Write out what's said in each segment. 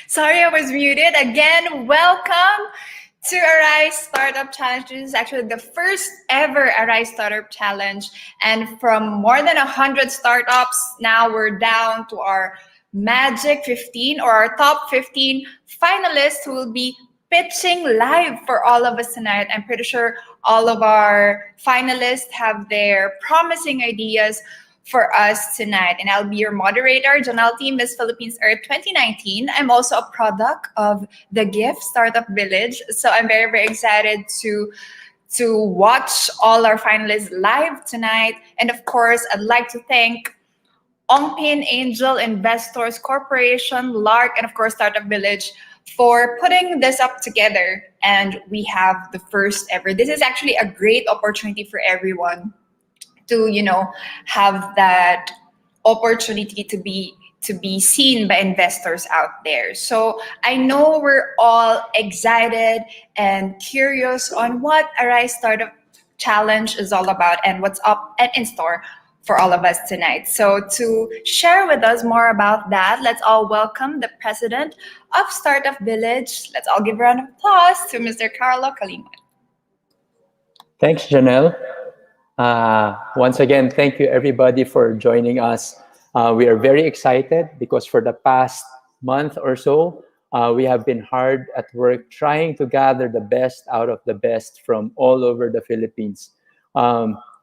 Sorry, I was muted. Again, welcome to Arise Startup Challenge. This is actually the first ever Arise Startup Challenge. And from more than 100 startups, now we're down to our magic 15 or our top 15 finalists who will be pitching live for all of us tonight. I'm pretty sure all of our finalists have their promising ideas for us tonight. And I'll be your moderator, Janelle Miss Philippines Earth 2019. I'm also a product of the GIFT Startup Village. So I'm very, very excited to watch all our finalists live tonight. And of course, I'd like to thank Ongkin Angel Investors Corporation, Lark, and of course, Startup Village for putting this up together. And we have the first ever. This is actually a great opportunity for everyone to have that opportunity to be seen by investors out there. So I know we're all excited and curious on what Arise Startup Challenge is all about and what's up and in store for all of us tonight. So to share with us more about that, let's all welcome the president of Startup Village. Let's all give a round of applause to Mr. Carlo Kalimon. Thanks, Janelle. Once again, thank you everybody for joining us. We are very excited because for the past month or so, we have been hard at work trying to gather the best out of the best from all over the Philippines.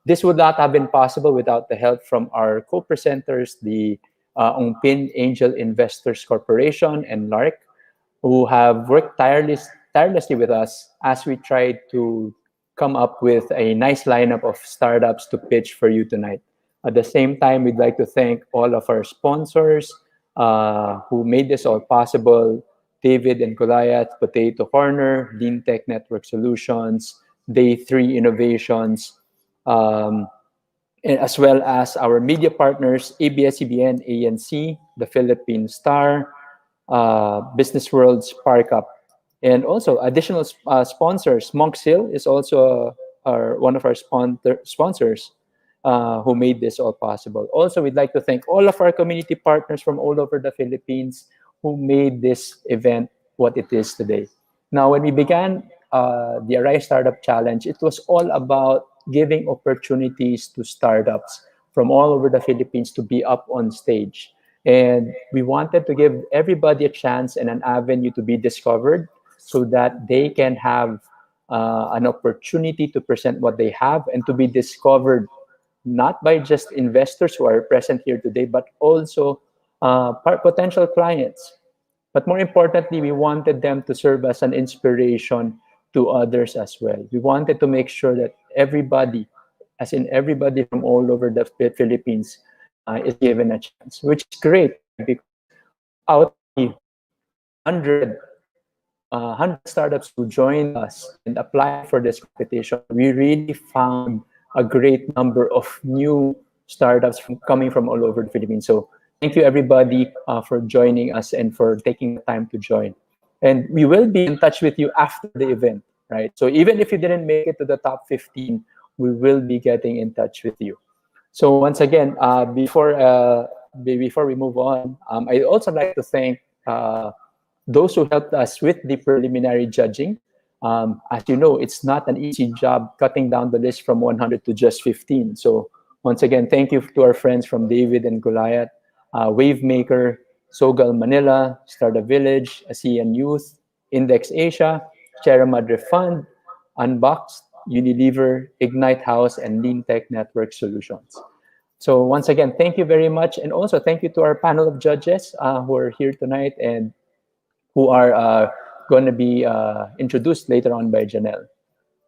This would not have been possible without the help from our co-presenters, the Ongkin Angel Investors Corporation and Lark, who have worked tirelessly with us as we tried to come up with a nice lineup of startups to pitch for you tonight. At the same time, we'd like to thank all of our sponsors who made this all possible: David and Goliath, Potato Corner, Lean Tech Network Solutions, Day 3 Innovations, and as well as our media partners, ABS-CBN, ANC, The Philippine Star, Business World's Park Up. And also additional sponsors. Monk's Hill is also one of our sponsors who made this all possible. Also, we'd like to thank all of our community partners from all over the Philippines who made this event what it is today. Now, when we began the Arise Startup Challenge, it was all about giving opportunities to startups from all over the Philippines to be up on stage. And we wanted to give everybody a chance and an avenue to be discovered, so that they can have an opportunity to present what they have and to be discovered not by just investors who are present here today, but also potential clients. But more importantly, we wanted them to serve as an inspiration to others as well. We wanted to make sure that everybody, as in everybody from all over the Philippines, is given a chance, which is great because out of 100 startups who joined us and applied for this competition, we really found a great number of new startups coming from all over the Philippines. So thank you everybody for joining us and for taking the time to join. And we will be in touch with you after the event, right? So even if you didn't make it to the top 15, we will be getting in touch with you. So once again, before we move on, I'd also like to thank those who helped us with the preliminary judging. As you know, it's not an easy job cutting down the list from 100 to just 15. So once again, thank you to our friends from David and Goliath, Wavemaker, Sogal Manila, Startup Village, ASEAN Youth, Index Asia, Cherra Madre Fund, Unboxed, Unilever, Ignite House, and Lean Tech Network Solutions. So once again, thank you very much. And also thank you to our panel of judges who are here tonight and who are going to be introduced later on by Janelle.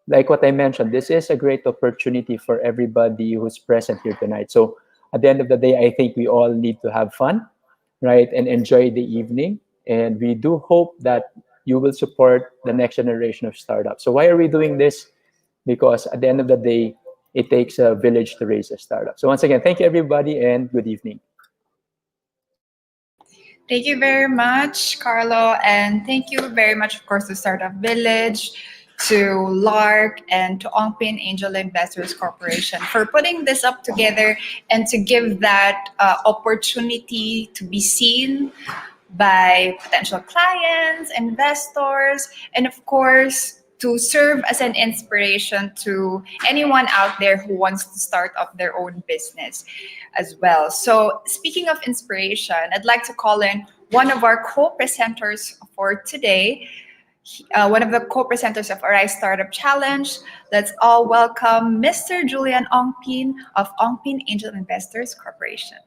Like what I mentioned, this is a great opportunity for everybody who's present here tonight. So at the end of the day, I think we all need to have fun, right, and enjoy the evening. And we do hope that you will support the next generation of startups. So why are we doing this? Because at the end of the day, it takes a village to raise a startup. So once again, thank you everybody and good evening. Thank you very much, Carlo, and thank you very much, of course, to Startup Village, to Lark, and to Ongkin Angel Investors Corporation for putting this up together and to give that opportunity to be seen by potential clients, investors, and of course, to serve as an inspiration to anyone out there who wants to start up their own business as well. So, speaking of inspiration, I'd like to call in one of our co-presenters for today, one of the co-presenters of Arise Startup Challenge. Let's all welcome Mr. Julian Ongkin of Ongkin Angel Investors Corporation.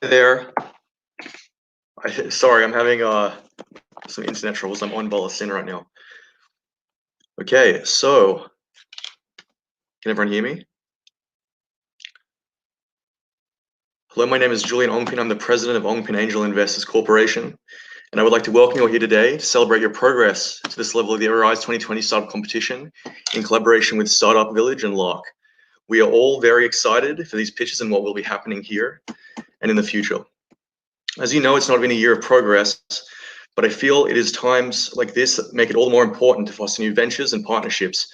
Hey there. Sorry, I'm having some internet troubles. I'm on Bollicin right now. Okay, so can everyone hear me? Hello, my name is Julian Ongkin. I'm the president of Ongkin Angel Investors Corporation, and I would like to welcome you all here today to celebrate your progress to this level of the Arise 2020 Startup Competition in collaboration with Startup Village and Lark. We are all very excited for these pitches and what will be happening here and in the future. As you know, it's not been a year of progress, but I feel it is times like this that make it all the more important to foster new ventures and partnerships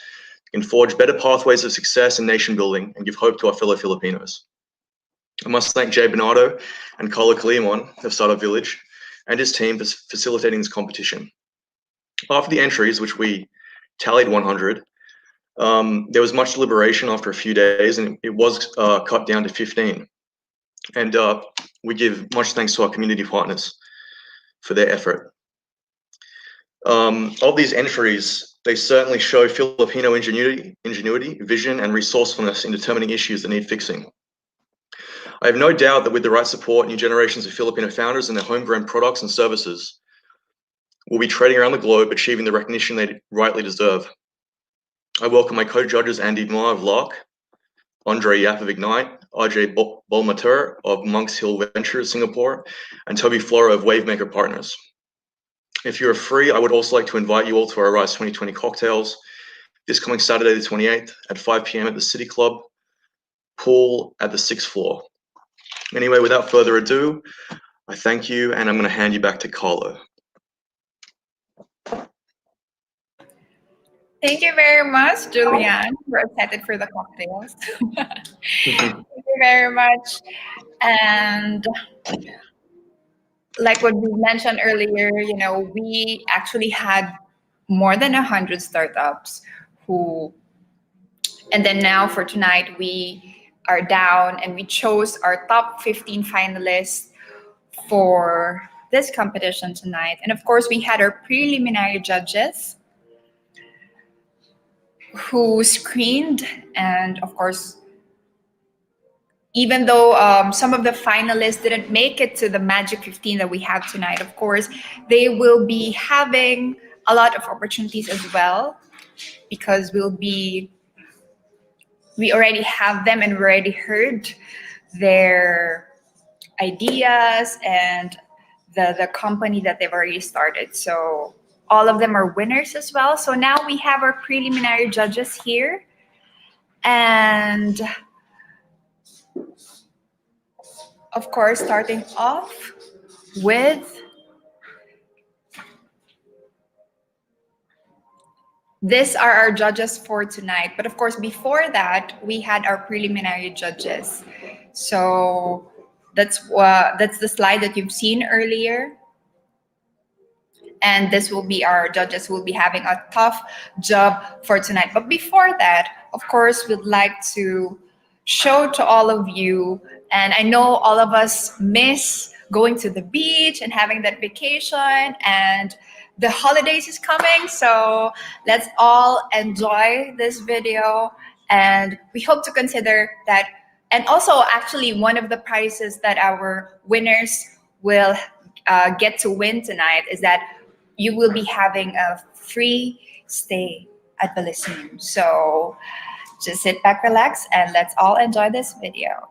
that can forge better pathways of success and nation building and give hope to our fellow Filipinos. I must thank Jay Bernardo and Carlo Cleamon of Startup Village and his team for facilitating this competition. After the entries, which we tallied 100, there was much deliberation after a few days, and it was cut down to 15. And we give much thanks to our community partners for their effort. Of these entries, they certainly show Filipino ingenuity, vision, and resourcefulness in determining issues that need fixing. I have no doubt that with the right support, new generations of Filipino founders and their homegrown products and services will be trading around the globe, achieving the recognition they rightly deserve. I welcome my co-judges Andy Ma of Lark, Andre Yap of Ignite, RJ Bolmater of Monks Hill Ventures Singapore, and Toby Flora of Wavemaker Partners. If you are free, I would also like to invite you all to our Rise 2020 cocktails this coming Saturday the 28th at 5 p.m. at the City Club, pool at the 6th floor. Anyway, without further ado, I thank you, and I'm going to hand you back to Carlo. Thank you very much, Julian. We're excited for the cocktails. Thank you very much. And like what we mentioned earlier, we actually had more than 100 startups and then now for tonight, we are down and we chose our top 15 finalists for this competition tonight. And of course, we had our preliminary judges who screened, and of course, even though some of the finalists didn't make it to the magic 15 that we have tonight, of course, they will be having a lot of opportunities as well, because we already have them and we already heard their ideas and the company that they've already started. So all of them are winners as well. So now we have our preliminary judges here. And of course, starting off with these are our judges for tonight. But of course, before that, we had our preliminary judges. So that's the slide that you've seen earlier. And this will be our judges who will be having a tough job for tonight. But before that, of course, we'd like to show to all of you, and I know all of us miss going to the beach and having that vacation, and the holidays is coming, so let's all enjoy this video, and we hope to consider that. And also, actually, one of the prizes that our winners will get to win tonight is that you will be having a free stay at the Lyceum. So just sit back, relax, and let's all enjoy this video.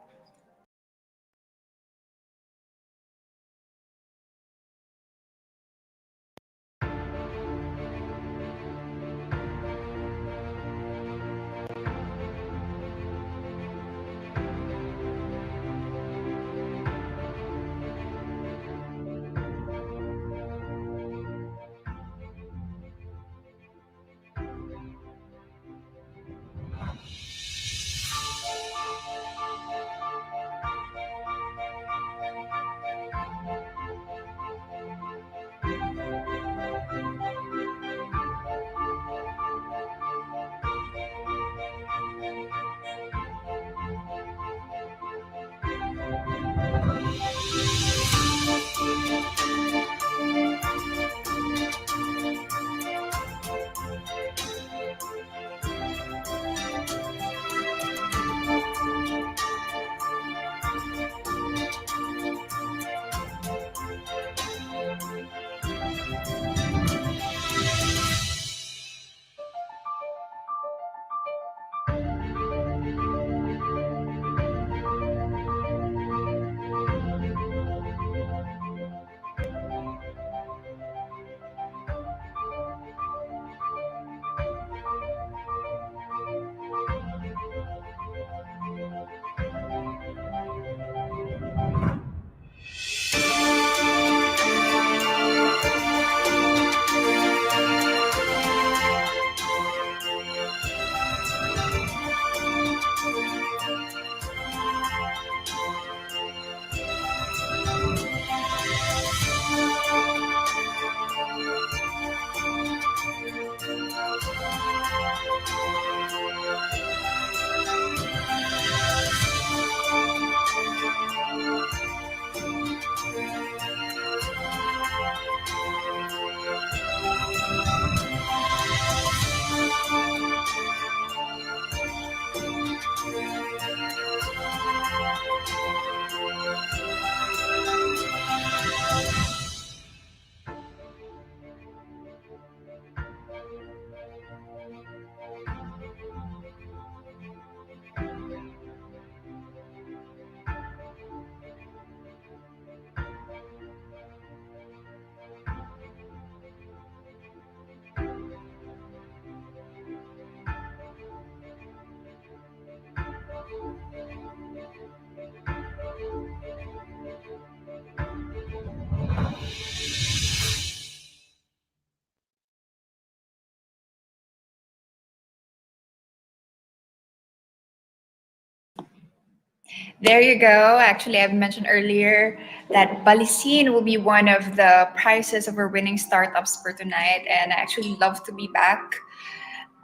There you go. Actually, I've mentioned earlier that Balisin will be one of the prizes of our winning startups for tonight, and I actually love to be back.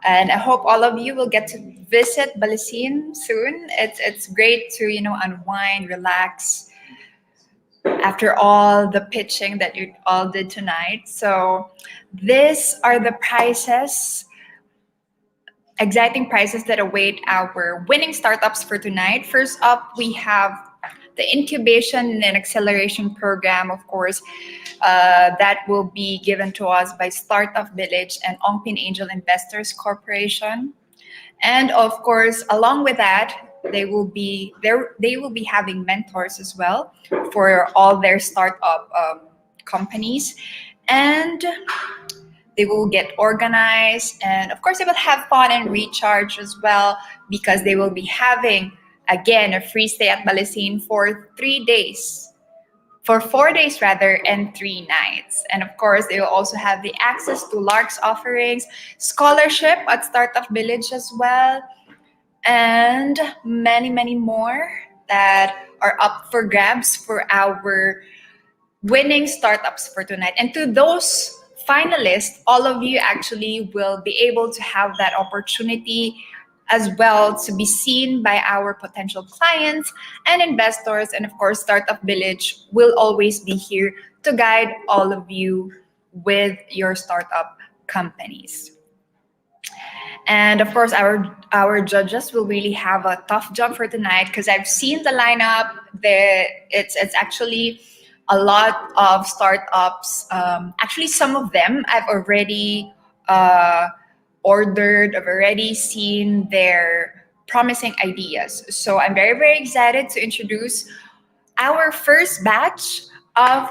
And I hope all of you will get to visit Balisin soon. It's great to unwind, relax after all the pitching that you all did tonight. So these are the prizes, exciting prizes that await our winning startups for tonight. First up, we have the incubation and acceleration program, of course, that will be given to us by Startup Village and Ongkin Angel Investors Corporation. And of course, along with that, they will be there. They will be having mentors as well for all their startup companies, and they will get organized, and of course they will have fun and recharge as well, because they will be having again a free stay at Balisin for 3 days, for 4 days rather, and 3 nights. And of course they will also have the access to Lark's offerings, scholarship at Startup Village as well, and many more that are up for grabs for our winning startups for tonight. And to those finalists, all of you actually will be able to have that opportunity as well to be seen by our potential clients and investors. And of course, Startup Village will always be here to guide all of you with your startup companies. And of course, our judges will really have a tough job for tonight, because I've seen the lineup. It's actually a lot of startups. Actually, some of them I've already ordered. I've already seen their promising ideas. So I'm very excited to introduce our first batch of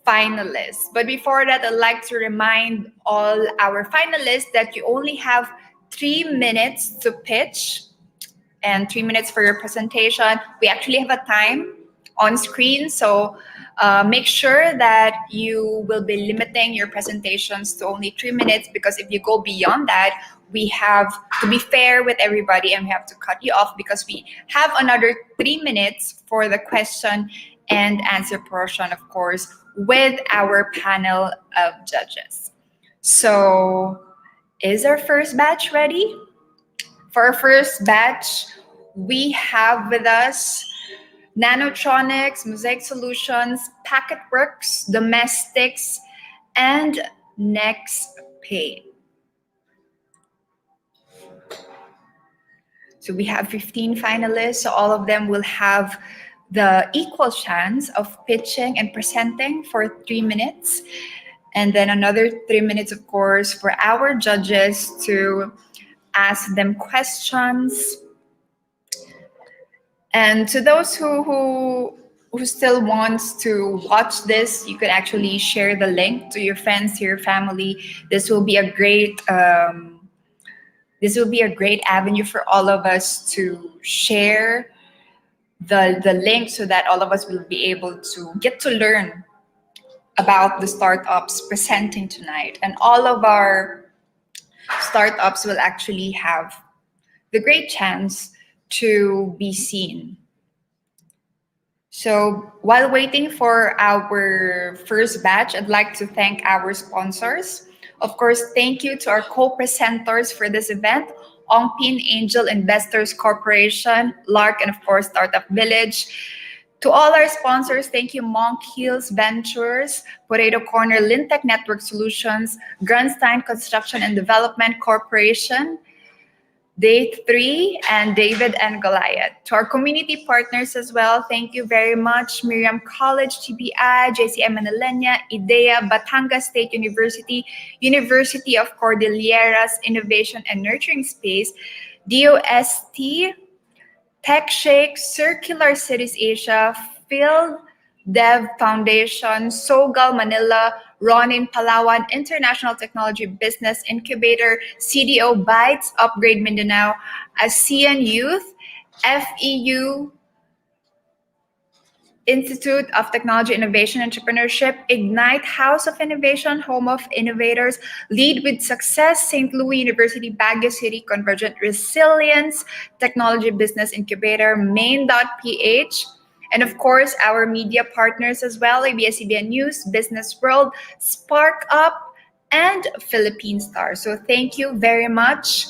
finalists. But before that, I'd like to remind all our finalists that you only have 3 minutes to pitch and 3 minutes for your presentation. We actually have a time on screen, so make sure that you will be limiting your presentations to only 3 minutes, because if you go beyond that, we have to be fair with everybody and we have to cut you off, because we have another 3 minutes for the question and answer portion, of course, with our panel of judges. So is our first batch ready? For our first batch, we have with us Nanotronics, Mosaic Solutions, Packetworks, Domestics, and Nexpay. So we have 15 finalists, so all of them will have the equal chance of pitching and presenting for 3 minutes. And then another 3 minutes, of course, for our judges to ask them questions. And to those who still wants to watch this, you can actually share the link to your friends, to your family. This will be a great avenue for all of us to share the link, so that all of us will be able to get to learn about the startups presenting tonight. And all of our startups will actually have the great chance to be seen. So while waiting for our first batch, I'd like to thank our sponsors. Of course, thank you to our co-presenters for this event, Ongkin Angel Investors Corporation, Lark, and of course, Startup Village. To all our sponsors, thank you, Monk Hills Ventures, Potato Corner, Lintech Network Solutions, Grunstein Construction and Development Corporation, Day 3, and David and Goliath. To our community partners as well, thank you very much, Miriam College, TBI, JCM Manilena, IDEA, Batangas State University, University of Cordilleras Innovation and Nurturing Space, DOST, TechShake, Circular Cities Asia, Field Dev Foundation, Sogal Manila, Ronin Palawan, International Technology Business Incubator, CDO Bytes, Upgrade Mindanao, ASEAN Youth, FEU, Institute of Technology Innovation Entrepreneurship, Ignite House of Innovation, Home of Innovators, Lead with Success, St. Louis University, Baguio City, Convergent Resilience, Technology Business Incubator, Main.ph, and of course, our media partners as well, ABS-CBN News, Business World, Spark Up, and Philippine Star. So thank you very much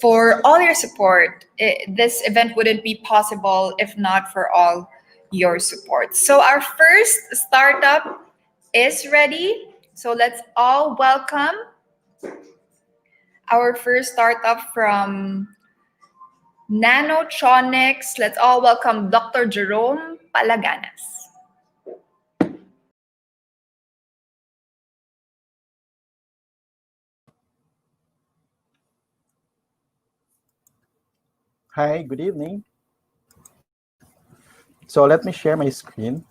for all your support. This event wouldn't be possible if not for all your support. So our first startup is ready. So let's all welcome our first startup from Nanotronics. Let's all welcome Dr. Jerome Palaganas. Hi, good evening. So let me share my screen.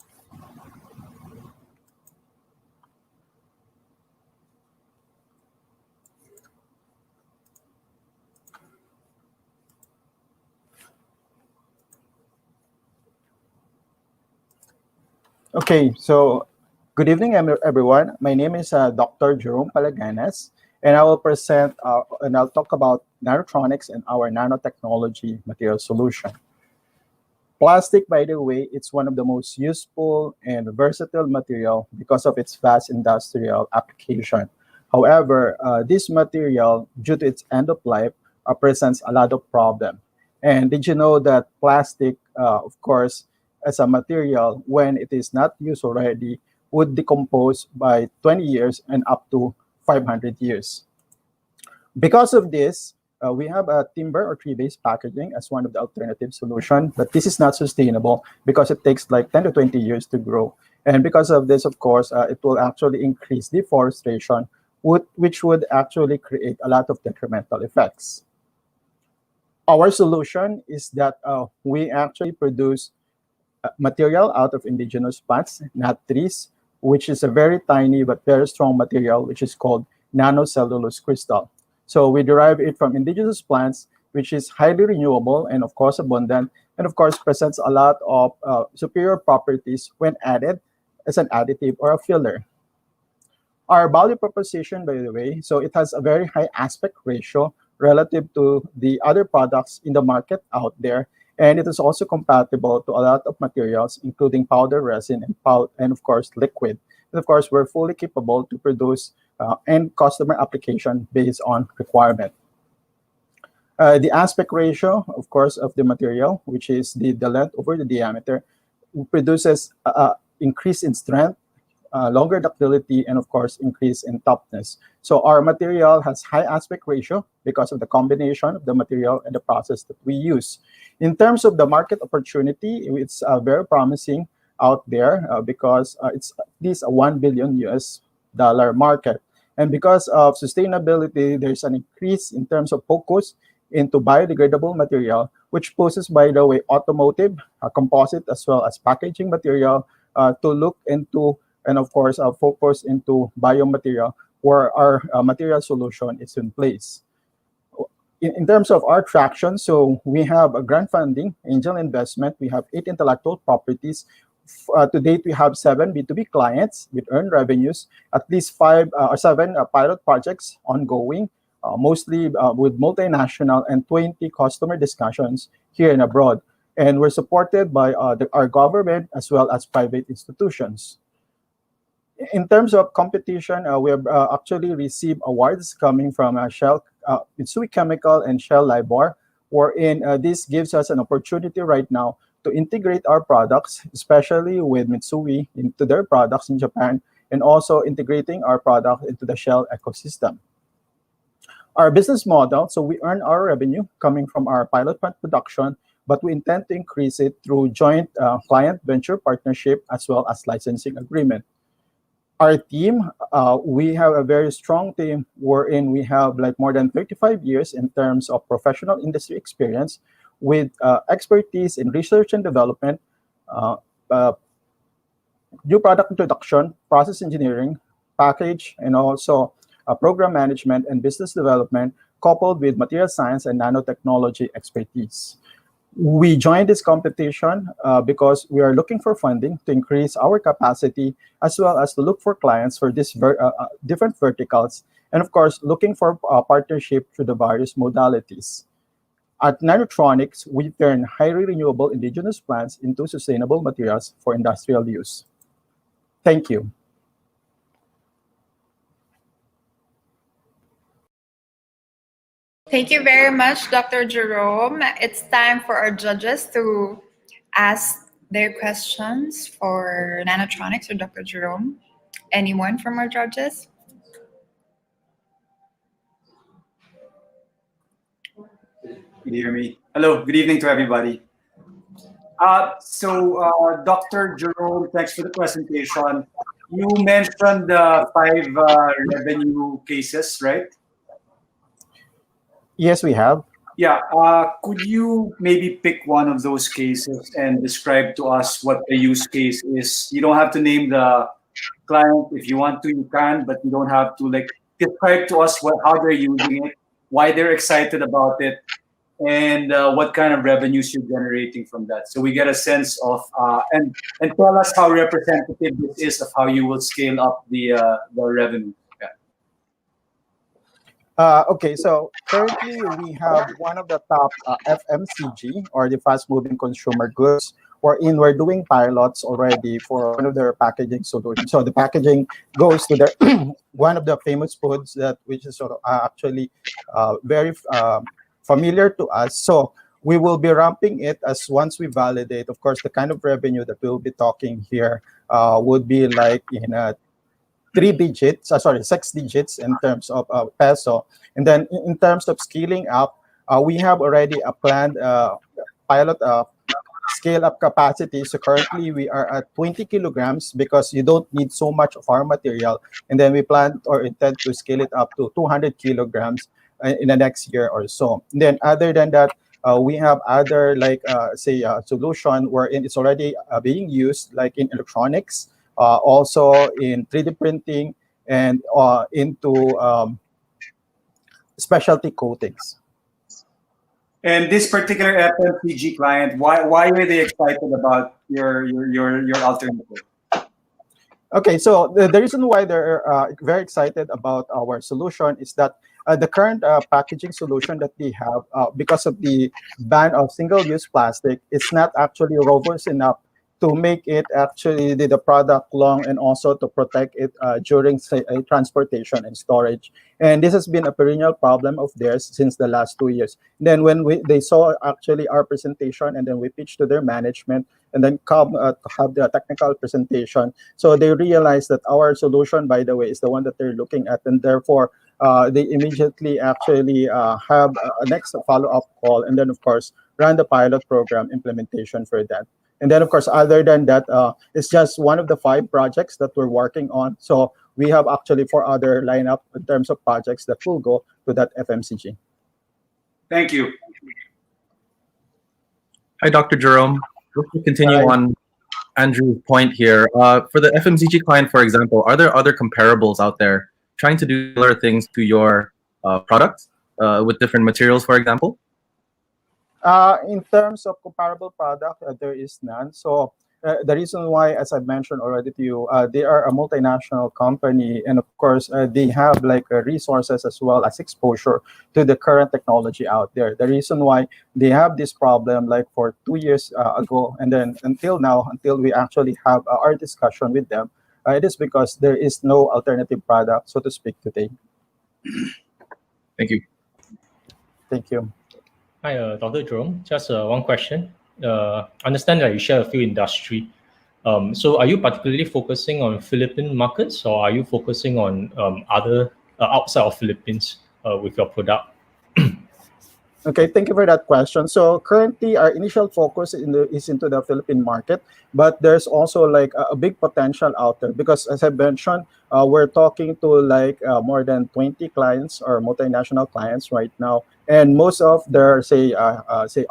Okay, so good evening, everyone. My name is Dr. Jerome Palaganas, and I will present and I'll talk about Nanotronics and our nanotechnology material solution. Plastic, by the way, it's one of the most useful and versatile material because of its vast industrial application. However, this material, due to its end of life, presents a lot of problem. And did you know that plastic, of course, as a material, when it is not used already, would decompose by 20 years and up to 500 years. Because of this, we have a timber or tree-based packaging as one of the alternative solution, but this is not sustainable because it takes like 10 to 20 years to grow. And because of this, of course, it will actually increase deforestation, which would actually create a lot of detrimental effects. Our solution is that we actually produce material out of indigenous plants, not trees, which is a very tiny but very strong material, which is called nanocellulose crystal. So we derive it from indigenous plants, which is highly renewable and of course abundant, and of course presents a lot of superior properties when added as an additive or a filler. Our value proposition, by the way, so it has a very high aspect ratio relative to the other products in the market out there, and it is also compatible to a lot of materials, including powder, resin, and of course liquid. And of course, we're fully capable to produce end customer application based on requirement. The aspect ratio, of course, of the material, which is the length over the diameter, produces increase in strength, longer ductility, and of course, increase in toughness. So our material has high aspect ratio because of the combination of the material and the process that we use. In terms of the market opportunity, it's very promising out there because it's at least a $1 billion market. And because of sustainability, there's an increase in terms of focus into biodegradable material, which poses, by the way, automotive, composite, as well as packaging material to look into, and of course, focus into biomaterial where our material solution is in place. In terms of our traction, so we have a grant funding, angel investment, we have 8 intellectual properties. To date, we have 7 B2B clients with earned revenues, at least 5 or 7 pilot projects ongoing, mostly with multinational, and 20 customer discussions here and abroad. And we're supported by our government as well as private institutions. In terms of competition, we have actually received awards coming from Shell, Mitsui Chemical, and Shell Libor, wherein this gives us an opportunity right now to integrate our products, especially with Mitsui, into their products in Japan, and also integrating our product into the Shell ecosystem. Our business model, so we earn our revenue coming from our pilot plant production, but we intend to increase it through joint client venture partnership as well as licensing agreement. Our team, we have a very strong team wherein we have like more than 35 years in terms of professional industry experience with expertise in research and development, new product introduction, process engineering, package, and also program management and business development, coupled with material science and nanotechnology expertise. We joined this competition because we are looking for funding to increase our capacity, as well as to look for clients for these different verticals, and of course, looking for partnership through the various modalities. At Nanotronics, we turn highly renewable indigenous plants into sustainable materials for industrial use. Thank you. Thank you very much, Dr. Jerome. It's time for our judges to ask their questions for Nanotronics or Dr. Jerome. Anyone from our judges? Can you hear me? Hello, good evening to everybody. Dr. Jerome, thanks for the presentation. You mentioned the 5 revenue cases, right? Yes, we have. Yeah. Could you maybe pick one of those cases and describe to us what the use case is? You don't have to name the client. If you want to, you can, but you don't have to. Like, describe to us how they're using it, why they're excited about it, and what kind of revenues you're generating from that. So we get a sense of, and tell us how representative this is of how you will scale up the revenue. Yeah. Okay, so currently we have one of the top FMCG, or the fast-moving consumer goods, wherein we're doing pilots already for one of their packaging solutions. So the packaging goes to their one of the famous foods which is sort of actually very familiar to us. So we will be ramping it as once we validate. Of course, the kind of revenue that we'll be talking here would be like in 6 digits in terms of peso. And then in terms of scaling up, we have already a planned pilot scale up capacity. So currently we are at 20 kilograms because you don't need so much of our material. And then we plan or intend to scale it up to 200 kilograms in the next year or so. And then other than that, we have other solution wherein it's already being used, like in electronics, also in 3D printing, and into specialty coatings. And this particular FMCG client, why were they excited about your alternative? Okay, so the reason why they're very excited about our solution is that the current packaging solution that we have, because of the ban of single-use plastic, it's not actually robust enough to make it actually the product long, and also to protect it during transportation and storage. And this has been a perennial problem of theirs since the last 2 years. Then when they saw actually our presentation, and then we pitched to their management, and then come to have the technical presentation. So they realized that our solution, by the way, is the one that they're looking at, and therefore they immediately actually have a next follow-up call, and then of course run the pilot program implementation for that. And then, of course, other than that, it's just one of the 5 projects that we're working on. So we have actually 4 other lineup in terms of projects that will go to that FMCG. Thank you. Hi, Dr. Jerome. Just to continue on Andrew's point here, for the FMCG client, for example, are there other comparables out there trying to do similar things to your products with different materials, for example? In terms of comparable product, there is none. So the reason why, as I mentioned already to you, they are a multinational company, and of course they have like resources as well as exposure to the current technology out there. The reason why they have this problem like for 2 years ago, and then until now, until we actually have our discussion with them, it is because there is no alternative product, so to speak, today. Thank you. Thank you. Hi, Dr. Jerome. Just one question. Understand that you share a few industry. So are you particularly focusing on Philippine markets, or are you focusing on other outside of Philippines with your product? Okay, thank you for that question. So currently, our initial focus is into the Philippine market, but there's also like a big potential out there because, as I mentioned, we're talking to like more than 20 clients or multinational clients right now, and most of their say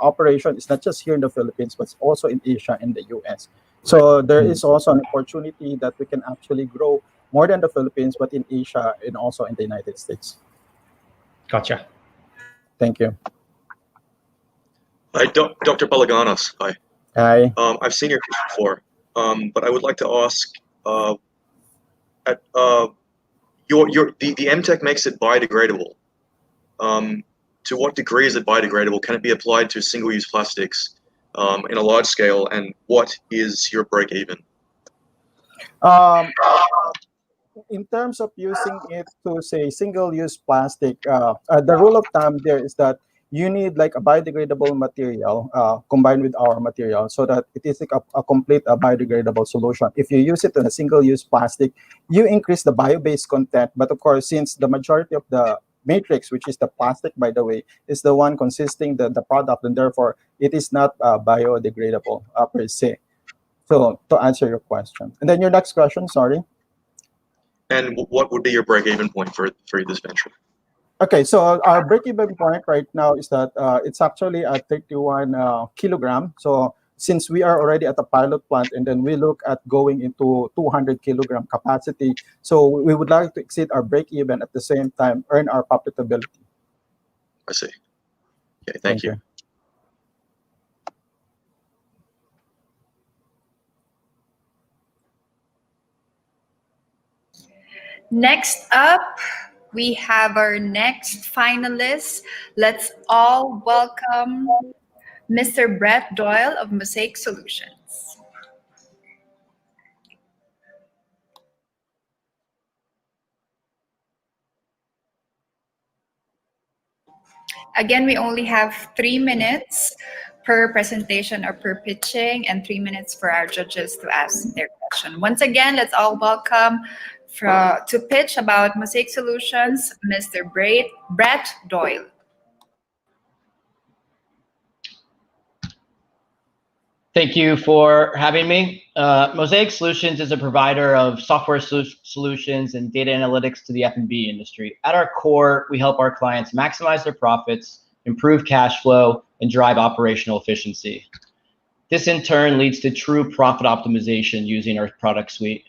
operation is not just here in the Philippines, but also in Asia and the US. So there is also an opportunity that we can actually grow more than the Philippines, but in Asia and also in the United States. Gotcha. Thank you. Dr. Palaganos, hi. Hi. I've seen your pitch before, but I would like to ask, at, the MTech makes it biodegradable. To what degree is it biodegradable? Can it be applied to single-use plastics in a large scale? And what is your break even? Um, in terms of using it to say single-use plastic, the rule of thumb there is that you need like a biodegradable material combined with our material so that it is like a complete biodegradable solution. If you use it in a single-use plastic, you increase the bio-based content. But of course, since the majority of the matrix, which is the plastic, by the way, is the one consisting the product, and therefore it is not biodegradable per se. So to answer your question. And then your next question, sorry. And what would be your break-even point for this venture? Okay, so our break-even point right now is that it's actually at 31 kilogram. So since we are already at the pilot plant, and then we look at going into 200 kilogram capacity, so we would like to exceed our break-even at the same time earn our profitability. I see. Okay, thank you. Next up, we have our next finalist. Let's all welcome Mr. Brett Doyle of Mosaic Solutions. Again, we only have 3 minutes per presentation or per pitching, and 3 minutes for our judges to ask their question. Once again, let's all welcome to pitch about Mosaic Solutions, Mr. Brett Doyle. Thank you for having me. Mosaic Solutions is a provider of software solutions and data analytics to the F&B industry. At our core, we help our clients maximize their profits, improve cash flow, and drive operational efficiency. This in turn leads to true profit optimization using our product suite.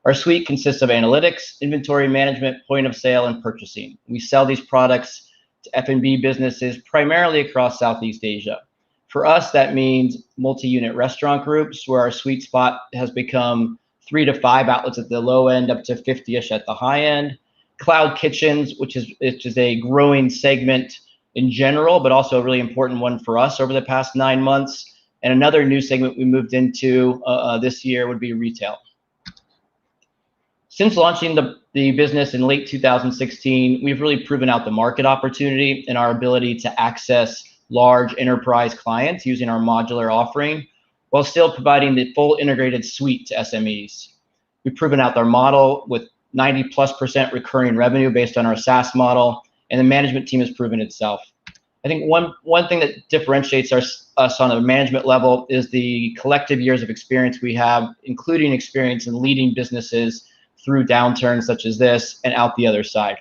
Our suite consists of analytics, inventory management, point of sale, and purchasing. We sell these products to F&B businesses primarily across Southeast Asia. For us, that means multi-unit restaurant groups, where our sweet spot has become 3 to 5 outlets at the low end, up to 50-ish at the high end. Cloud kitchens, which is a growing segment in general, but also a really important one for us over the past 9 months. And another new segment we moved into this year would be retail. Since launching the business in late 2016, we've really proven out the market opportunity and our ability to access large enterprise clients using our modular offering, while still providing the full integrated suite to SMEs. We've proven out their model with 90+% recurring revenue based on our SaaS model, and the management team has proven itself. I think one thing that differentiates us on a management level is the collective years of experience we have, including experience in leading businesses through downturns such as this and out the other side.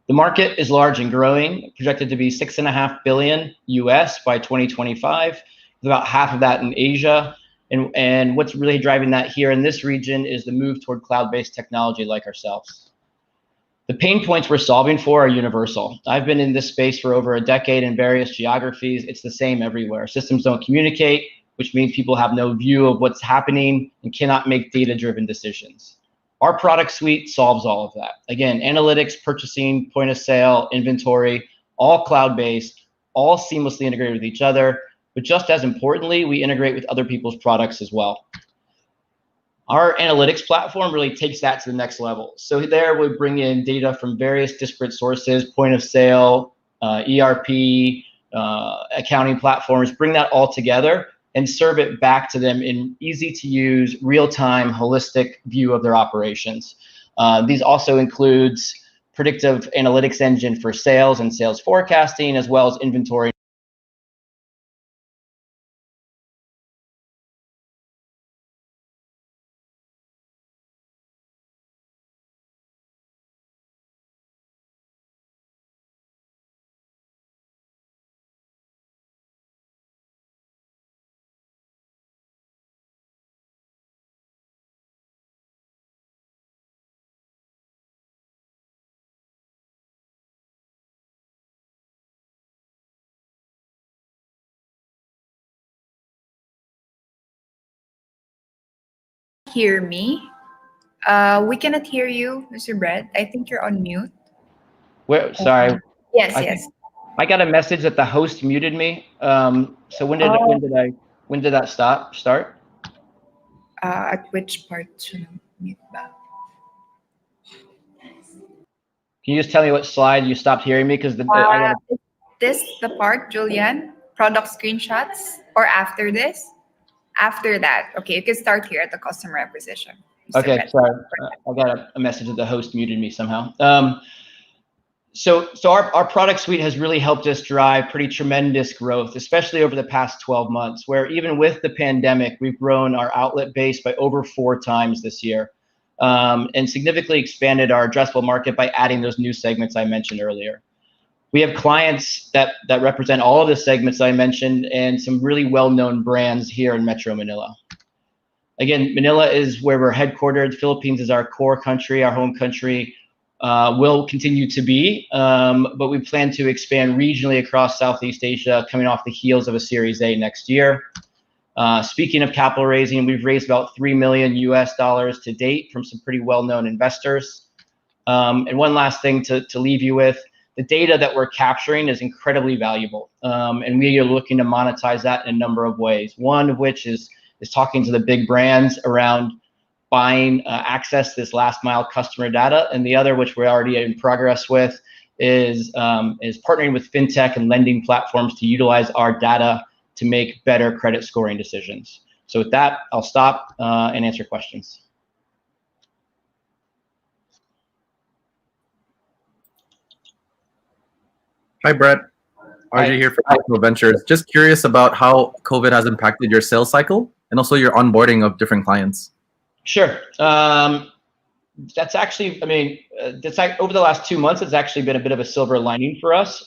The market is large and growing, projected to be $6.5 billion US by 2025, with about half of that in Asia. And what's really driving that here in this region is the move toward cloud-based technology like ourselves. The pain points we're solving for are universal. I've been in this space for over a decade in various geographies. It's the same everywhere. Systems don't communicate, which means people have no view of what's happening and cannot make data-driven decisions. Our product suite solves all of that. Again, analytics, purchasing, point of sale, inventory, all cloud-based, all seamlessly integrated with each other. But just as importantly, we integrate with other people's products as well. Our analytics platform really takes that to the next level. So there we bring in data from various disparate sources, point of sale, ERP, accounting platforms, bring that all together and serve it back to them in easy to use, real-time, holistic view of their operations. These also includes predictive analytics engine for sales and sales forecasting, as well as inventory hear me. We cannot hear you, Mr. Brett. I think you're on mute. Where, sorry. Yes, I yes. I got a message that the host muted me. So when did that start? At which part should I mute ba? Can you just tell me what slide you stopped hearing me? Because Is this the part, Julian? Product screenshots? Or after this? After that. Okay, you can start here at the customer acquisition. Mr. okay, Brett. sorry. I got a message that the host muted me somehow. So our product suite has really helped us drive pretty tremendous growth, especially over the past 12 months, where even with the pandemic, we've grown our outlet base by over 4 times this year, and significantly expanded our addressable market by adding those new segments I mentioned earlier. We have clients that represent all of the segments I mentioned and some really well-known brands here in Metro Manila. Again, Manila is where we're headquartered. Philippines is our core country, our home country. Will continue to be, but we plan to expand regionally across Southeast Asia, coming off the heels of a Series A next year. Speaking of capital raising, we've raised about $3 million to date from some pretty well-known investors. And one last thing to leave you with, the data that we're capturing is incredibly valuable, and we are looking to monetize that in a number of ways. One of which is talking to the big brands around buying access to this last mile customer data, and the other, which we're already in progress with, is partnering with fintech and lending platforms to utilize our data to make better credit scoring decisions. So with that, I'll stop and answer questions. Hi, Brett. Hi. RJ here for Agrabah Ventures. Just curious about how COVID has impacted your sales cycle and also your onboarding of different clients. Sure. That's actually, I mean, that's like over the last 2 months, it's actually been a bit of a silver lining for us,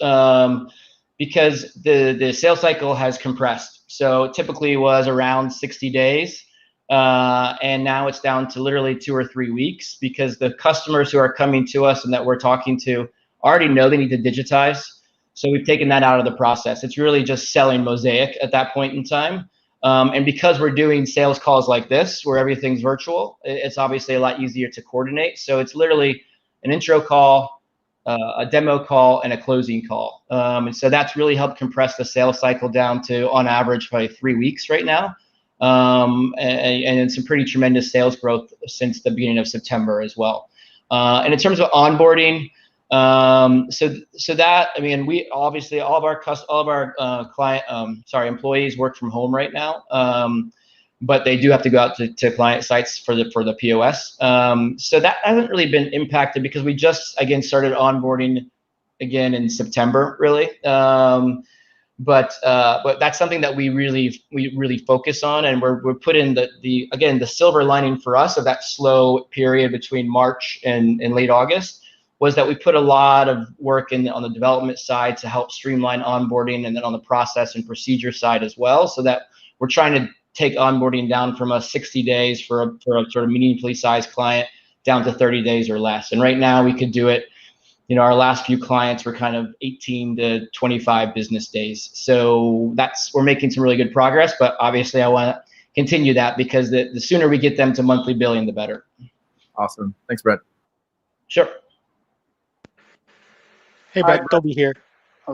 because the sales cycle has compressed. So it typically was around 60 days, and now it's down to literally 2 or 3 weeks, because the customers who are coming to us and that we're talking to already know they need to digitize. So we've taken that out of the process. It's really just selling Mosaic at that point in time. And because we're doing sales calls like this, where everything's virtual, it's obviously a lot easier to coordinate. So it's literally an intro call, a demo call, and a closing call. And so that's really helped compress the sales cycle down to, on average, probably 3 weeks right now. And some pretty tremendous sales growth since the beginning of September as well. And in terms of onboarding, so that, I mean, we obviously, all of our employees work from home right now, but they do have to go out to client sites for the POS. So that hasn't really been impacted because we just, again, started onboarding again in September, really. But that's something that we really focus on, and we're putting the silver lining for us of that slow period between March and late August was that we put a lot of work on the development side to help streamline onboarding, and then on the process and procedure side as well, so that we're trying to take onboarding down from 60 days for a sort of meaningfully sized client down to 30 days or less. And right now we could do it, our last few clients were kind of 18 to 25 business days. So we're making some really good progress, but obviously I want to continue that because the sooner we get them to monthly billing, the better. Awesome. Thanks, Brett. Sure. Hey, Brett, Toby here.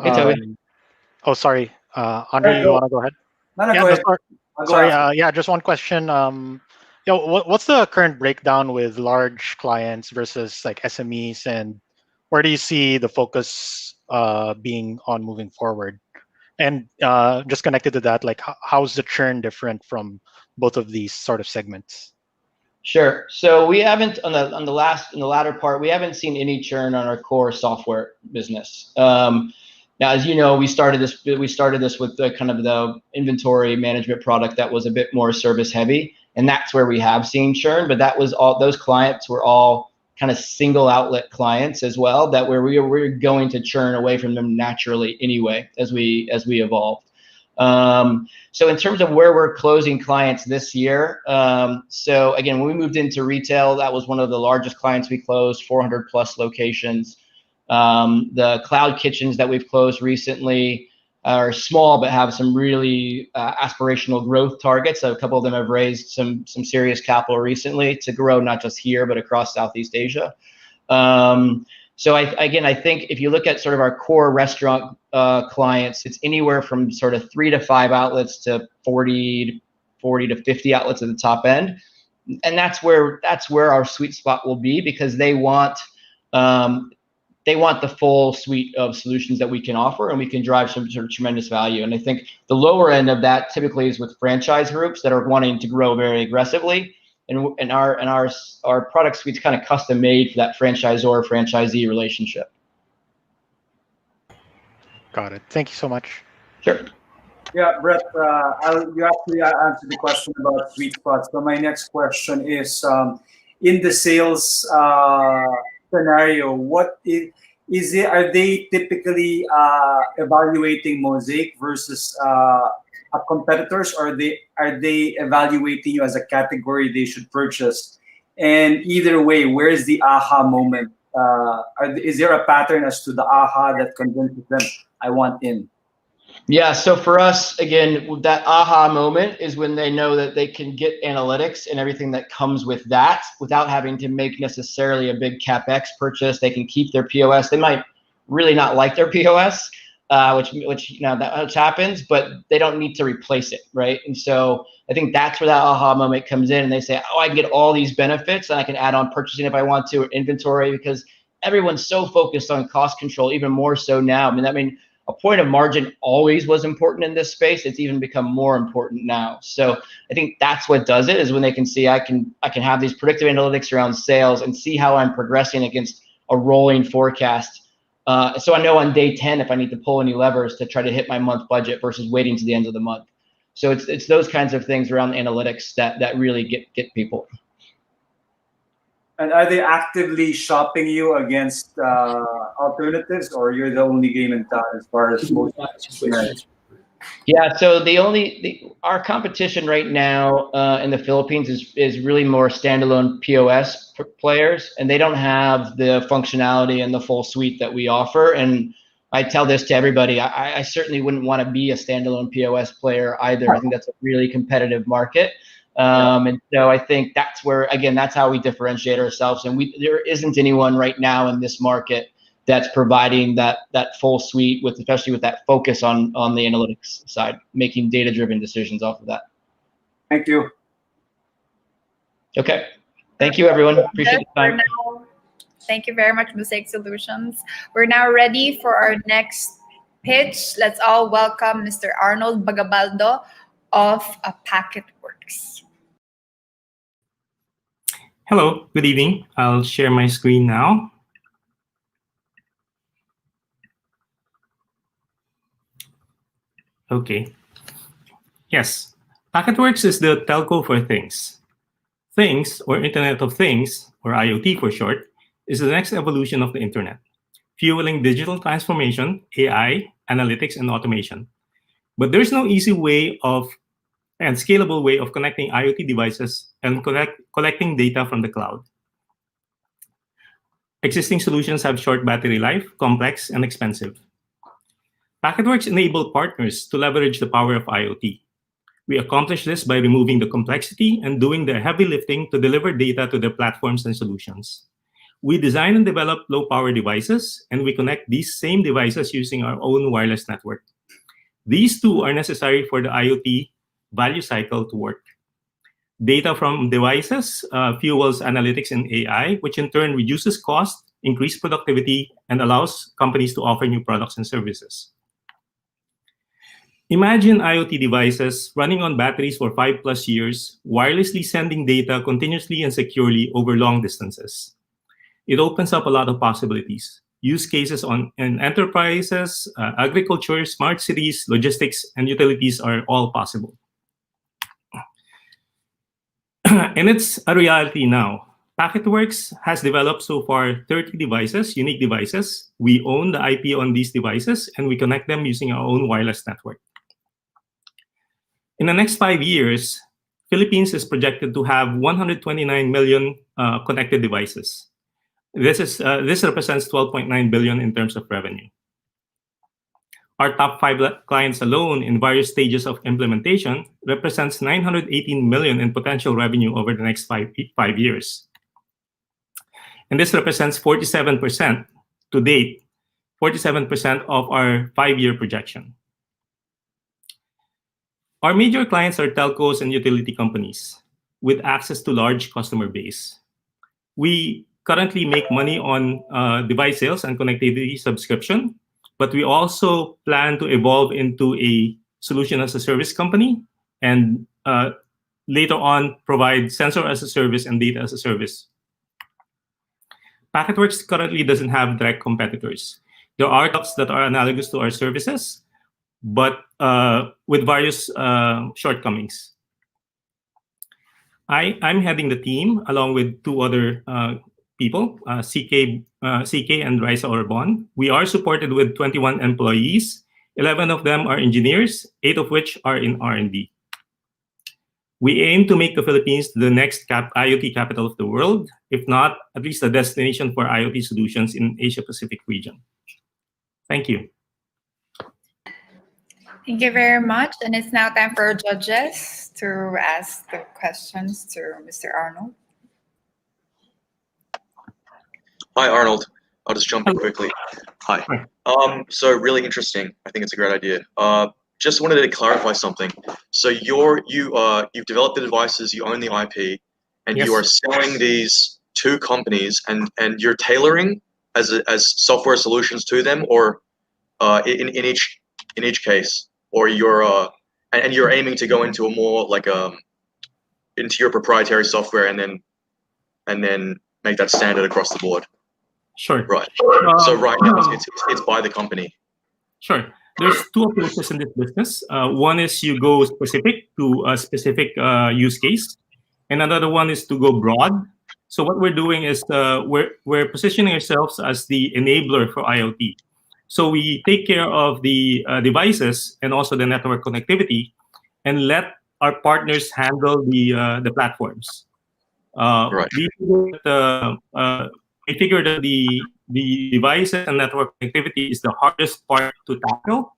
Hey, Toby. Oh, sorry. Andre, you want to go ahead? No, go ahead. Sorry. Just one question. What's the current breakdown with large clients versus like SMEs, and where do you see the focus being on moving forward? And just connected to that, like how's the churn different from both of these sort of segments? Sure. So we haven't in the latter part, we haven't seen any churn on our core software business. Now, as you know, we started this with the kind of the inventory management product that was a bit more service heavy, and that's where we have seen churn. But that was all, those clients were all kind of single outlet clients as well, that we're going to churn away from them naturally anyway as we evolve. So in terms of where we're closing clients this year, so again, when we moved into retail, that was one of the largest clients we closed, 400 plus locations. The cloud kitchens that we've closed recently, are small but have some really aspirational growth targets. So a couple of them have raised some serious capital recently to grow not just here but across Southeast Asia. So I think if you look at sort of our core restaurant clients, it's anywhere from sort of 3 to 5 outlets to 40 to 50 outlets at the top end, and that's where our sweet spot will be, because they want the full suite of solutions that we can offer, and we can drive some sort of tremendous value. And I think the lower end of that typically is with franchise groups that are wanting to grow very aggressively. And our product suite's kind of custom made for that franchisor franchisee relationship. Got it. Thank you so much. Sure. Yeah, Brett, you actually answered the question about sweet spots. So my next question is, in the sales scenario, what is it? Are they typically evaluating Mosaic versus competitors, or are they evaluating you as a category they should purchase? And either way, where is the aha moment? Is there a pattern as to the aha that convinces them, I want in? Yeah, so for us, again, that aha moment is when they know that they can get analytics and everything that comes with that without having to make necessarily a big CapEx purchase. They can keep their POS. They might really not like their POS, which that happens, but they don't need to replace it, right? And so I think that's where that aha moment comes in, and they say, oh, I can get all these benefits, and I can add on purchasing if I want to, or inventory, because everyone's so focused on cost control, even more so now. I mean, a point of margin always was important in this space. It's even become more important now. So I think that's what does it, is when they can see I can have these predictive analytics around sales and see how I'm progressing against a rolling forecast. So I know on day 10 if I need to pull any levers to try to hit my month budget versus waiting to the end of the month. So it's those kinds of things around analytics that really get people. And are they actively shopping you against alternatives, or you're the only game in town as far as most situations? Yeah, so our competition right now in the Philippines is really more standalone POS players, and they don't have the functionality and the full suite that we offer. And I tell this to everybody, I certainly wouldn't want to be a standalone POS player either. I think that's a really competitive market. And so I think that's where, again, that's how we differentiate ourselves. And there isn't anyone right now in this market that's providing that full suite, especially with that focus on the analytics side, making data-driven decisions off of that. Thank you. Okay. Thank you, everyone. Appreciate the time. Thank you very much, Mosaic Solutions. We're now ready for our next pitch. Let's all welcome Mr. Arnold Bagabaldo of Packetworks. Hello, good evening. I'll share my screen now. Okay. Yes, Packetworks is the telco for things. Things, or Internet of Things, or IoT for short, is the next evolution of the Internet, fueling digital transformation, AI, analytics, and automation. But there's no easy way and scalable way of connecting IoT devices and collecting data from the cloud. Existing solutions have short battery life, complex, and expensive. Packetworks enable partners to leverage the power of IoT. We accomplish this by removing the complexity and doing the heavy lifting to deliver data to their platforms and solutions. We design and develop low-power devices, and we connect these same devices using our own wireless network. These two are necessary for the IoT value cycle to work. Data from devices fuels analytics and AI, which in turn reduces cost, increases productivity, and allows companies to offer new products and services. Imagine IoT devices running on batteries for 5+ years, wirelessly sending data continuously and securely over long distances. It opens up a lot of possibilities. Use cases in enterprises, agriculture, smart cities, logistics, and utilities are all possible. And it's a reality now. Packetworks has developed so far 30 devices, unique devices. We own the IP on these devices, and we connect them using our own wireless network. In the next 5 years, Philippines is projected to have 129 million connected devices. This represents 12.9 billion in terms of revenue. Our top 5 clients alone in various stages of implementation represents 918 million in potential revenue over the next five years. And this represents 47% to date, 47% of our 5-year projection. Our major clients are telcos and utility companies with access to large customer base. We currently make money on device sales and connectivity subscription, but we also plan to evolve into a solution as a service company and later on provide sensor as a service and data as a service. Packetworks currently doesn't have direct competitors. There are products that are analogous to our services, but with various shortcomings. I'm heading the team along with 2 other people, CK and Raisa Orbon. We are supported with 21 employees. 11 of them are engineers, 8 of which are in R&D. We aim to make the Philippines the next IoT capital of the world, if not at least a destination for IoT solutions in Asia-Pacific region. Thank you. Thank you very much. And it's now time for our judges to ask the questions to Mr. Arnold. Hi, Arnold. I'll just jump in quickly. Hi. So really interesting. I think it's a great idea. Just wanted to clarify something. So you've developed the devices, you own the IP, and Yes. you are selling these to companies, and you're tailoring as software solutions to them, or in each case, or you're and you're aiming to go into a more like into your proprietary software and then make that standard across the board. Sure. Right. So right now it's by the company. Sure. There's 2 approaches in this business. One is you go specific to a specific use case, and another one is to go broad. So what we're doing is we're positioning ourselves as the enabler for IoT. So we take care of the devices and also the network connectivity, and let our partners handle the platforms. Right. We figured that the devices and network connectivity is the hardest part to tackle.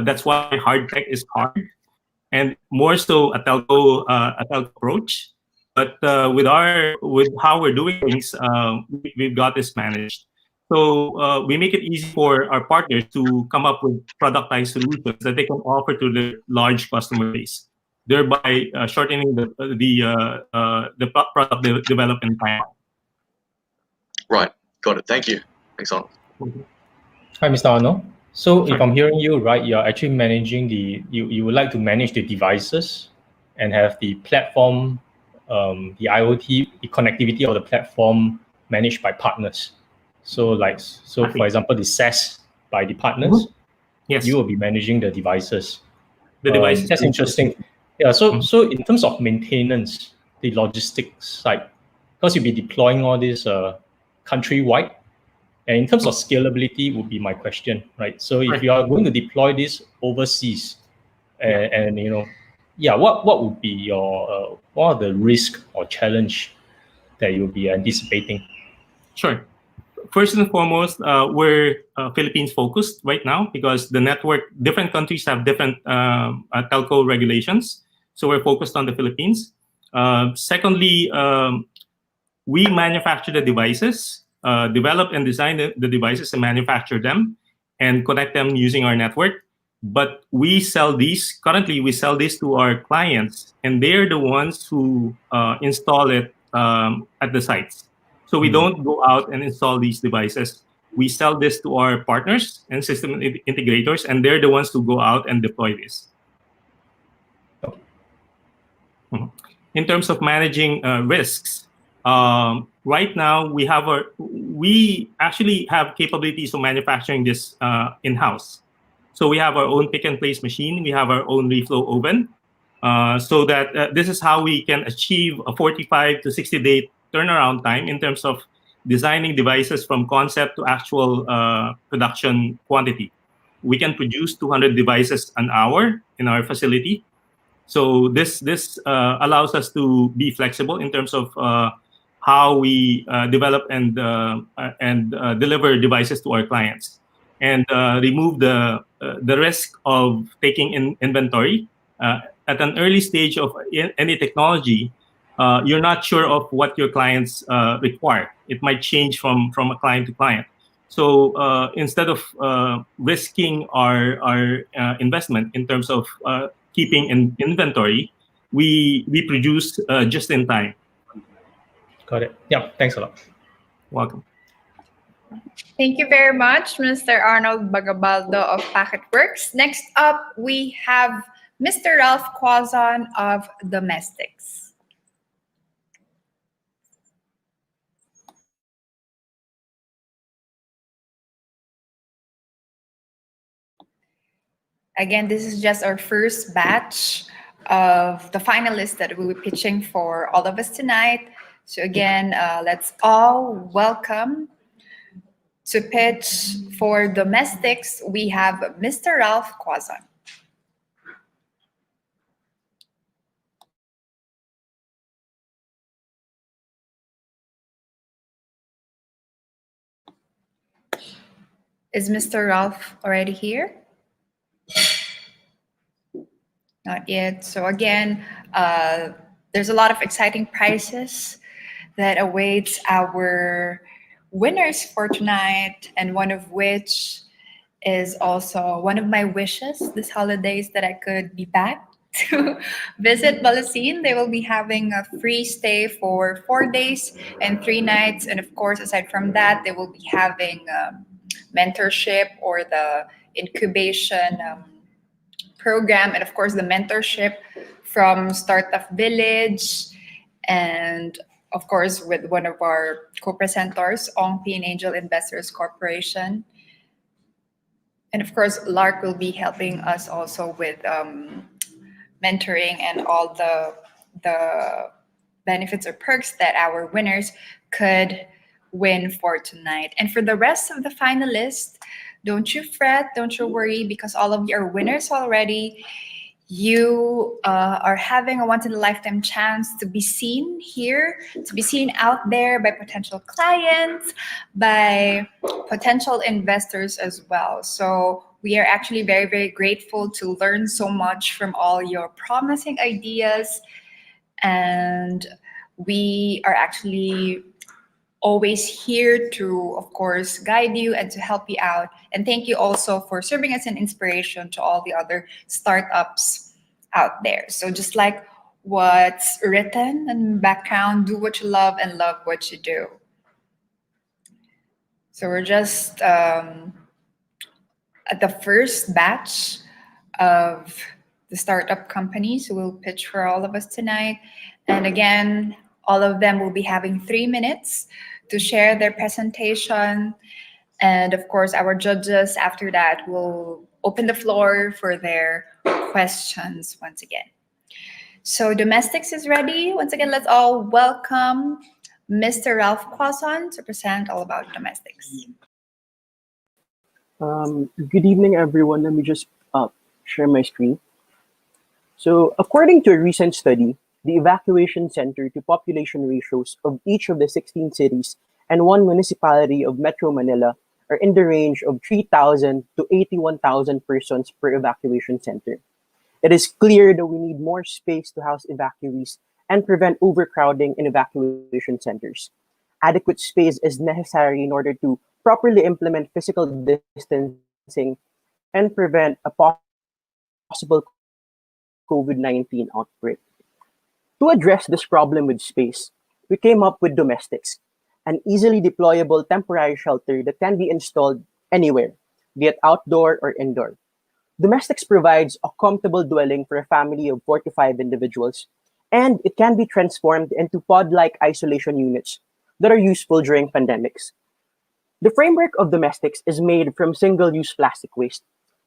That's why hard tech is hard, and more so a telco approach. But with how we're doing things, we've got this managed. So we make it easy for our partners to come up with productized solutions that they can offer to the large customer base, thereby shortening the product development time. Right. Got it. Thank you. Thanks, Arnold. Hi, Mr. Arnold. So if I'm hearing you right, you're actually managing you would like to manage the devices and have the platform, the IoT, the connectivity of the platform managed by partners. So for example, the SaaS by the partners, Yes. you will be managing the devices. The devices. That's interesting. Yeah. So in terms of maintenance, the logistics side, because you'll be deploying all this countrywide, and in terms of scalability would be my question, right? So if you are going to deploy this overseas, and what would be your what are the risk or challenge that you'll be anticipating? Sure. First and foremost, we're Philippines focused right now because the network, different countries have different telco regulations. So we're focused on the Philippines. Secondly, we manufacture the devices, develop and design the devices and manufacture them and connect them using our network. But we sell these, currently we sell this to our clients, and they're the ones who install it at the sites. So we don't go out and install these devices. We sell this to our partners and system integrators, and they're the ones who go out and deploy this. In terms of managing risks, right now we actually have capabilities of manufacturing this in-house. So we have our own pick and place machine. We have our own reflow oven, so that this is how we can achieve a 45 to 60 day turnaround time in terms of designing devices from concept to actual production quantity. We can produce 200 devices an hour in our facility. So this allows us to be flexible in terms of how we develop and deliver devices to our clients. and remove the risk of taking inventory. At an early stage of any technology, you're not sure of what your clients require. It might change from a client to client. So instead of risking our investment in terms of keeping in inventory, we produce just in time. Got it. Yeah, thanks a lot. Welcome. Thank you very much, Mr. Arnold Bagabaldo of Packetworks. Next up, we have Mr. Ralph Quazon of Domestics. Again, this is just our first batch of the finalists that we'll be pitching for all of us tonight. So again, let's all welcome to pitch for Domestics. We have Mr. Ralph Quazon. Is Mr. Ralph already here? Not yet. So again, there's a lot of exciting prizes that awaits our winners for tonight, and one of which is also one of my wishes this holidays, that I could be back to visit Balasine. They will be having a free stay for 4 days and 3 nights. And of course, aside from that, they will be having mentorship or the incubation program, and of course the mentorship from Startup Village, and of course with one of our co-presenters, Ongkin Angel Investors Corporation. And of course, Lark will be helping us also with mentoring and all the benefits or perks that our winners could win for tonight. And for the rest of the finalists, don't you fret, don't you worry, because all of you are winners already. You are having a once-in-a-lifetime chance to be seen here, to be seen out there by potential clients, by potential investors as well. So we are actually very, very grateful to learn so much from all your promising ideas. And we are actually always here to, of course, guide you and to help you out. And thank you also for serving as an inspiration to all the other startups out there. So just like what's written in the background, do what you love and love what you do. So we're just at the first batch of the startup companies who will pitch for all of us tonight. And again, all of them will be having 3 minutes to share their presentation. And of course, our judges after that will open the floor for their questions once again. So Domestics is ready. Once again, let's all welcome Mr. Ralph Quazon to present all about Domestics. Good evening, everyone. Let me just share my screen. So according to a recent study, the evacuation center to population ratios of each of the 16 cities and 1 municipality of Metro Manila are in the range of 3,000 to 81,000 persons per evacuation center. It is clear that we need more space to house evacuees and prevent overcrowding in evacuation centers. Adequate space is necessary in order to properly implement physical distancing and prevent a possible COVID-19 outbreak. To address this problem with space, we came up with Domestics, an easily deployable temporary shelter that can be installed anywhere, be it outdoor or indoor. Domestics provides a comfortable dwelling for a family of 4 to 5 individuals, and it can be transformed into pod-like isolation units that are useful during pandemics. The framework of Domestics is made from single-use plastic waste,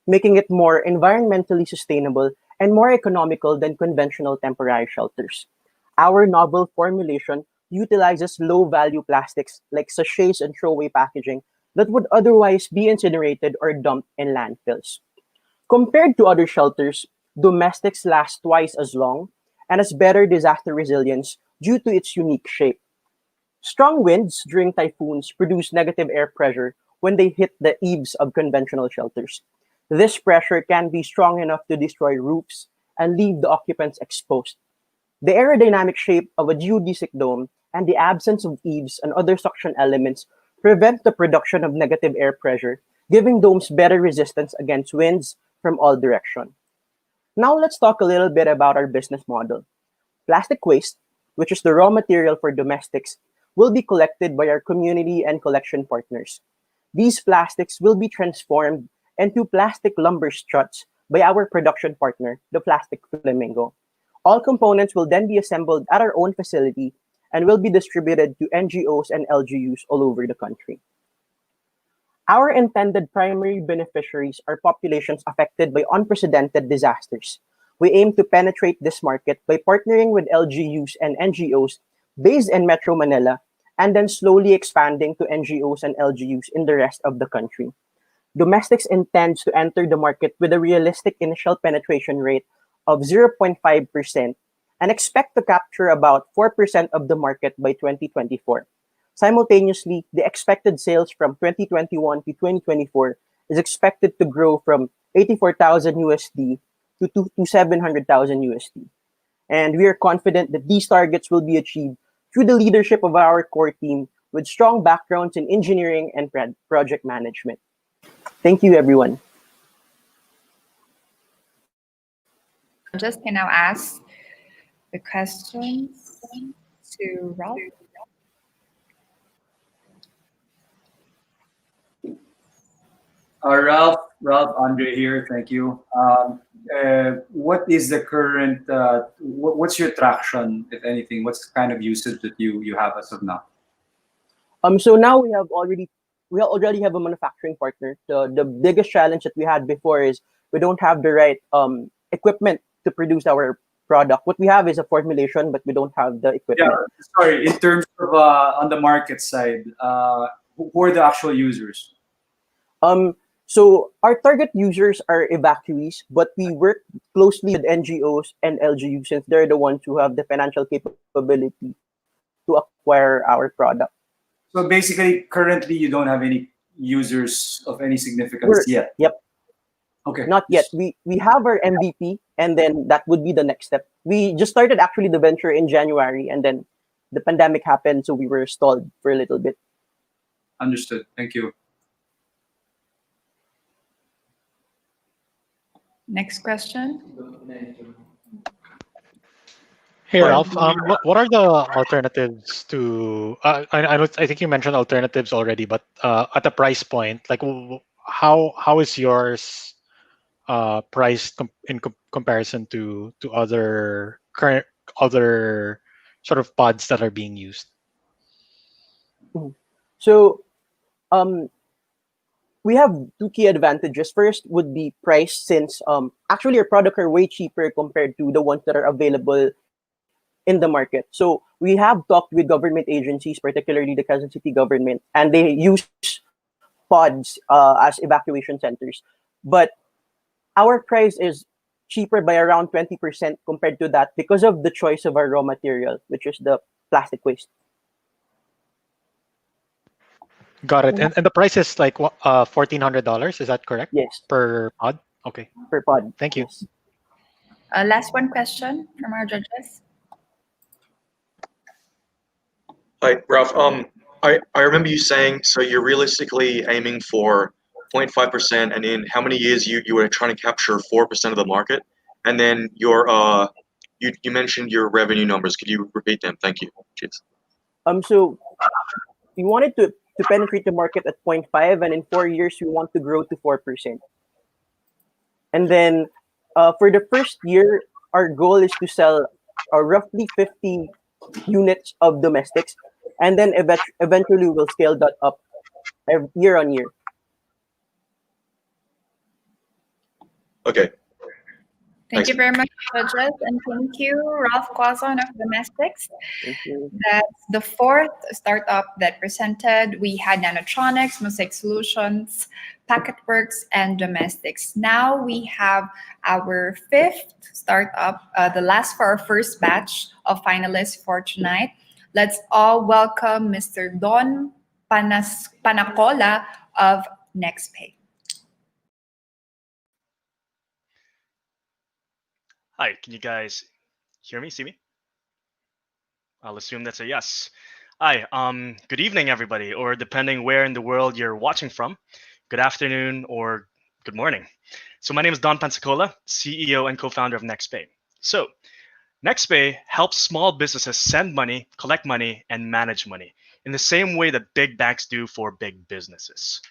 making it more environmentally sustainable and more economical than conventional temporary shelters. Our novel formulation utilizes low-value plastics like sachets and throwaway packaging that would otherwise be incinerated or dumped in landfills. Compared to other shelters, Domestics last twice as long and has better disaster resilience due to its unique shape. Strong winds during typhoons produce negative air pressure, when they hit the eaves of conventional shelters. This pressure can be strong enough to destroy roofs and leave the occupants exposed. The aerodynamic shape of a geodesic dome and the absence of eaves and other suction elements prevent the production of negative air pressure, giving domes better resistance against winds from all directions. Now let's talk a little bit about our business model. Plastic waste, which is the raw material for domestics, will be collected by our community and collection partners. These plastics will be transformed into plastic lumber struts by our production partner, the Plastic Flamingo. All components will then be assembled at our own facility and will be distributed to NGOs and LGUs all over the country. Our intended primary beneficiaries are populations affected by unprecedented disasters. We aim to penetrate this market by partnering with LGUs and NGOs based in Metro Manila and then slowly expanding to NGOs and LGUs in the rest of the country. Domestics intends to enter the market with a realistic initial penetration rate of 0.5% and expect to capture about 4% of the market by 2024. Simultaneously, the expected sales from 2021 to 2024 is expected to grow from 84,000 USD to 700,000 USD. And we are confident that these targets will be achieved through the leadership of our core team with strong backgrounds in engineering and project management. Thank you, everyone. Just can now ask the questions to Ralph. Ralph, Andre here. Thank you. What is the current? What's your traction, if anything? What's the kind of usage that you have as of now? So now we already have a manufacturing partner. The biggest challenge that we had before is we don't have the right equipment to produce our product. What we have is a formulation, but we don't have the equipment. Yeah, sorry. In terms of on the market side, who are the actual users? So our target users are evacuees, but we work closely with NGOs and LGUs since they're the ones who have the financial capability to acquire our product. So basically, currently you don't have any users of any significance yet. Yep. Okay. Not yet. We have our MVP, and then that would be the next step. We just started actually the venture in January, and then the pandemic happened, so we were stalled for a little bit. Understood. Thank you. Next question. Hey, Ralph. What are the alternatives to? I think you mentioned alternatives already, but at the price point, like how is yours priced in comparison to other sort of pods that are being used? So, we have two key advantages. First would be price, since actually our products are way cheaper compared to the ones that are available in the market. So we have talked with government agencies, particularly the Quezon City government, and they use pods as evacuation centers. But our price is cheaper by around 20% compared to that because of the choice of our raw material, which is the plastic waste. Got it. And the price is like $1,400. Is that correct? Yes. Per pod. Okay. Per pod. Thank you. Yes. Last one question from our judges. Hi, Ralph. I remember you saying, so you're realistically aiming for 0.5%, and in how many years you were trying to capture 4% of the market, and then your you mentioned your revenue numbers. Could you repeat them? Thank you. Cheers. So we wanted to penetrate the market at 0.5, and in 4 years we want to grow to 4%. And then for the first year, our goal is to sell roughly 50 units of domestics, and then eventually we'll scale that up year on year. Okay. Thank you very much, judges, and thank you, Ralph Quazon of Domestics. Thank you. That's the fourth startup that presented. We had Nanotronics, Mosaic Solutions, Packetworks, and Domestics. Now we have our fifth startup, the last for our first batch of finalists for tonight. Let's all welcome Mr. Don Panacola of Nexpay. Hi, can you guys hear me, see me? I'll assume that's a yes. Hi, good evening, everybody, or depending where in the world you're watching from, good afternoon or good morning. So my name is Don Pensacola, CEO and co-founder of Nexpay. So Nexpay helps small businesses send money, collect money, and manage money in the same way that big banks do for big businesses.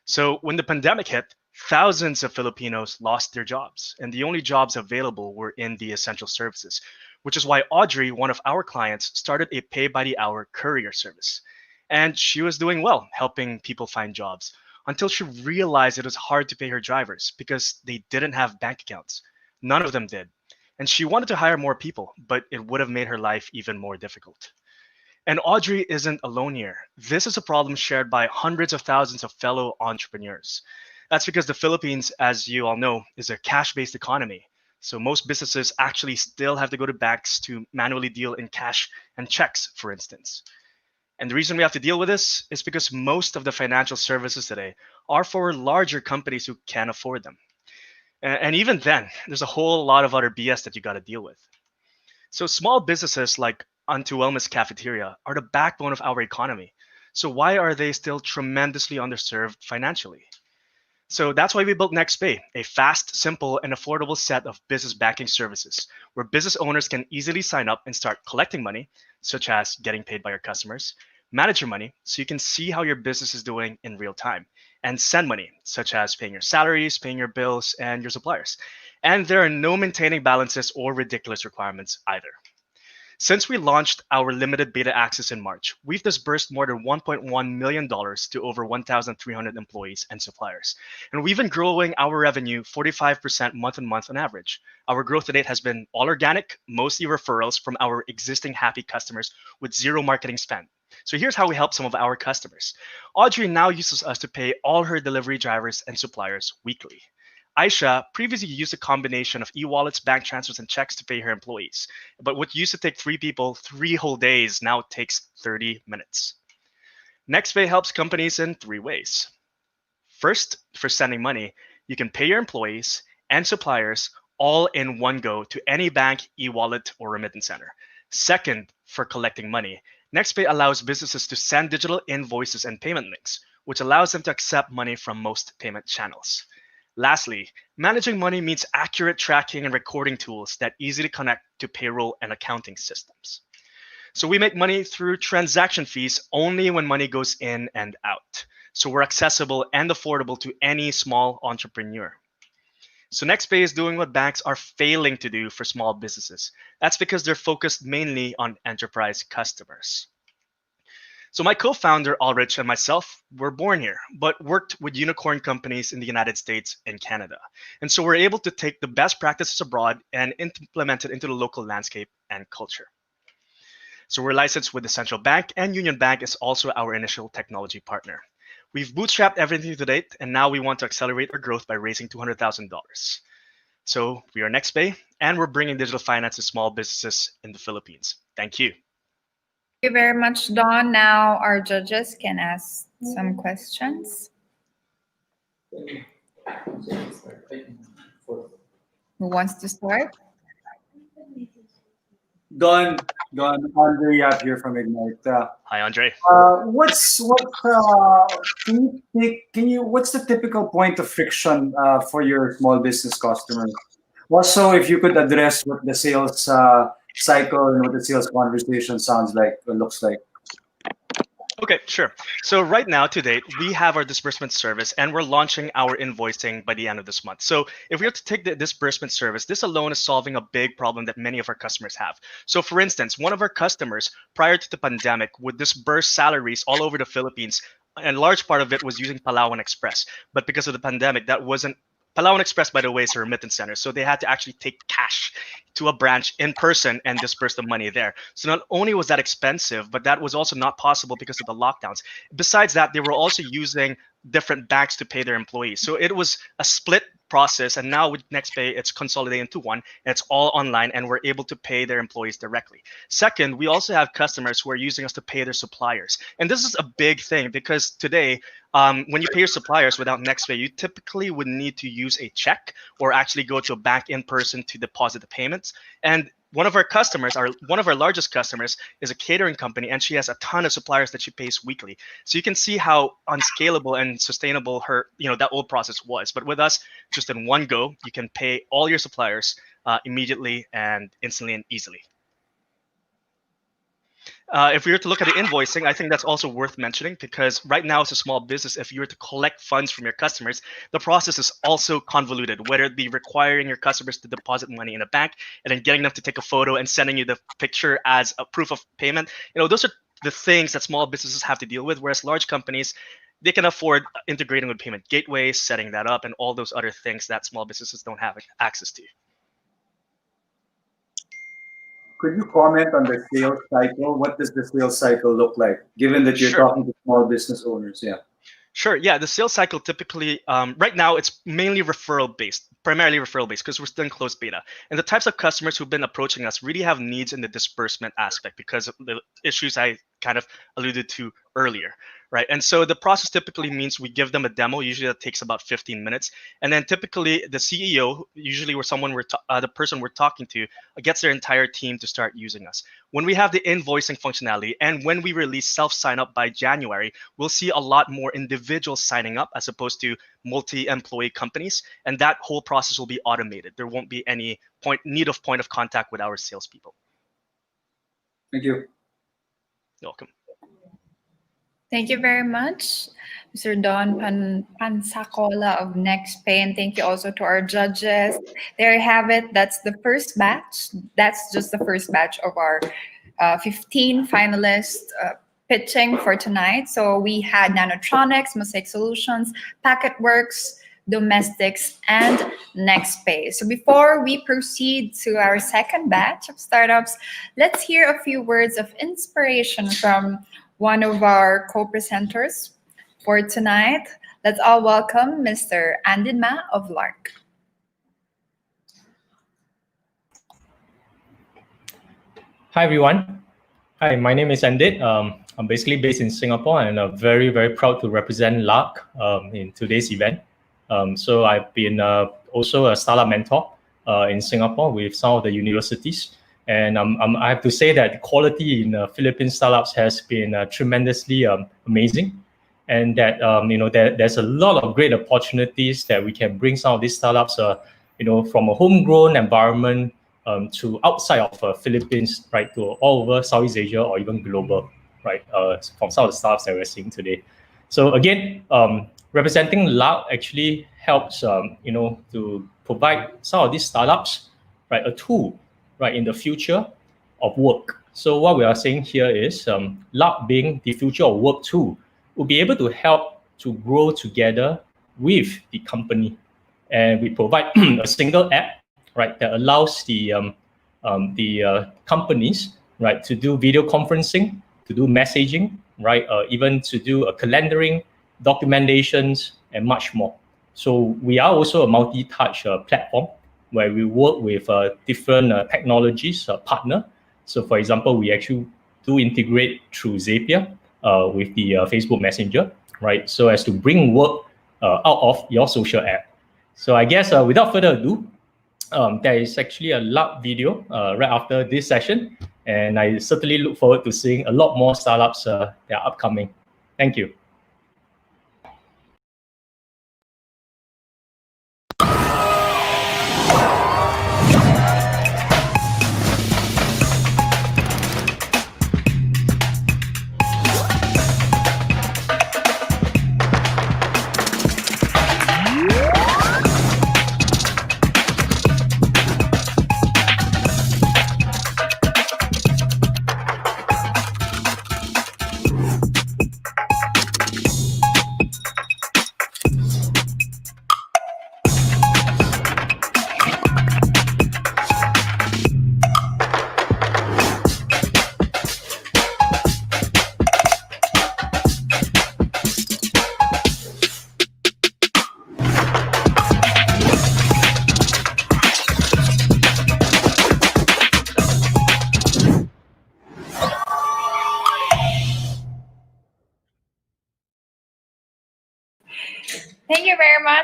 So when the pandemic hit, thousands of Filipinos lost their jobs, and the only jobs available were in the essential services, which is why Audrey, one of our clients, started a pay-by-the-hour courier service. And she was doing well, helping people find jobs, until she realized it was hard to pay her drivers because they didn't have bank accounts. None of them did. And she wanted to hire more people, but it would have made her life even more difficult. And Audrey isn't alone here. This is a problem shared by hundreds of thousands of fellow entrepreneurs. That's because the Philippines, as you all know, is a cash-based economy. So most businesses actually still have to go to banks to manually deal in cash and checks, for instance. And the reason we have to deal with this is because most of the financial services today are for larger companies who can't afford them. And even then, there's a whole lot of other BS that you got to deal with. So small businesses like Unto Wellness Cafeteria are the backbone of our economy. So why are they still tremendously underserved financially? So that's why we built Nexpay, a fast, simple, and affordable set of business banking services where business owners can easily sign up and start collecting money, such as getting paid by your customers, manage your money so you can see how your business is doing in real time, and send money, such as paying your salaries, paying your bills, and your suppliers. And there are no maintaining balances or ridiculous requirements either. Since we launched our limited beta access in March, we've disbursed more than $1.1 million to over 1,300 employees and suppliers. And we've been growing our revenue 45% month on month on average. Our growth to date has been all organic, mostly referrals from our existing happy customers with zero marketing spend. So here's how we help some of our customers. Audrey now uses us to pay all her delivery drivers and suppliers weekly. Aisha previously used a combination of e-wallets, bank transfers, and checks to pay her employees. But what used to take 3 people 3 whole days now takes 30 minutes. Nexpay helps companies in 3 ways. First, for sending money, you can pay your employees and suppliers all in one go to any bank, e-wallet, or remittance center. Second, for collecting money, Nexpay allows businesses to send digital invoices and payment links, which allows them to accept money from most payment channels. Lastly, managing money means accurate tracking and recording tools that easily connect to payroll and accounting systems. So we make money through transaction fees only when money goes in and out. So we're accessible and affordable to any small entrepreneur. So Nexpay is doing what banks are failing to do for small businesses. That's because they're focused mainly on enterprise customers. So my co-founder, Ulrich, and myself were born here, but worked with unicorn companies in the United States and Canada. And so we're able to take the best practices abroad and implement it into the local landscape and culture. So we're licensed with the Central Bank, and Union Bank is also our initial technology partner. We've bootstrapped everything to date, and now we want to accelerate our growth by raising $200,000. So we are Nexpay, and we're bringing digital finance to small businesses in the Philippines. Thank you. Thank you very much, Don. Now our judges can ask some questions. Who wants to start? Don, Andre Yap here from Ignite. Hi, Andre. What's the typical point of friction for your small business customers? Also, if you could address what the sales cycle and what the sales conversation sounds like or looks like. Okay, sure. So right now, to date, we have our disbursement service, and we're launching our invoicing by the end of this month. So if we have to take the disbursement service, this alone is solving a big problem that many of our customers have. So for instance, one of our customers, prior to the pandemic, would disburse salaries all over the Philippines, and a large part of it was using Palawan Express. But because of the pandemic, that wasn't Palawan Express, by the way, is a remittance center. So they had to actually take cash to a branch in person and disperse the money there. So not only was that expensive, but that was also not possible because of the lockdowns. Besides that, they were also using different banks to pay their employees. So it was a split process, and now with Nexpay, it's consolidated into one, and it's all online, and we're able to pay their employees directly. Second, we also have customers who are using us to pay their suppliers, and this is a big thing because today, when you pay your suppliers without Nexpay, you typically would need to use a check or actually go to a bank in person to deposit the payments. And one of our customers, one of our largest customers, is a catering company, and she has a ton of suppliers that she pays weekly. So you can see how unscalable and sustainable that old process was. But with us, just in one go, you can pay all your suppliers immediately and instantly and easily. If we were to look at the invoicing, I think that's also worth mentioning because right now as a small business, if you were to collect funds from your customers, the process is also convoluted, whether it be requiring your customers to deposit money in a bank and then getting them to take a photo and sending you the picture as a proof of payment. Those are the things that small businesses have to deal with, whereas large companies, they can afford integrating with payment gateways, setting that up, and all those other things that small businesses don't have access to. Could you comment on the sales cycle? What does the sales cycle look like, given that you're talking to small business owners? Yeah. Sure. Yeah, the sales cycle typically, right now, it's mainly primarily referral based, because we're still in closed beta. And the types of customers who've been approaching us really have needs in the disbursement aspect because of the issues I kind of alluded to earlier, right? And so the process typically means we give them a demo. Usually that takes about 15 minutes. And then typically the CEO, usually the person we're talking to, gets their entire team to start using us. When we have the invoicing functionality and when we release self-sign-up by January, we'll see a lot more individuals signing up as opposed to multi-employee companies. And that whole process will be automated. There won't be any need of point of contact with our salespeople. Thank you. You're welcome. Thank you very much, Mr. Don Pansacola of Nexpay, and thank you also to our judges. There you have it. That's the first batch. That's just the first batch of our 15 finalists pitching for tonight. So we had Nanotronics, Mosaic Solutions, Packetworks, Domestics, and Nexpay. So before we proceed to our second batch of startups, let's hear a few words of inspiration from one of our co-presenters for tonight. Let's all welcome Mr. Andin Ma of Lark. Hi, everyone. Hi, my name is Andit. I'm basically based in Singapore, and I'm very, very proud to represent Lark in today's event. So I've been also a startup mentor in Singapore with some of the universities. And I have to say that the quality in Philippine startups has been tremendously amazing. And that there's a lot of great opportunities that we can bring some of these startups from a homegrown environment to outside of Philippines, right, to all over Southeast Asia or even global, right, from some of the startups that we're seeing today. So again, representing Lark actually helps, to provide some of these startups, right, a tool, right, in the future of work. So what we are saying here is Lark being the future of work tool will be able to help to grow together with the company. And we provide a single app, right, that allows the companies, right, to do video conferencing, to do messaging, right, even to do calendaring, documentations, and much more. So we are also a multi-touch platform where we work with different technologies partner. So for example, we actually do integrate through Zapier with the Facebook Messenger, right? So as to bring work out of your social app. So I guess without further ado, there is actually a Lark video right after this session. And I certainly look forward to seeing a lot more startups that are upcoming. Thank you.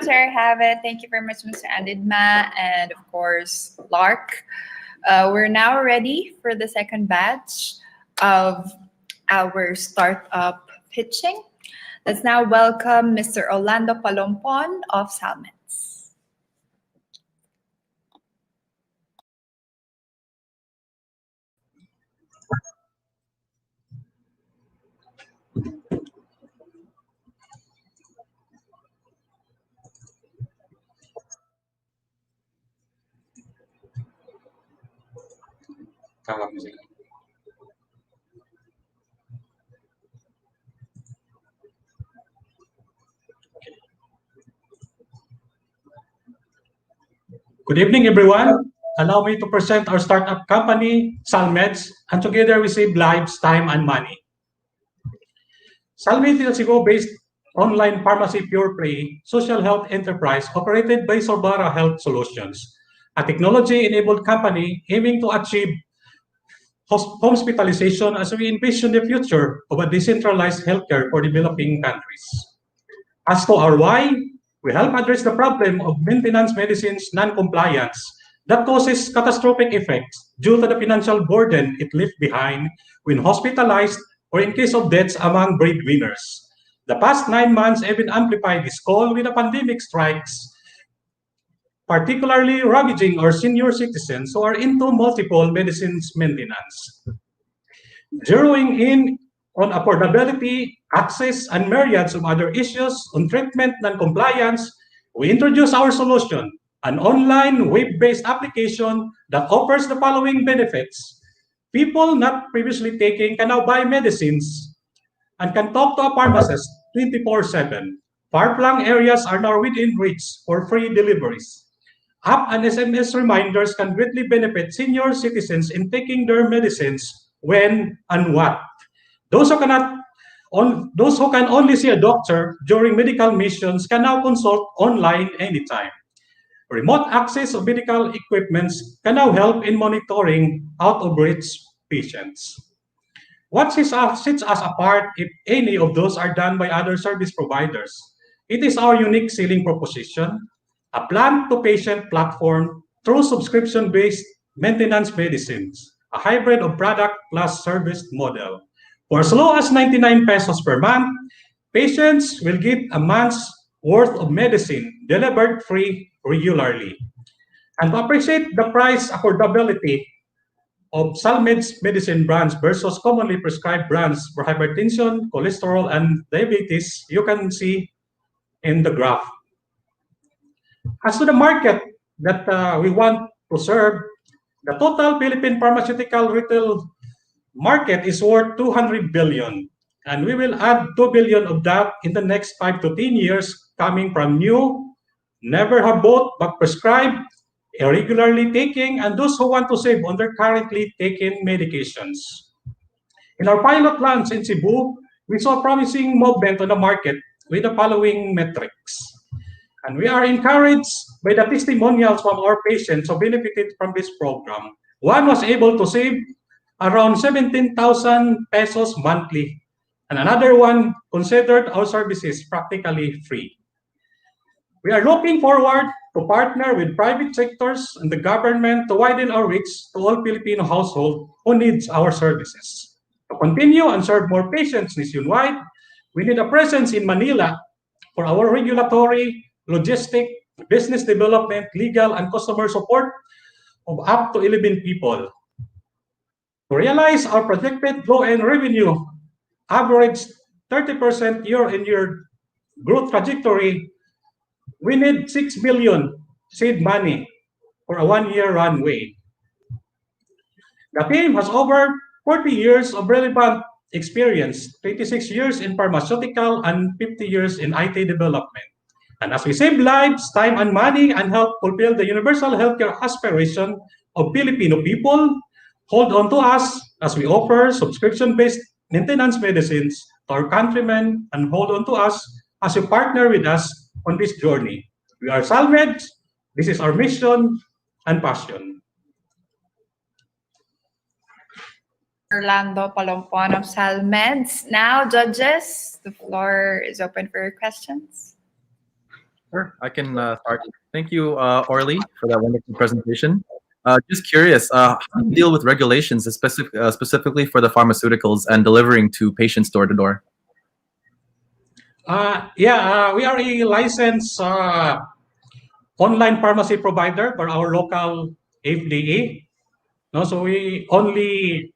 much, there you have it. Thank you very much, Mr. Andidma, and of course, Lark. We're now ready for the second batch of our startup pitching. Let's now welcome Mr. Orlando Palompon of Salmeds. Good evening, everyone. Allow me to present our startup company, Salmeds, and together we save lives, time, and money. Salmeds is a Cebu-based online pharmacy pure play social health enterprise operated by Sorbara Health Solutions, a technology-enabled company aiming to achieve hospitalization as we envision the future of a decentralized healthcare for developing countries. As to our why, we help address the problem of maintenance medicines non-compliance that causes catastrophic effects due to the financial burden it left behind when hospitalized or in case of deaths among breadwinners. The past 9 months have been amplified this call with the pandemic strikes, particularly ravaging our senior citizens who are into multiple medicines maintenance. Zeroing in on affordability, access, and myriads of other issues on treatment non-compliance, we introduce our solution, an online web-based application that offers the following benefits. People not previously taking can now buy medicines and can talk to a pharmacist 24/7. Far-flung areas are now within reach for free deliveries. App and SMS reminders can greatly benefit senior citizens in taking their medicines when and what. Those who can only see a doctor during medical missions can now consult online anytime. Remote access of medical equipments can now help in monitoring out-of-reach patients. What sets us apart, if any of those are done by other service providers? It is our unique selling proposition, a plant-to-patient platform through subscription-based maintenance medicines, a hybrid of product plus service model. For as low as 99 pesos per month, patients will get a month's worth of medicine delivered free regularly. And to appreciate the price affordability of Salmeds medicine brands versus commonly prescribed brands for hypertension, cholesterol, and diabetes, you can see in the graph. As to the market that we want to serve, the total Philippine pharmaceutical retail market is worth 200 billion, and we will add 2 billion of that in the next 5 to 10 years coming from new, never have bought but prescribed, irregularly taking, and those who want to save on their currently taken medications. In our pilot launch in Cebu, we saw promising movement on the market with the following metrics. And we are encouraged by the testimonials from our patients who benefited from this program. One was able to save around 17,000 pesos monthly, and another one considered our services practically free. We are looking forward to partner with private sectors and the government to widen our reach to all Filipino households who needs our services. To continue and serve more patients nationwide, we need a presence in Manila for our regulatory, logistic, business development, legal, and customer support of up to 11 people. To realize our projected flow-in revenue average 30% year-on-year growth trajectory, we need 6 billion seed money for a 1-year runway. The team has over 40 years of relevant experience, 26 years in pharmaceutical and 50 years in IT development. And as we save lives, time, and money and help fulfill the universal healthcare aspiration of Filipino people, hold on to us as we offer subscription-based maintenance medicines to our countrymen, and hold on to us as you partner with us on this journey. We are Salmeds. This is our mission and passion. Orlando Palompon of Salmeds. Now, judges, the floor is open for your questions. Sure, I can start. Thank you, Orly, for that wonderful presentation. Just curious, how do you deal with regulations, specifically for the pharmaceuticals and delivering to patients door to door? We are a licensed online pharmacy provider for our local FDA. No, so we only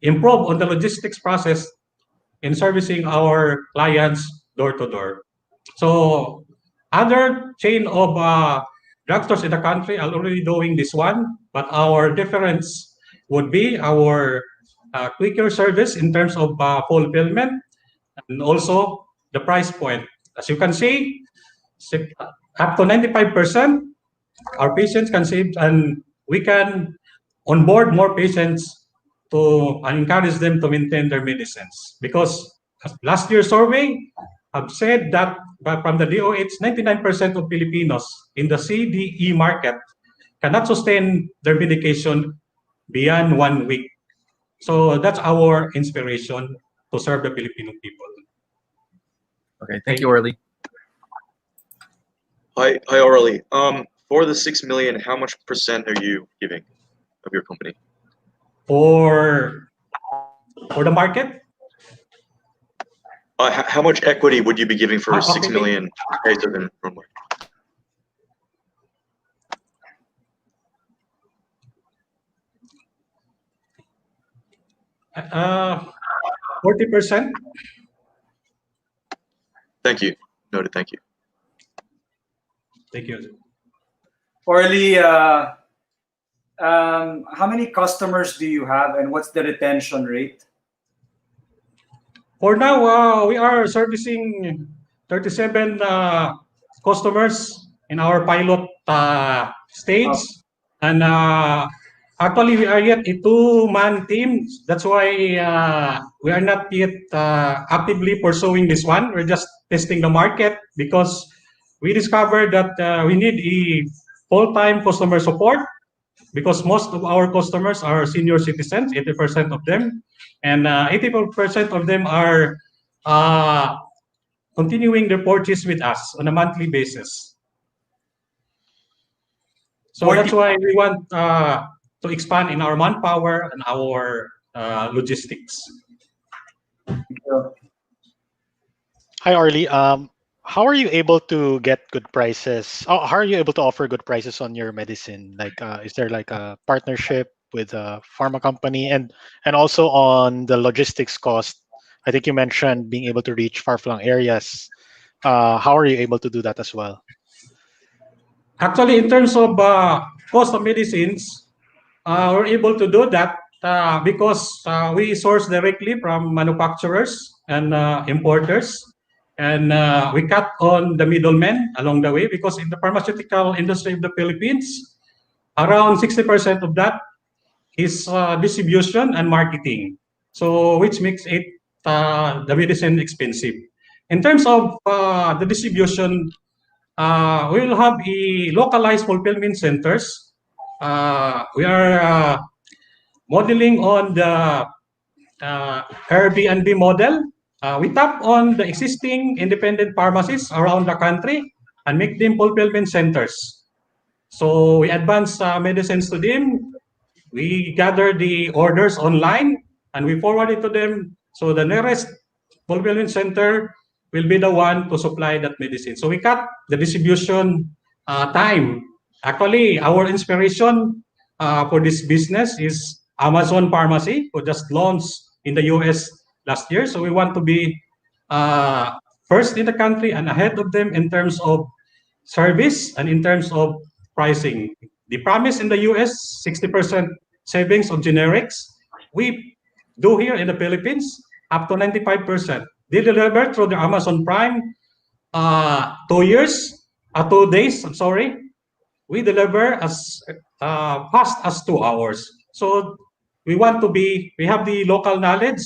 improve on the logistics process in servicing our clients door to door. So other chain of drugstores in the country are already doing this one, but our difference would be our quicker service in terms of fulfillment and also the price point. As you can see, up to 95%, our patients can save, and we can onboard more patients to encourage them to maintain their medicines. Because last year's survey have said that from the DOH, 99% of Filipinos in the CDE market cannot sustain their medication beyond 1 week. So that's our inspiration to serve the Filipino people. Okay, thank you, Orly. Hi, Orly. For the 6 million, how much percent are you giving of your company? For the market? How much equity would you be giving for 6 million pesos in Runway? Uh, 40%. Thank you. Noted. Thank you. Thank you. Orly, how many customers do you have, and what's the retention rate? For now, we are servicing 37 customers in our pilot stage. And actually, we are yet a two-man team. That's why we are not yet actively pursuing this one. We're just testing the market because we discovered that we need a full-time customer support because most of our customers are senior citizens, 80% of them, and 80% of them are continuing their purchase with us on a monthly basis. So that's why we want to expand in our manpower and our logistics. Hi, Orly. How are you able to get good prices? How are you able to offer good prices on your medicine? Like, is there like a partnership with a pharma company, and also on the logistics cost? I think you mentioned being able to reach far-flung areas. How are you able to do that as well? Actually, in terms of cost of medicines, we're able to do that because we source directly from manufacturers and importers. And we cut on the middlemen along the way because in the pharmaceutical industry of the Philippines, around 60% of that is distribution and marketing. So which makes it the medicine expensive. In terms of the distribution, we will have a localized fulfillment centers. We are modeling on the Airbnb model. We tap on the existing independent pharmacies around the country and make them fulfillment centers. So we advance medicines to them. We gather the orders online and we forward it to them. So the nearest fulfillment center will be the one to supply that medicine. So we cut the distribution time. Actually, our inspiration for this business is Amazon Pharmacy, who just launched in the US last year. So we want to be first in the country and ahead of them in terms of service and in terms of pricing. The promise in the US, 60% savings of generics. We do here in the Philippines up to 95%. They deliver through the Amazon Prime 2 days, I'm sorry. We deliver as fast as 2 hours. So we have the local knowledge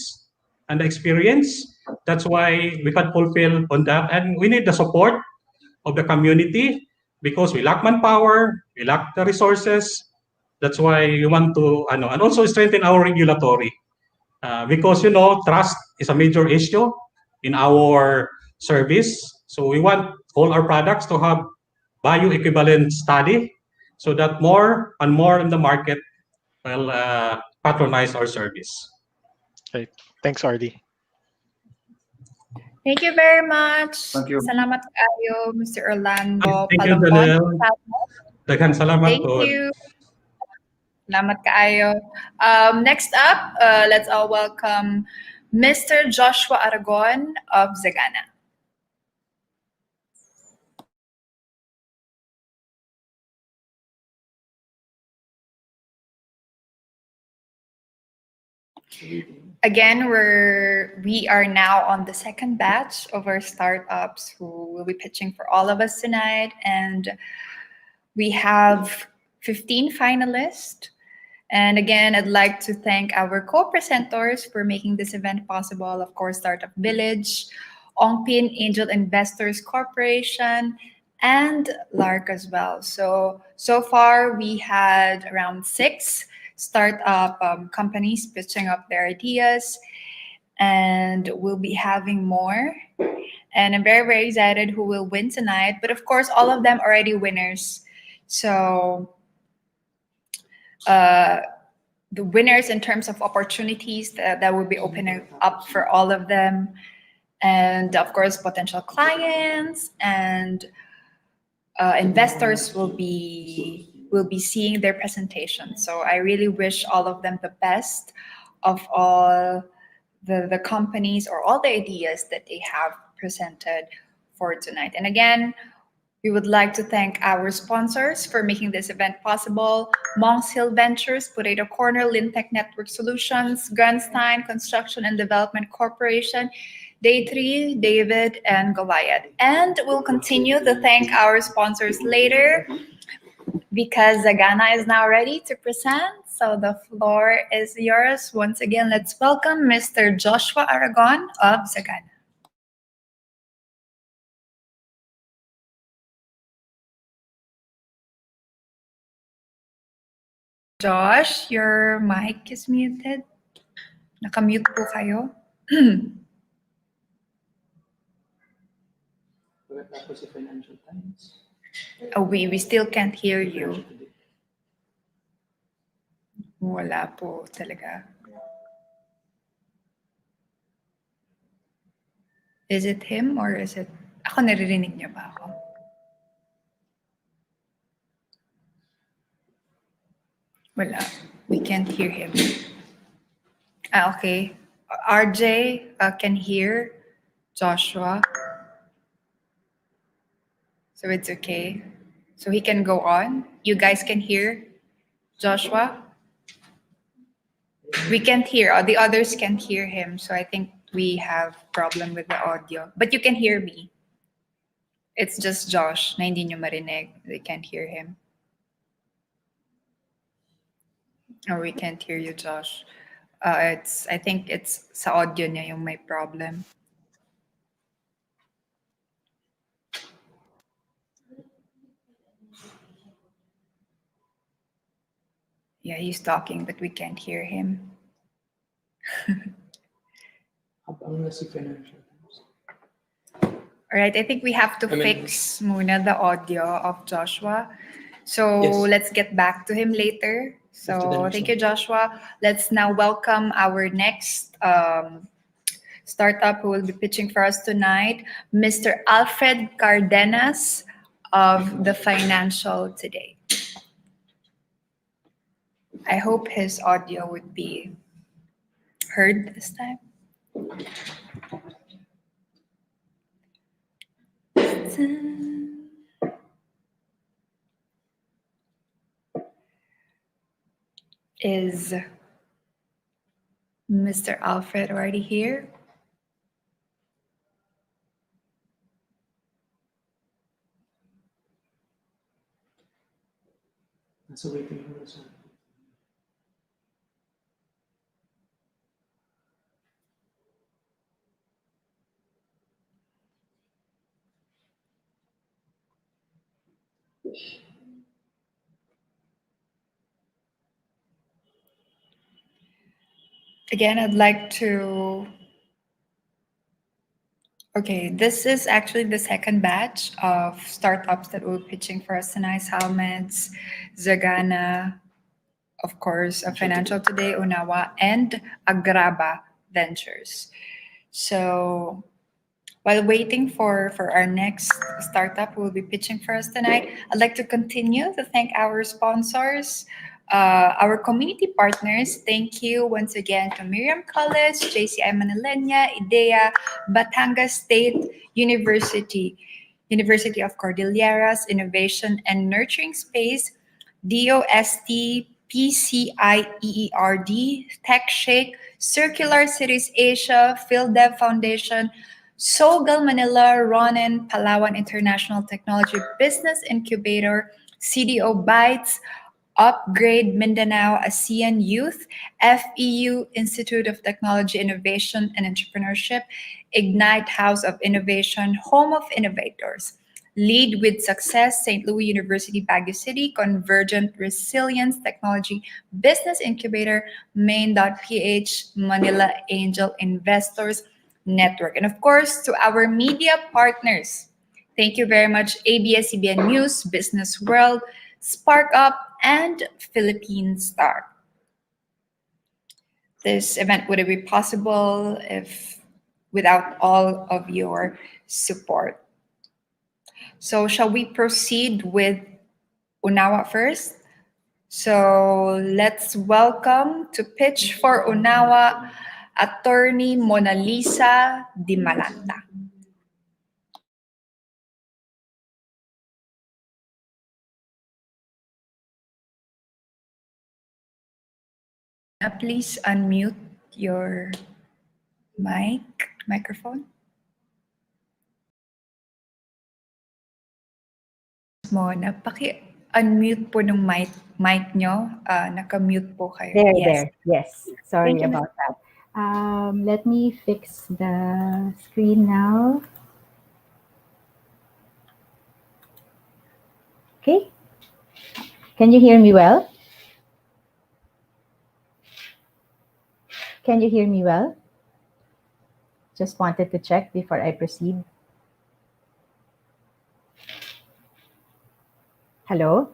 and the experience. That's why we can fulfill on that. And we need the support of the community because we lack manpower, we lack the resources. That's why we want to, and also strengthen our regulatory. Because, trust is a major issue in our service. So we want all our products to have bioequivalent study so that more and more in the market will patronize our service. Okay. Thanks, RD. Thank you very much. Thank you. Salamat kayo, Mr. Orlando Thank you, Palokon. Janelle. Daghang salamat Thank po. you. Salamat kaayo. Next up, let's all welcome Mr. Joshua Aragon of Zagana. Again, we are now on the second batch of our startups who will be pitching for all of us tonight, and we have 15 finalists. And again, I'd like to thank our co-presenters for making this event possible. Of course, Startup Village, Ongkin Angel Investors Corporation, and Lark as well. So far, we had around 6 startup companies pitching up their ideas, and we'll be having more. And I'm very, very excited who will win tonight. But of course, all of them already winners. So the winners in terms of opportunities that will be opening up for all of them, and of course potential clients and investors will be seeing their presentation. So I really wish all of them the best of all the companies or all the ideas that they have presented for tonight. And again, we would like to thank our sponsors for making this event possible: Mosaic Hill Ventures, Potato Corner, Lintech Network Solutions, Grunstein Construction and Development Corporation, Day 3, David, and Goliath. And we'll continue to thank our sponsors later because Zagana is now ready to present. So the floor is yours. Once again, let's welcome Mr. Joshua Aragon of Zagana. Josh, your mic is muted. Nakamute po kayo. Oh, we still can't hear you. Wala po talaga. Is it him or is it... Ako, naririnig niyo ba ako? Wala. We can't hear him. Okay. RJ can hear Joshua. So it's okay. So he can go on. You guys can hear Joshua. We can't hear. The others can't hear him. So I think we have problem with the audio. But you can hear me. It's just Josh na hindi nyo marinig. They can't hear him. Or we can't hear you, Josh. I think it's sa audio niya yung may problem. Yeah, he's talking, but we can't hear him. All right, I think we have to fix muna the audio of Joshua. So let's get back to him later. So thank you, Joshua. Let's now welcome our next startup who will be pitching for us tonight, Mr. Alfred Cardenas of the Financial Today. I hope his audio would be heard this time. Is Mr. Alfred already here? That's a waiting for. Again, I'd like to Okay, this is actually the second batch of startups that we're pitching for us tonight. Salmeds, Zagana, of course, Financial Today, Unawa, and Agrabah Ventures. So while waiting for our next startup who will be pitching for us tonight, I'd like to continue to thank our sponsors, our community partners. Thank you once again to Miriam College, JCI Manilena, IDEA, Batangas State University, University of Cordilleras, Innovation and Nurturing Space, DOST, PCIEERD, TechShake, Circular Cities Asia, PhilDev Foundation, Sogal Manila, Ronin, Palawan International Technology Business Incubator, CDO Bytes, Upgrade Mindanao, ASEAN Youth, FEU, Institute of Technology Innovation and Entrepreneurship, Ignite House of Innovation, Home of Innovators, Lead with Success, St. Louis University, Baguio City, Convergent Resilience Technology Business Incubator, Main.ph, Manila Angel Investors Network. And of course, to our media partners, thank you very much, ABS-CBN News, Business World, Spark Up, and Philippine Star. This event wouldn't be possible if without all of your support. So shall we proceed with Unawa first? So let's welcome to pitch for Unawa, Attorney Mona Lisa Di Malanta. Please unmute your microphone. Mona, paki-unmute po ng mic nyo. Naka-mute po kayo. There. Yes. Sorry about that. Let me fix the screen now. Okay. Can you hear me well? Can you hear me well? Just wanted to check before I proceed. Hello?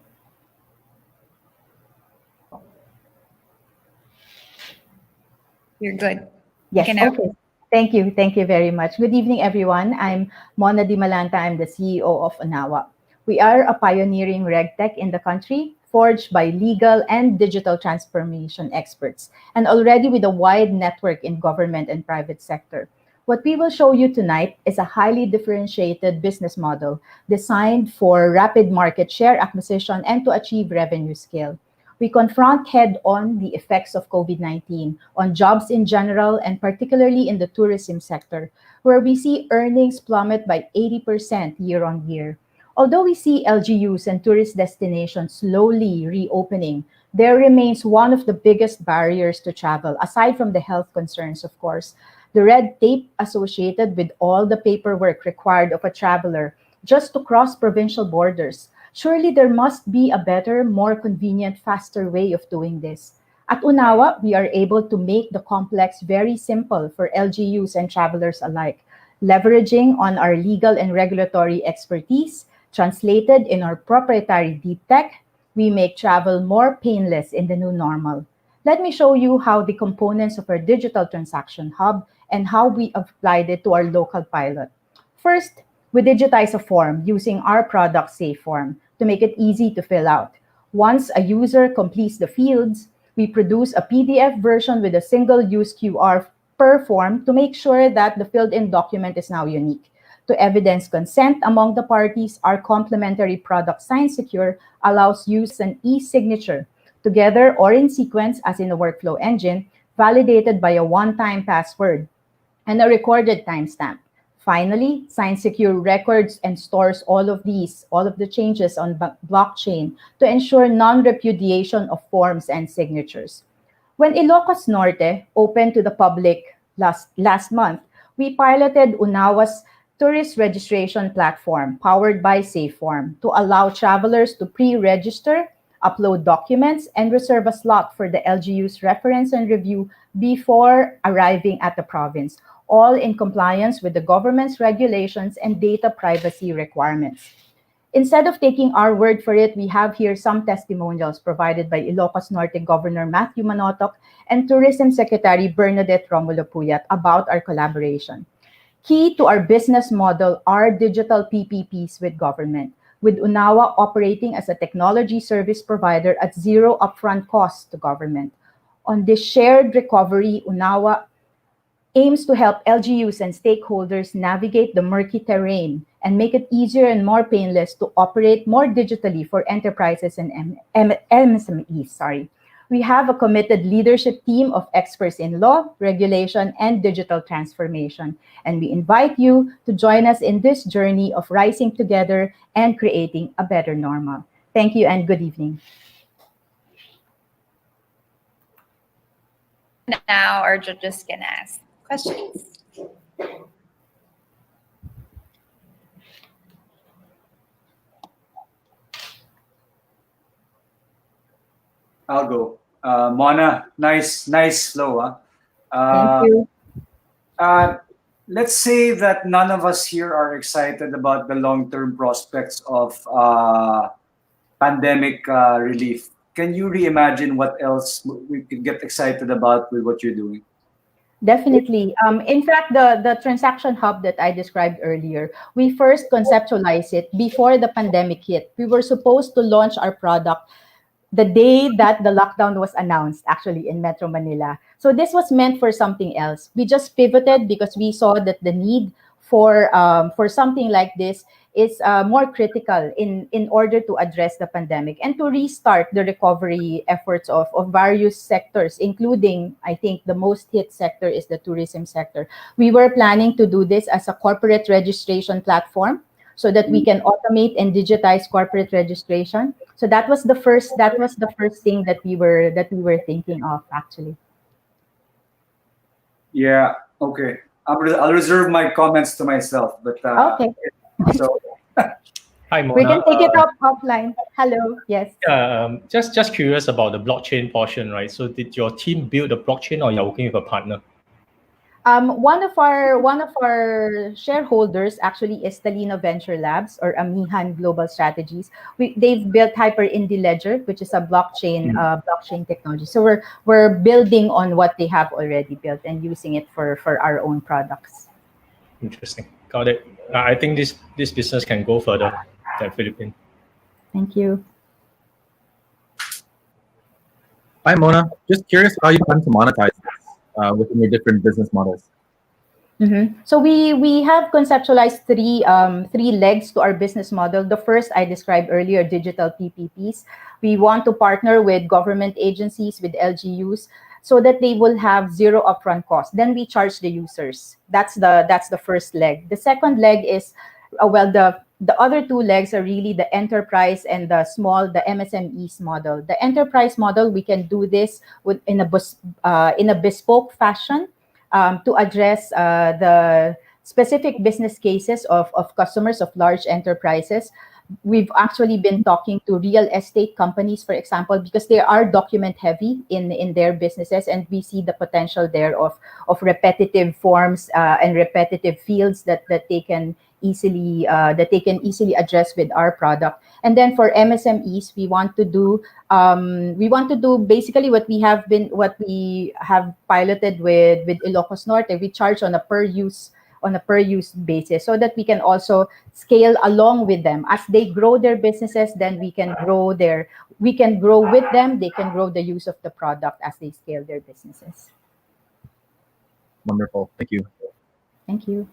You're good. Yes, okay. Thank you. Thank you very much. Good evening, everyone. I'm Mona Di Malanta. I'm the CEO of Unawa. We are a pioneering RegTech in the country, forged by legal and digital transformation experts, and already with a wide network in government and private sector. What we will show you tonight is a highly differentiated business model designed for rapid market share acquisition and to achieve revenue scale. We confront head-on the effects of COVID-19 on jobs in general and particularly in the tourism sector, where we see earnings plummet by 80% year-on-year. Although we see LGUs and tourist destinations slowly reopening, there remains one of the biggest barriers to travel, aside from the health concerns, of course, the red tape associated with all the paperwork required of a traveler just to cross provincial borders. Surely there must be a better, more convenient, faster way of doing this. At Unawa, we are able to make the complex very simple for LGUs and travelers alike, leveraging on our legal and regulatory expertise, translated in our proprietary deep tech. We make travel more painless in the new normal. Let me show you how the components of our digital transaction hub and how we applied it to our local pilot. First, we digitize a form using our product SafeForm to make it easy to fill out. Once a user completes the fields, we produce a PDF version with a single-use QR per form to make sure that the filled-in document is now unique. To evidence consent among the parties, our complementary product SignSecure allows use an e-signature, together or in sequence as in a workflow engine, validated by a one-time password and a recorded timestamp. Finally, SignSecure records and stores all of the changes on blockchain to ensure non-repudiation of forms and signatures. When Ilocos Norte opened to the public last month, we piloted Unawa's tourist registration platform powered by SafeForm to allow travelers to pre-register, upload documents, and reserve a slot for the LGU's reference and review before arriving at the province. all in compliance with the government's regulations and data privacy requirements. Instead of taking our word for it, we have here some testimonials provided by Ilocos Norte Governor Matthew Manotoc and Tourism Secretary Bernadette Romulo Puyat about our collaboration. Key to our business model are digital PPPs with government, with Unawa operating as a technology service provider at zero upfront cost to government. On this shared recovery, Unawa aims to help LGUs and stakeholders navigate the murky terrain and make it easier and more painless to operate more digitally for enterprises and MSMEs. We have a committed leadership team of experts in law, regulation, and digital transformation, and we invite you to join us in this journey of rising together and creating a better normal. Thank you and good evening. Now our judges can ask questions. I'll go. Mona, nice flow. Thank you. Let's say that none of us here are excited about the long-term prospects of pandemic relief. Can you reimagine what else we could get excited about with what you're doing? Definitely. In fact, the transaction hub that I described earlier, we first conceptualized it before the pandemic hit. We were supposed to launch our product the day that the lockdown was announced, actually, in Metro Manila. So this was meant for something else. We just pivoted because we saw that the need for something like this is more critical in order to address the pandemic and to restart the recovery efforts of various sectors, including, I think, the most hit sector is the tourism sector. We were planning to do this as a corporate registration platform so that we can automate and digitize corporate registration. So that was the first thing that we were thinking of, actually. Yeah. Okay. I'll reserve my comments to myself. But okay. So. Hi, Mona. We can take it up offline. Hello. Yes. Just curious about the blockchain portion, right? So did your team build a blockchain, or you're working with a partner? One of our shareholders actually is Talino Venture Labs or Amihan Global Strategies. They've built Hyper Indie Ledger, which is a blockchain technology. So we're building on what they have already built and using it for our own products. Interesting. Got it. I think this business can go further than Philippines. Thank you. Hi, Mona. Just curious how you plan to monetize this within your different business models. Mm-hmm. So we have conceptualized three legs to our business model. The first I described earlier, digital PPPs. We want to partner with government agencies, with LGUs, so that they will have zero upfront cost. Then we charge the users. That's the first leg. The second leg is the other two legs are really the enterprise and the MSMEs model. The enterprise model, we can do this in a bespoke fashion to address the specific business cases of customers of large enterprises. We've actually been talking to real estate companies, for example, because they are document heavy in their businesses, and we see the potential there of repetitive forms and repetitive fields that they can easily address with our product. And then for MSMEs, we want to do basically what we have piloted with Ilocos Norte. We charge on a per use basis so that we can also scale along with them as they grow their businesses. Then we can grow with them. They can grow the use of the product as they scale their businesses. Wonderful. Thank you. Thank you.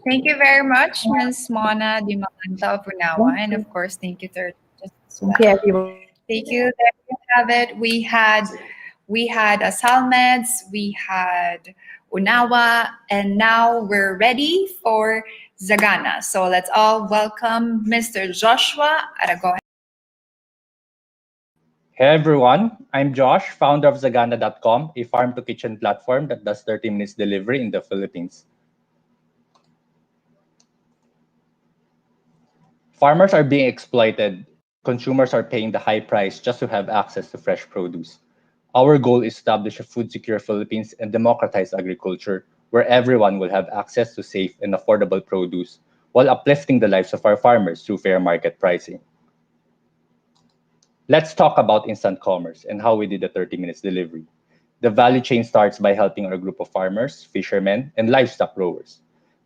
Thank you very much, Ms. Mona Di Malanta of Unawa, and of course, thank you to our judges as well. Thank you, everyone. Thank you. There you have it. We had a Salmeds, we had Unawa, and now we're ready for Zagana. So let's all welcome Mr. Joshua Aragon. Hey everyone, I'm Josh, founder of Zagana.com, a farm-to-kitchen platform that does 30 minutes delivery in the Philippines. Farmers are being exploited. Consumers are paying the high price just to have access to fresh produce. Our goal is to establish a food-secure Philippines and democratize agriculture, where everyone will have access to safe and affordable produce while uplifting the lives of our farmers through fair market pricing. Let's talk about instant commerce and how we did the 30 minutes delivery. The value chain starts by helping our group of farmers, fishermen, and livestock growers.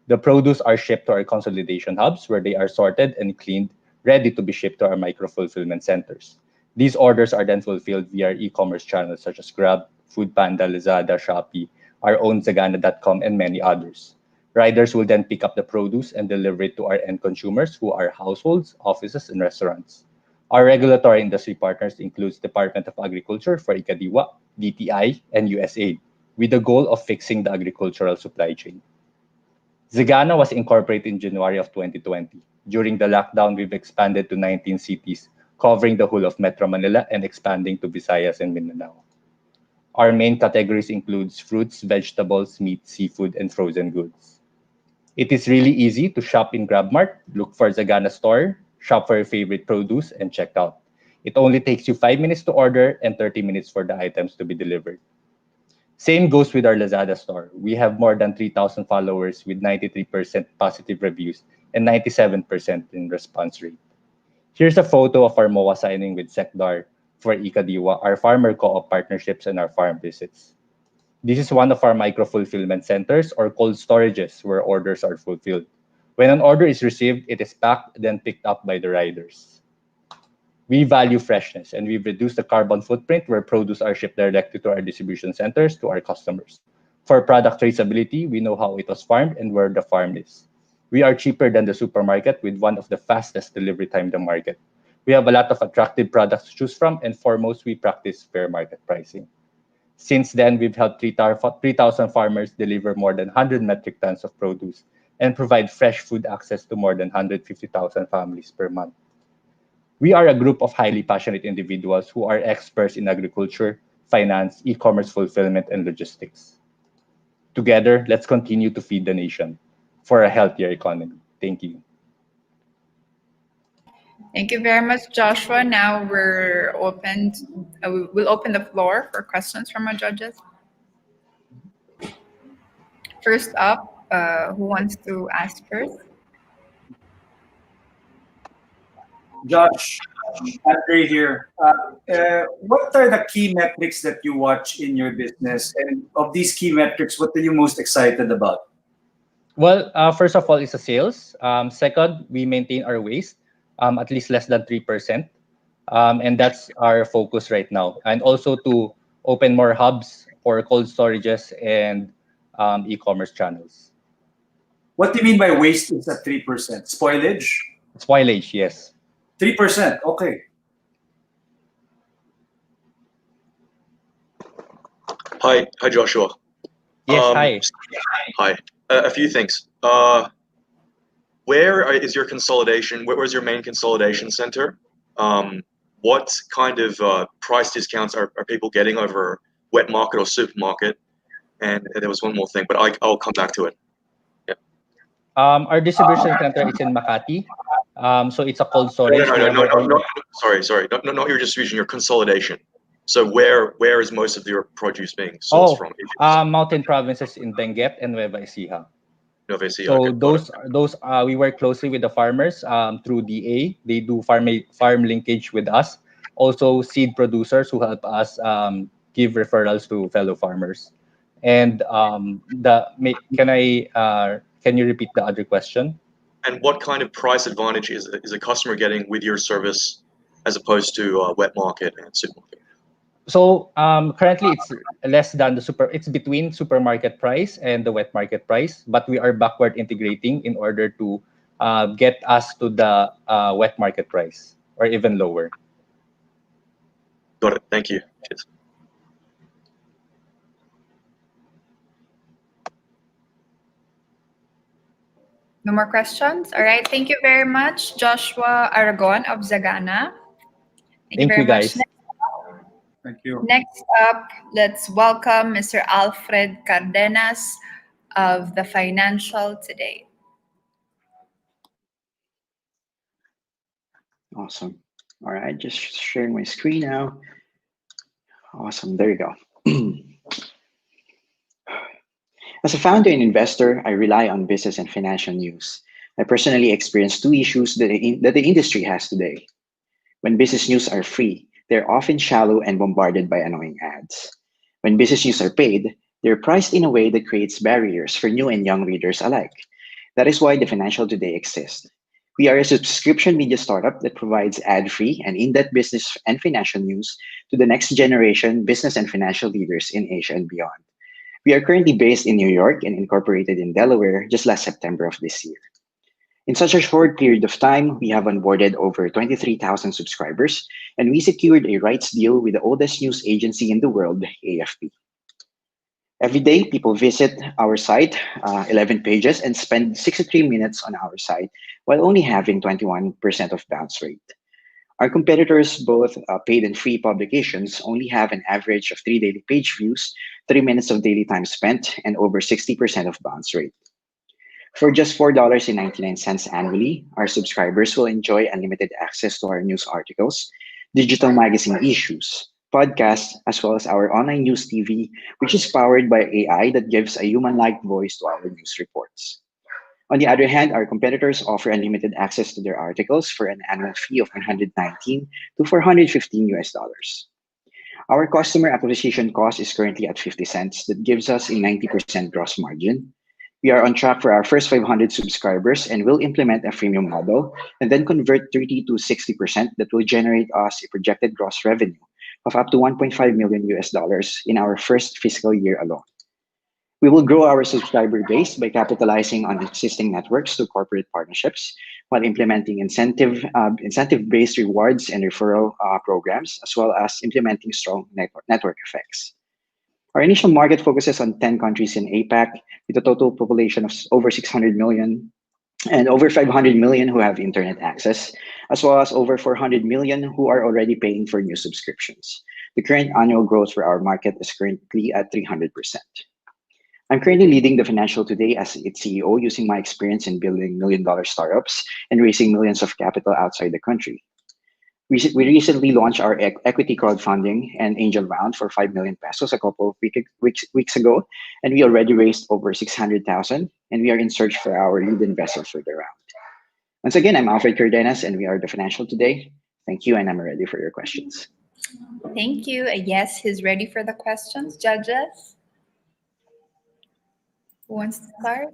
The produce are shipped to our consolidation hubs where they are sorted and cleaned, ready to be shipped to our micro-fulfillment centers. These orders are then fulfilled via our e-commerce channels such as Grab, Foodpanda, Lazada, Shopee, our own Zagana.com, and many others. Riders will then pick up the produce and deliver it to our end consumers who are households, offices, and restaurants. Our regulatory industry partners includes Department of Agriculture for Ikadiwa, DTI, and USAID, with the goal of fixing the agricultural supply chain. Zagana was incorporated in January of 2020. During the lockdown, we've expanded to 19 cities, covering the whole of Metro Manila and expanding to Visayas and Mindanao. Our main categories includes fruits, vegetables, meat, seafood, and frozen goods. It is really easy to shop in GrabMart, look for Zagana store, shop for your favorite produce, and check out. It only takes you 5 minutes to order and 30 minutes for the items to be delivered. Same goes with our Lazada store. We have more than 3,000 followers with 93% positive reviews and 97% in response rate. Here's a photo of our MOA signing with Secdar for Ikadiwa, our farmer co-op partnerships, and our farm visits. This is one of our micro-fulfillment centers or cold storages where orders are fulfilled. When an order is received, it is packed, then picked up by the riders. We value freshness, and we've reduced the carbon footprint where produce are shipped directly to our distribution centers to our customers. For product traceability, we know how it was farmed and where the farm is. We are cheaper than the supermarket with one of the fastest delivery time in the market. We have a lot of attractive products to choose from, and foremost, we practice fair market pricing. Since then, we've helped 3,000 farmers deliver more than 100 metric tons of produce and provide fresh food access to more than 150,000 families per month. We are a group of highly passionate individuals who are experts in agriculture, finance, e-commerce fulfillment, and logistics. Together, let's continue to feed the nation for a healthier economy. Thank you. Thank you very much, Joshua. Now we'll open the floor for questions from our judges. First up, who wants to ask first? Josh, Andre here. What are the key metrics that you watch in your business? And of these key metrics, what are you most excited about? Well, first of all, it's the sales. Second, we maintain our waste, at least less than 3%. And that's our focus right now. And also to open more hubs for cold storages and e-commerce channels. What do you mean by waste is at 3%? Spoilage? Spoilage, yes. 3%, okay. Hi, Joshua. Yes, hi. Hi. A few things. Where is your consolidation? Where's your main consolidation center? What kind of price discounts are people getting over wet market or supermarket? And there was one more thing, but I'll come back to it. Yeah. Our distribution center is in Makati. So it's a cold storage. No, sorry. Not your distribution, your consolidation. So where is most of your produce being sourced from? Mountain provinces in Benguet and Nueva Ecija. Nueva Ecija. So okay, those we work closely with the farmers through DA. They do farm linkage with us. Also seed producers who help us give referrals to fellow farmers. And can you repeat the other question? And what kind of price advantage is a customer getting with your service as opposed to wet market and supermarket? So currently it's less than it's between supermarket price and the wet market price, but we are backward integrating in order to get us to the wet market price or even lower. Got it. Thank you. Cheers. No more questions? All right. Thank you very much, Joshua Aragon of Zagana. Thank you very much. Guys. Thank you. Next up, let's welcome Mr. Alfred Cardenas of the Financial Today. Awesome. All right, just sharing my screen now. Awesome. There you go. As a founder and investor, I rely on business and financial news. I personally experience two issues that the industry has today. When business news are free, they're often shallow and bombarded by annoying ads. When business news are paid, they're priced in a way that creates barriers for new and young readers alike. That is why the Financial Today exists. We are a subscription media startup that provides ad-free and in-depth business and financial news to the next generation business and financial leaders in Asia and beyond. We are currently based in New York and incorporated in Delaware just last September of this year. In such a short period of time, we have onboarded over 23,000 subscribers, and we secured a rights deal with the oldest news agency in the world, AFP. Every day, people visit our site, 11 pages, and spend 63 minutes on our site, while only having 21% of bounce rate. Our competitors, both paid and free publications, only have an average of 3 daily page views, 3 minutes of daily time spent, and over 60% of bounce rate. For just $4.99 annually, our subscribers will enjoy unlimited access to our news articles, digital magazine issues, podcasts, as well as our online news TV, which is powered by AI that gives a human-like voice to our news reports. On the other hand, our competitors offer unlimited access to their articles for an annual fee of $119 to $415 US. Our customer acquisition cost is currently at 50 cents. That gives us a 90% gross margin. We are on track for our first 500 subscribers and will implement a freemium model and then convert 30 to 60% that will generate us a projected gross revenue of up to $1.5 million US in our first fiscal year alone. We will grow our subscriber base by capitalizing on existing networks to corporate partnerships while implementing incentive-based rewards and referral programs, as well as implementing strong network effects. Our initial market focuses on 10 countries in APAC with a total population of over 600 million and over 500 million who have internet access, as well as over 400 million who are already paying for new subscriptions. The current annual growth for our market is currently at 300%. I'm currently leading the Financial Today as its CEO, using my experience in building million-dollar startups and raising millions of capital outside the country. We recently launched our equity crowdfunding and angel round for 5 million pesos a couple of weeks ago, and we already raised over 600,000, and we are in search for our lead investor for the round. Once again, I'm Alfred Cardenas, and we are the Financial Today. Thank you, and I'm ready for your questions. Thank you. Yes, he's ready for the questions. Judges? Who wants to start?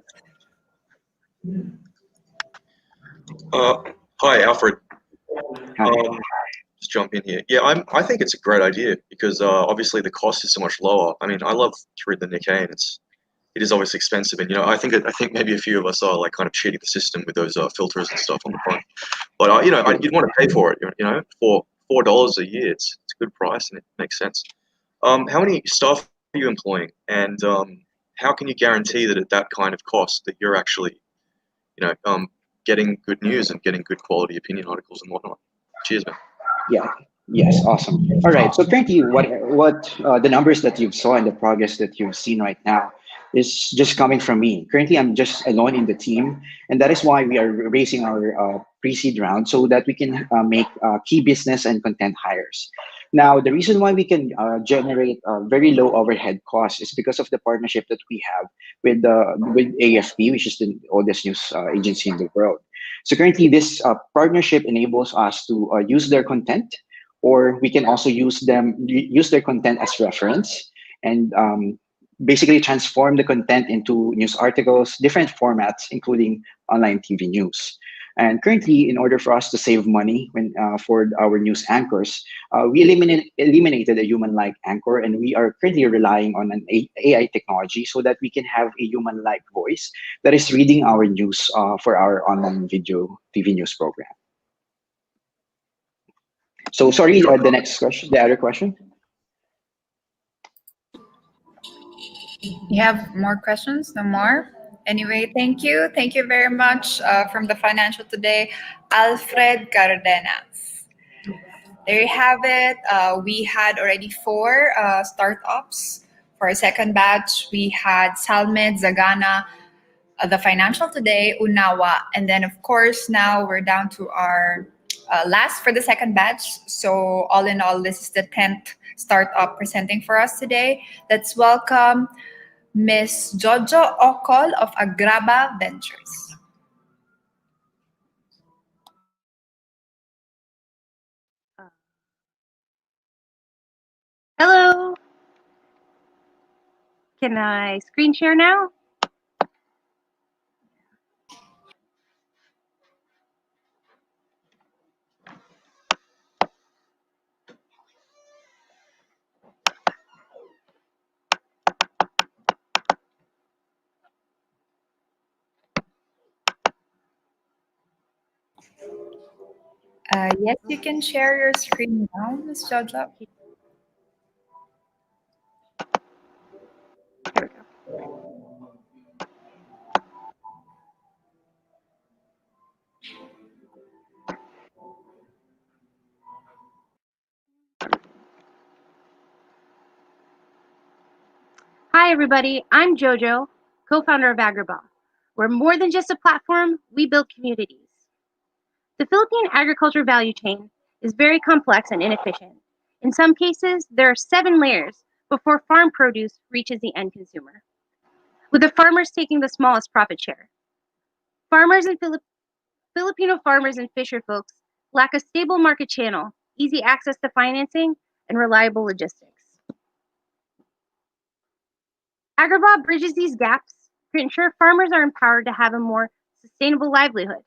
Hi, Alfred. Just jump in here. Yeah, I think it's a great idea because obviously the cost is so much lower. I mean, I love to read the Nikkei, and it is obviously expensive, and I think maybe a few of us are like kind of cheating the system with those filters and stuff on the front. But you'd want to pay for it. For $4 a year, it's a good price, and it makes sense. How many staff are you employing, and how can you guarantee that at that kind of cost that you're actually, getting good news and getting good quality opinion articles and whatnot? Cheers, man. Yeah. Yes. Awesome. All right. So currently, what the numbers that you saw and the progress that you've seen right now is just coming from me. Currently, I'm just alone in the team, and that is why we are raising our pre-seed round so that we can make key business and content hires. Now, the reason why we can generate very low overhead costs is because of the partnership that we have with AFP, which is the oldest news agency in the world. So currently, this partnership enables us to use their content, or we can also use their content as reference, and basically transform the content into news articles, different formats, including online TV news. And currently, in order for us to save money for our news anchors, we eliminated a human-like anchor, and we are currently relying on an AI technology so that we can have a human-like voice that is reading our news for our online video TV news program. So sorry, the next question, the other question? You have more questions? No more? Anyway, thank you. Thank you very much from the Financial Today, Alfred Cardenas. There you have it. We had already 4 startups. For our second batch, we had Salmeds, Zagana, the Financial Today, Unawa, and then of course now we're down to our last for the second batch. So all in all, this is the 10th startup presenting for us today. Let's welcome Miss Jojo Okol of Agrabah Ventures. Hello. Can I screen share now? Yes, you can share your screen now, Miss Jojo. Hi, everybody. I'm Jojo, co-founder of Agrabah. We're more than just a platform. We build communities. The Philippine agriculture value chain is very complex and inefficient. In some cases, there are 7 layers before farm produce reaches the end consumer, with the farmers taking the smallest profit share. Farmers and Filipino farmers and fisher folks lack a stable market channel, easy access to financing, and reliable logistics. Agrabah bridges these gaps to ensure farmers are empowered to have a more sustainable livelihood.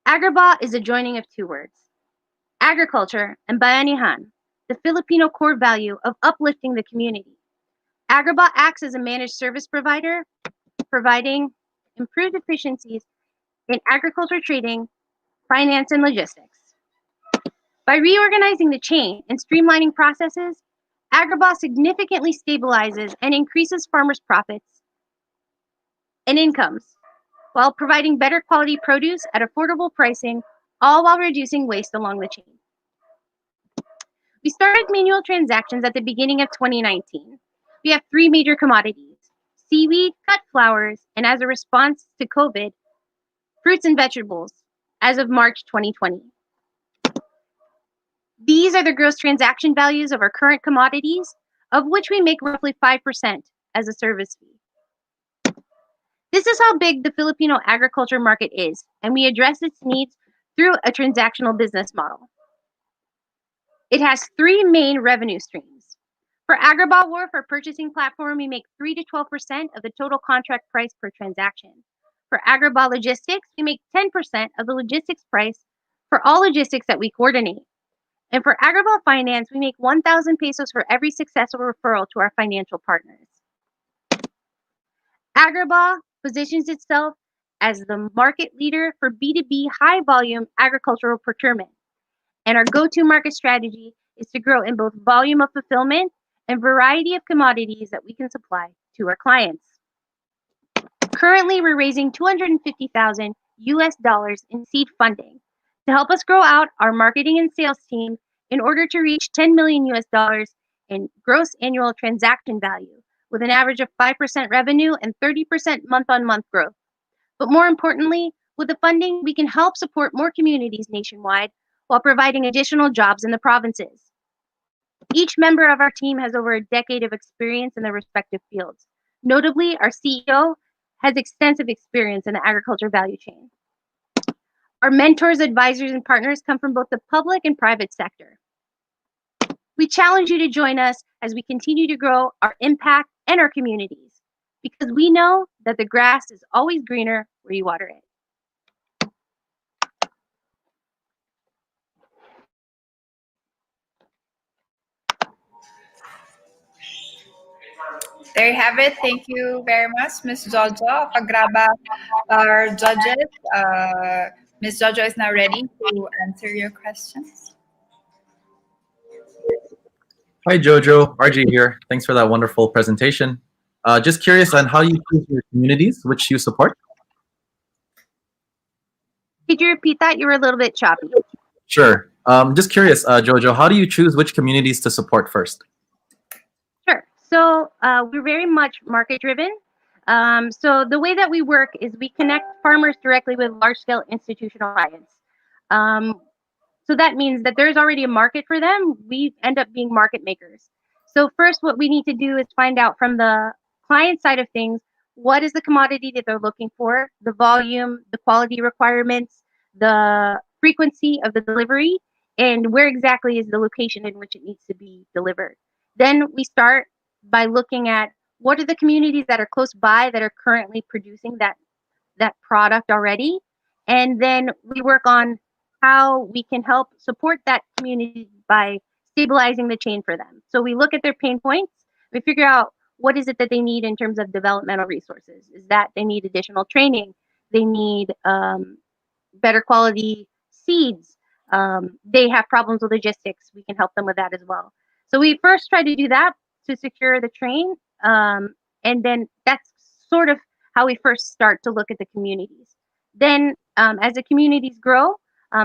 Agrabah is a joining of 2 words, agriculture and bayanihan, the Filipino core value of uplifting the community. Agrabah acts as a managed service provider, providing improved efficiencies in agriculture trading, finance, and logistics. By reorganizing the chain and streamlining processes, Agrabah significantly stabilizes and increases farmers' profits and incomes while providing better quality produce at affordable pricing, all while reducing waste along the chain. We started manual transactions at the beginning of 2019. We have 3 major commodities, seaweed, cut flowers, and as a response to COVID, fruits and vegetables as of March 2020. These are the gross transaction values of our current commodities, of which we make roughly 5% as a service fee. This is how big the Filipino agriculture market is, and we address its needs through a transactional business model. It has 3 main revenue streams. For Agrabah Wharf, our purchasing platform, we make 3 to 12% of the total contract price per transaction. For Agrabah Logistics, we make 10% of the logistics price for all logistics that we coordinate. And for Agrabah Finance, we make 1,000 pesos for every successful referral to our financial partners. Agrabah positions itself as the market leader for B2B high volume agricultural procurement. And our go-to market strategy is to grow in both volume of fulfillment and variety of commodities that we can supply to our clients. Currently, we're raising $250,000 in seed funding to help us grow out our marketing and sales team in order to reach $10 million in gross annual transaction value with an average of 5% revenue and 30% month-on-month growth. But more importantly, with the funding, we can help support more communities nationwide while providing additional jobs in the provinces. Each member of our team has over a decade of experience in their respective fields. Notably, our CEO has extensive experience in the agriculture value chain. Our mentors, advisors, and partners come from both the public and private sector. We challenge you to join us as we continue to grow our impact and our communities, because we know that the grass is always greener where you water it. There you have it. Thank you very much, Ms. Jojo of Agrabah. Our judges, Ms. Jojo is now ready to answer your questions. Hi, Jojo. RJ here. Thanks for that wonderful presentation. Just curious on how you choose your communities, which you support. Could you repeat that? You were a little bit choppy. Sure. Just curious, Jojo, how do you choose which communities to support first? Sure. So we're very much market driven. So the way that we work is we connect farmers directly with large scale institutional clients. So that means that there's already a market for them. We end up being market makers. So first, what we need to do is find out from the client side of things, what is the commodity that they're looking for, the volume, the quality requirements, the frequency of the delivery, and where exactly is the location in which it needs to be delivered. Then we start by looking at what are the communities that are close by that are currently producing that product already, and then we work on how we can help support that community by stabilizing the chain for them. So we look at their pain points, we figure out what is it that they need in terms of developmental resources. Is that they need additional training, they need better quality seeds, they have problems with logistics, we can help them with that as well. So we first try to do that to secure the train, and then that's sort of how we first start to look at the communities. Then as the communities grow,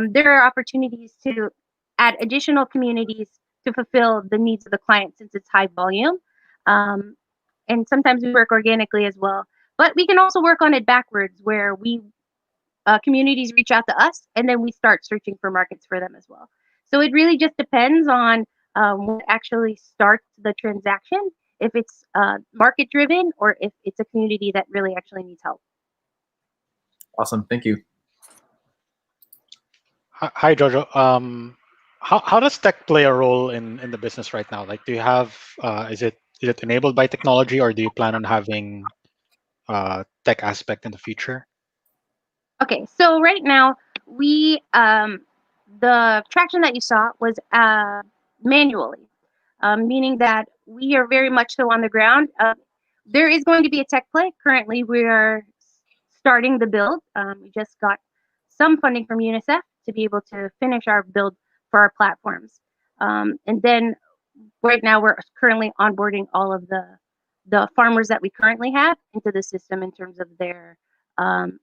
there are opportunities to add additional communities to fulfill the needs of the client since it's high volume. And sometimes we work organically as well. But we can also work on it backwards where we communities reach out to us and then we start searching for markets for them as well. So it really just depends on what actually starts the transaction, if it's market driven or if it's a community that really actually needs help. Awesome, thank you. Hi, Jojo. How does tech play a role in the business right now? Like, do you have is it enabled by technology, or do you plan on having tech aspect in the future? Okay, so right now we the traction that you saw was manually, meaning that we are very much so on the ground. There is going to be a tech play. Currently, we are starting the build. We just got some funding from UNICEF to be able to finish our build for our platforms. And then right now we're currently onboarding all of the farmers that we currently have into the system in terms of their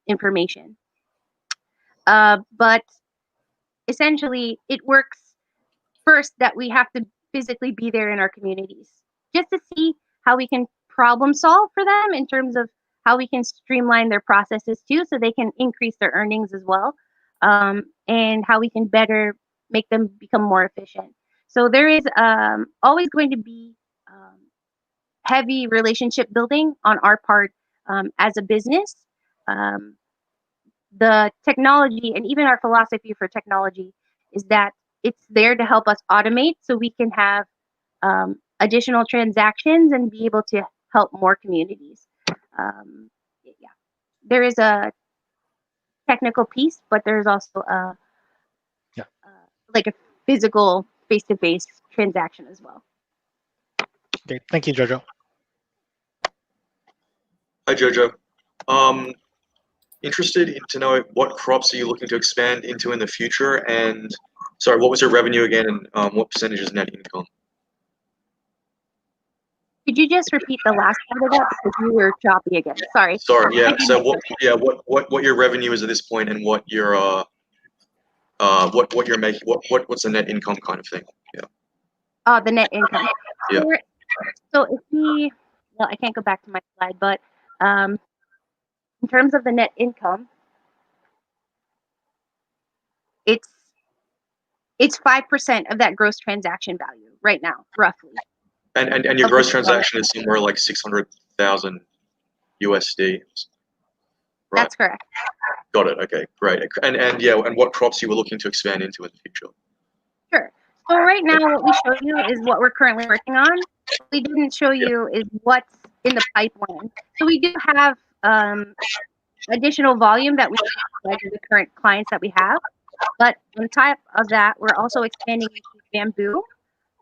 information. But essentially it works first that we have to physically be there in our communities just to see how we can problem solve for them in terms of how we can streamline their processes too, so they can increase their earnings as well, and how we can better make them become more efficient. So there is always going to be heavy relationship building on our part as a business. The technology and even our philosophy for technology is that it's there to help us automate so we can have additional transactions and be able to help more communities. Yeah, there is a technical piece, but there's also like a physical face-to-face transaction as well. Okay, thank you, Jojo. Hi, Jojo. Interested to know what crops are you looking to expand into in the future? And sorry, what was your revenue again, and what percentage is net income? Could you just repeat the last part of that because you were choppy again? Sorry. Sorry. Yeah. So what your revenue is at this point, and what your what you're making, what's the net income kind of thing? Yeah. The net income. Yeah. So if we, well, I can't go back to my slide, but in terms of the net income, it's 5% of that gross transaction value right now, roughly. And your gross transaction is somewhere like 600,000 USD. Right? That's correct. Got it. Okay, great. And yeah, and what crops you were looking to expand into in the future? Sure. So right now, what we show you is what we're currently working on. What we didn't show you is what's in the pipeline. So we do have additional volume that we can provide to the current clients that we have. But on top of that, we're also expanding into bamboo,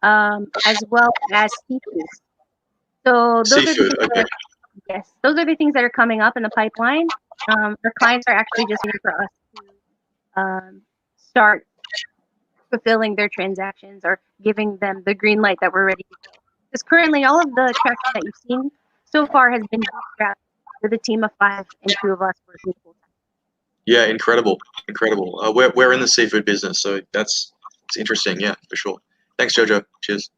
as well as seafood. So those seafood, are the things yes, those are the things that are coming up in the pipeline. Our clients are actually just waiting for us to start fulfilling their transactions or giving them the green light that we're ready to go. Because currently, all of the traction that you've seen so far has been bootstrapped with a team of 5 and 2 of us working full time. Yeah, incredible. We're in the seafood business, so it's interesting. Yeah, for sure. Thanks, Jojo. Cheers.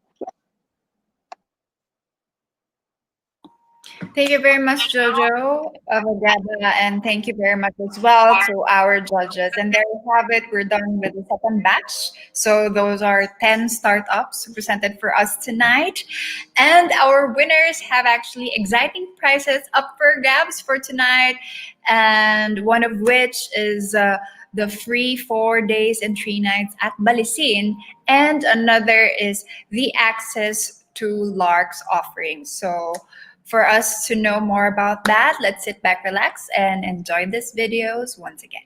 Thank you very much, Jojo of Agrabah, and thank you very much as well to our judges. And there you have it. We're done with the second batch. So those are 10 startups presented for us tonight. And our winners have actually exciting prizes up for grabs for tonight. And one of which is the free 4 days and 3 nights at Balisin. And another is the access to Lark's offerings. So for us to know more about that, let's sit back, relax, and enjoy these videos once again.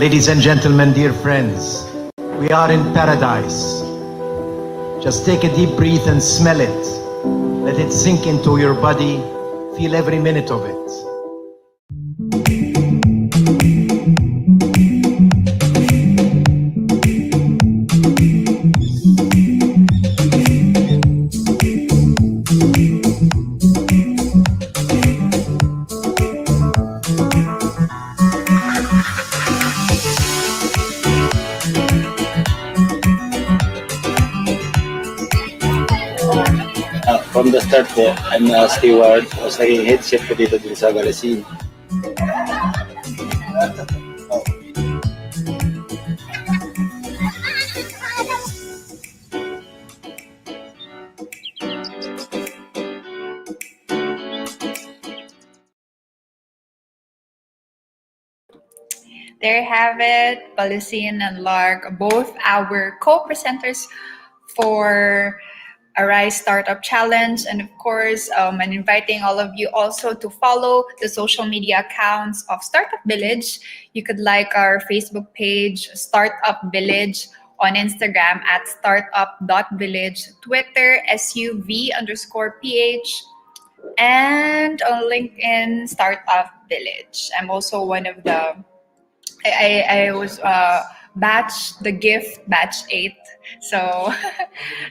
Ladies and gentlemen, dear friends, we are in paradise. Just take a deep breath and smell it. Let it sink into your body. Feel every minute of it. From the start po, I'm a steward. Tapos naging head chef ko dito din sa Galasin. There you have it, Balisin and Lark, both our co-presenters for Arise Startup Challenge. And of course, I'm inviting all of you also to follow the social media accounts of Startup Village. You could like our Facebook page, Startup Village, on Instagram at startup.village, Twitter, SUV_PH, and on LinkedIn, Startup Village. I'm also one of the I was the gift batch 8. So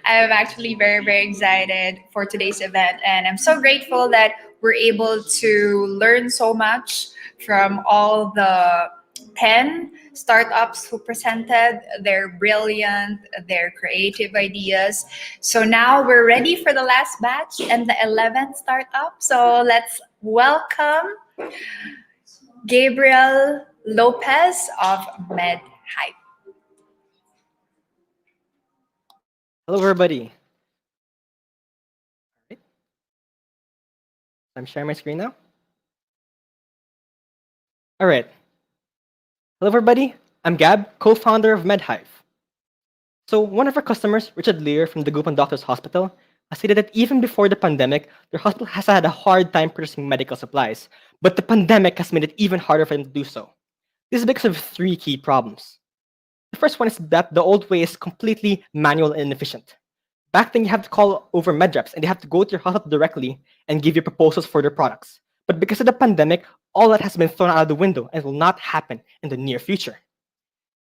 I'm actually very, very excited for today's event. And I'm so grateful that we're able to learn so much from all the 10 startups who presented their brilliant, their creative ideas. So now we're ready for the last batch and the 11th startup. So let's welcome Gabriel Lopez of Hive. Hello, everybody. I'm sharing my screen now. All right. Hello, everybody. I'm Gab, co-founder of Hive. So one of our customers, Richard Lear from the Gupan Doctors Hospital, has stated that even before the pandemic, their hospital has had a hard time purchasing medical supplies, but the pandemic has made it even harder for them to do so. This is because of 3 key problems. The first one is that the old way is completely manual and inefficient. Back then, you have to call over medreps and they have to go to your hospital directly and give you proposals for their products. But because of the pandemic, all that has been thrown out of the window and will not happen in the near future.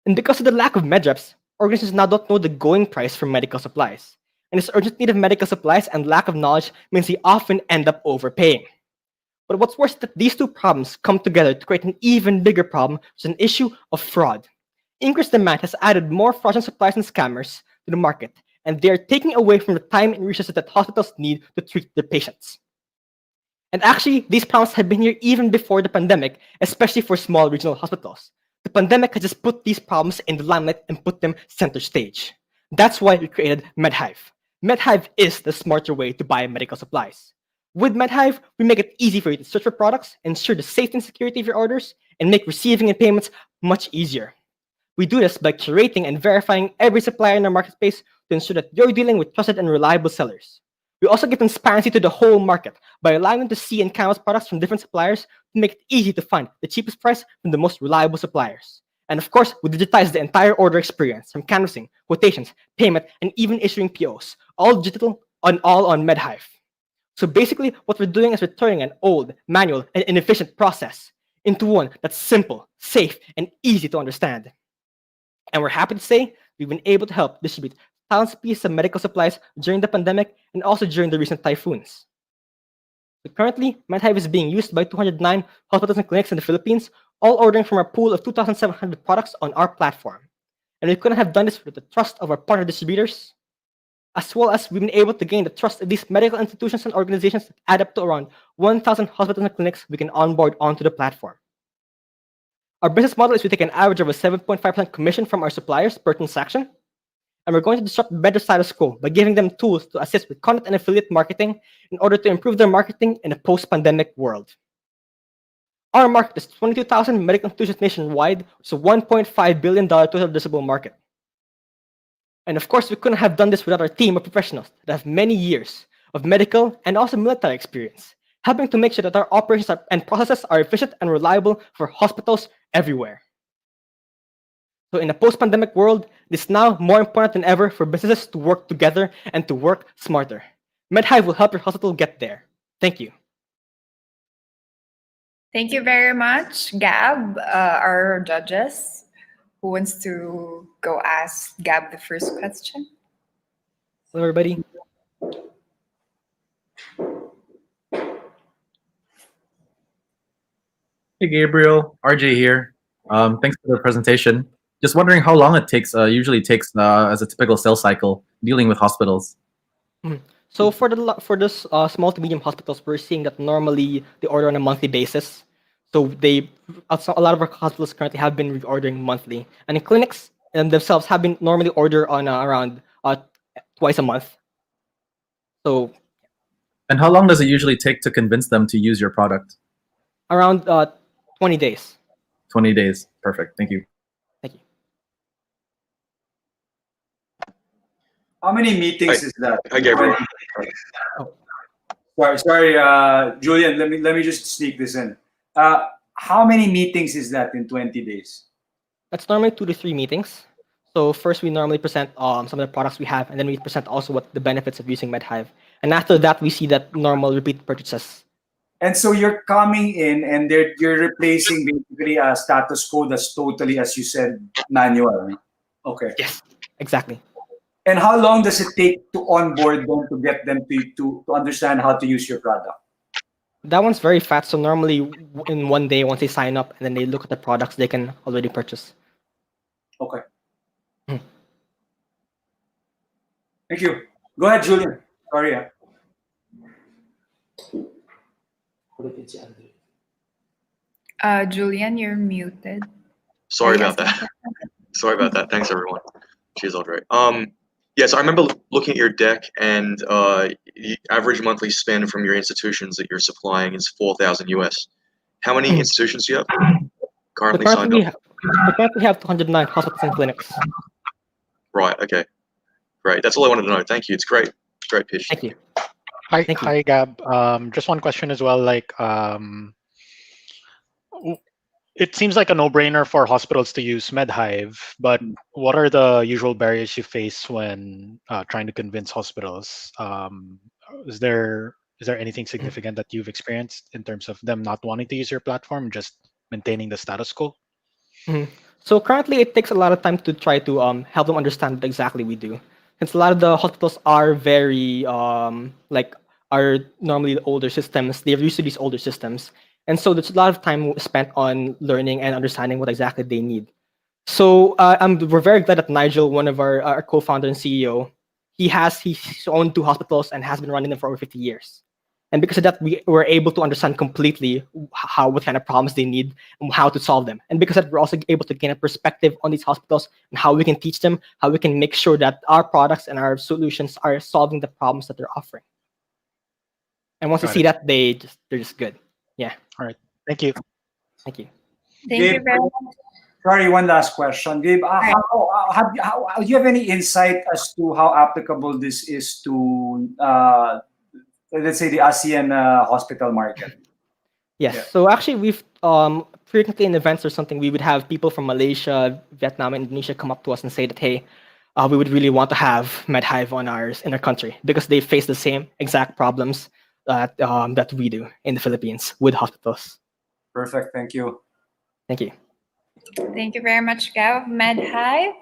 And because of the lack of medreps, organizations now don't know the going price for medical supplies. And this urgent need of medical supplies and lack of knowledge means they often end up overpaying. But what's worse is that these 2 problems come together to create an even bigger problem, which is an issue of fraud. Increased demand has added more fraudulent suppliers and scammers to the market, and they are taking away from the time and resources that hospitals need to treat their patients. And actually, these problems have been here even before the pandemic, especially for small regional hospitals. The pandemic has just put these problems in the limelight and put them center stage. That's why we created MedHive. MedHive is the smarter way to buy medical supplies. With MedHive, we make it easy for you to search for products, ensure the safety and security of your orders, and make receiving and payments much easier. We do this by curating and verifying every supplier in our marketplace to ensure that you're dealing with trusted and reliable sellers. We also give transparency to the whole market by allowing them to see and canvas products from different suppliers to make it easy to find the cheapest price from the most reliable suppliers. And of course, we digitize the entire order experience from canvassing, quotations, payment, and even issuing POs, all digital and all on MedHive. So basically, what we're doing is we're turning an old, manual, and inefficient process into one that's simple, safe, and easy to understand. And we're happy to say we've been able to help distribute thousands of pieces of medical supplies during the pandemic and also during the recent typhoons. So currently, MedHive is being used by 209 hospitals and clinics in the Philippines, all ordering from our pool of 2,700 products on our platform. And we couldn't have done this with the trust of our partner distributors, as well as we've been able to gain the trust of these medical institutions and organizations that add up to around 1,000 hospitals and clinics we can onboard onto the platform. Our business model is we take an average of a 7.5% commission from our suppliers per transaction, and we're going to disrupt better status quo by giving them tools to assist with content and affiliate marketing in order to improve their marketing in a post-pandemic world. Our market is 22,000 medical institutions nationwide, so $1.5 billion total addressable market. And of course, we couldn't have done this without our team of professionals that have many years of medical and also military experience, helping to make sure that our operations and processes are efficient and reliable for hospitals everywhere. So in a post-pandemic world, it is now more important than ever for businesses to work together and to work smarter. MedHive will help your hospital get there. Thank you. Thank you very much, Gab, our judges. Who wants to go ask Gab the first question? Hello, everybody. Hey, Gabriel. RJ here. Thanks for the presentation. Just wondering how long it takes, usually takes as a typical sales cycle dealing with hospitals. So for this small to medium hospitals, we're seeing that normally they order on a monthly basis. So a lot of our hospitals currently have been reordering monthly, and in clinics themselves have been normally order on around twice a month. So. And how long does it usually take to convince them to use your product? Around 20 days. 20 days. Perfect. Thank you. Thank you. How many meetings is that? Hi, Gabriel. Sorry, Julian. Let me just sneak this in. How many meetings is that in 20 days? That's normally 2 to 3 meetings. So first, we normally present some of the products we have, and then we present also what the benefits of using MedHive. And after that, we see that normal repeat purchases. And so you're coming in, and you're replacing basically a status quo that's totally, as you said, manual. Okay. Yes, exactly. And how long does it take to onboard them to get them to understand how to use your product? That one's very fast. So normally in one day, once they sign up and then they look at the products, they can already purchase. Okay. Thank you. Go ahead, Julian. Sorry. Julian, you're muted. Sorry about that. Sorry about that. Thanks, everyone. Cheers, Audrey. Yes, I remember looking at your deck, and the average monthly spend from your institutions that you're supplying is 4,000 US. How many institutions do you have currently signed up? We currently have 209 hospitals and clinics. Right. Okay. Great. That's all I wanted to know. Thank you. It's great. Great pitch. Thank you. Hi, Gab. Just one question as well. It seems like a no-brainer for hospitals to use MedHive, but what are the usual barriers you face when trying to convince hospitals? Is there anything significant that you've experienced in terms of them not wanting to use your platform, just maintaining the status quo? So currently, it takes a lot of time to try to help them understand what exactly we do. Since a lot of the hospitals are very are normally the older systems, they're used to these older systems. And so there's a lot of time spent on learning and understanding what exactly they need. So we're very glad that Nigel, one of our co-founder and CEO, he has his own 2 hospitals and has been running them for over 50 years. And because of that, we were able to understand completely what kind of problems they need and how to solve them. And because of that, we're also able to gain a perspective on these hospitals and how we can teach them, how we can make sure that our products and our solutions are solving the problems that they're offering. And once you see that, they're just good. Yeah. All right. Thank you. Thank you. Thank you very much. Sorry, one last question. Gabe, do you have any insight as to how applicable this is to, let's say, the ASEAN hospital market? Yes. Yeah. So actually, we've frequently in events or something, we would have people from Malaysia, Vietnam, and Indonesia come up to us and say that, hey, we would really want to have MedHive in our country because they face the same exact problems that we do in the Philippines with hospitals. Perfect. Thank you. Thank you. Thank you very much, Gav. MedHive.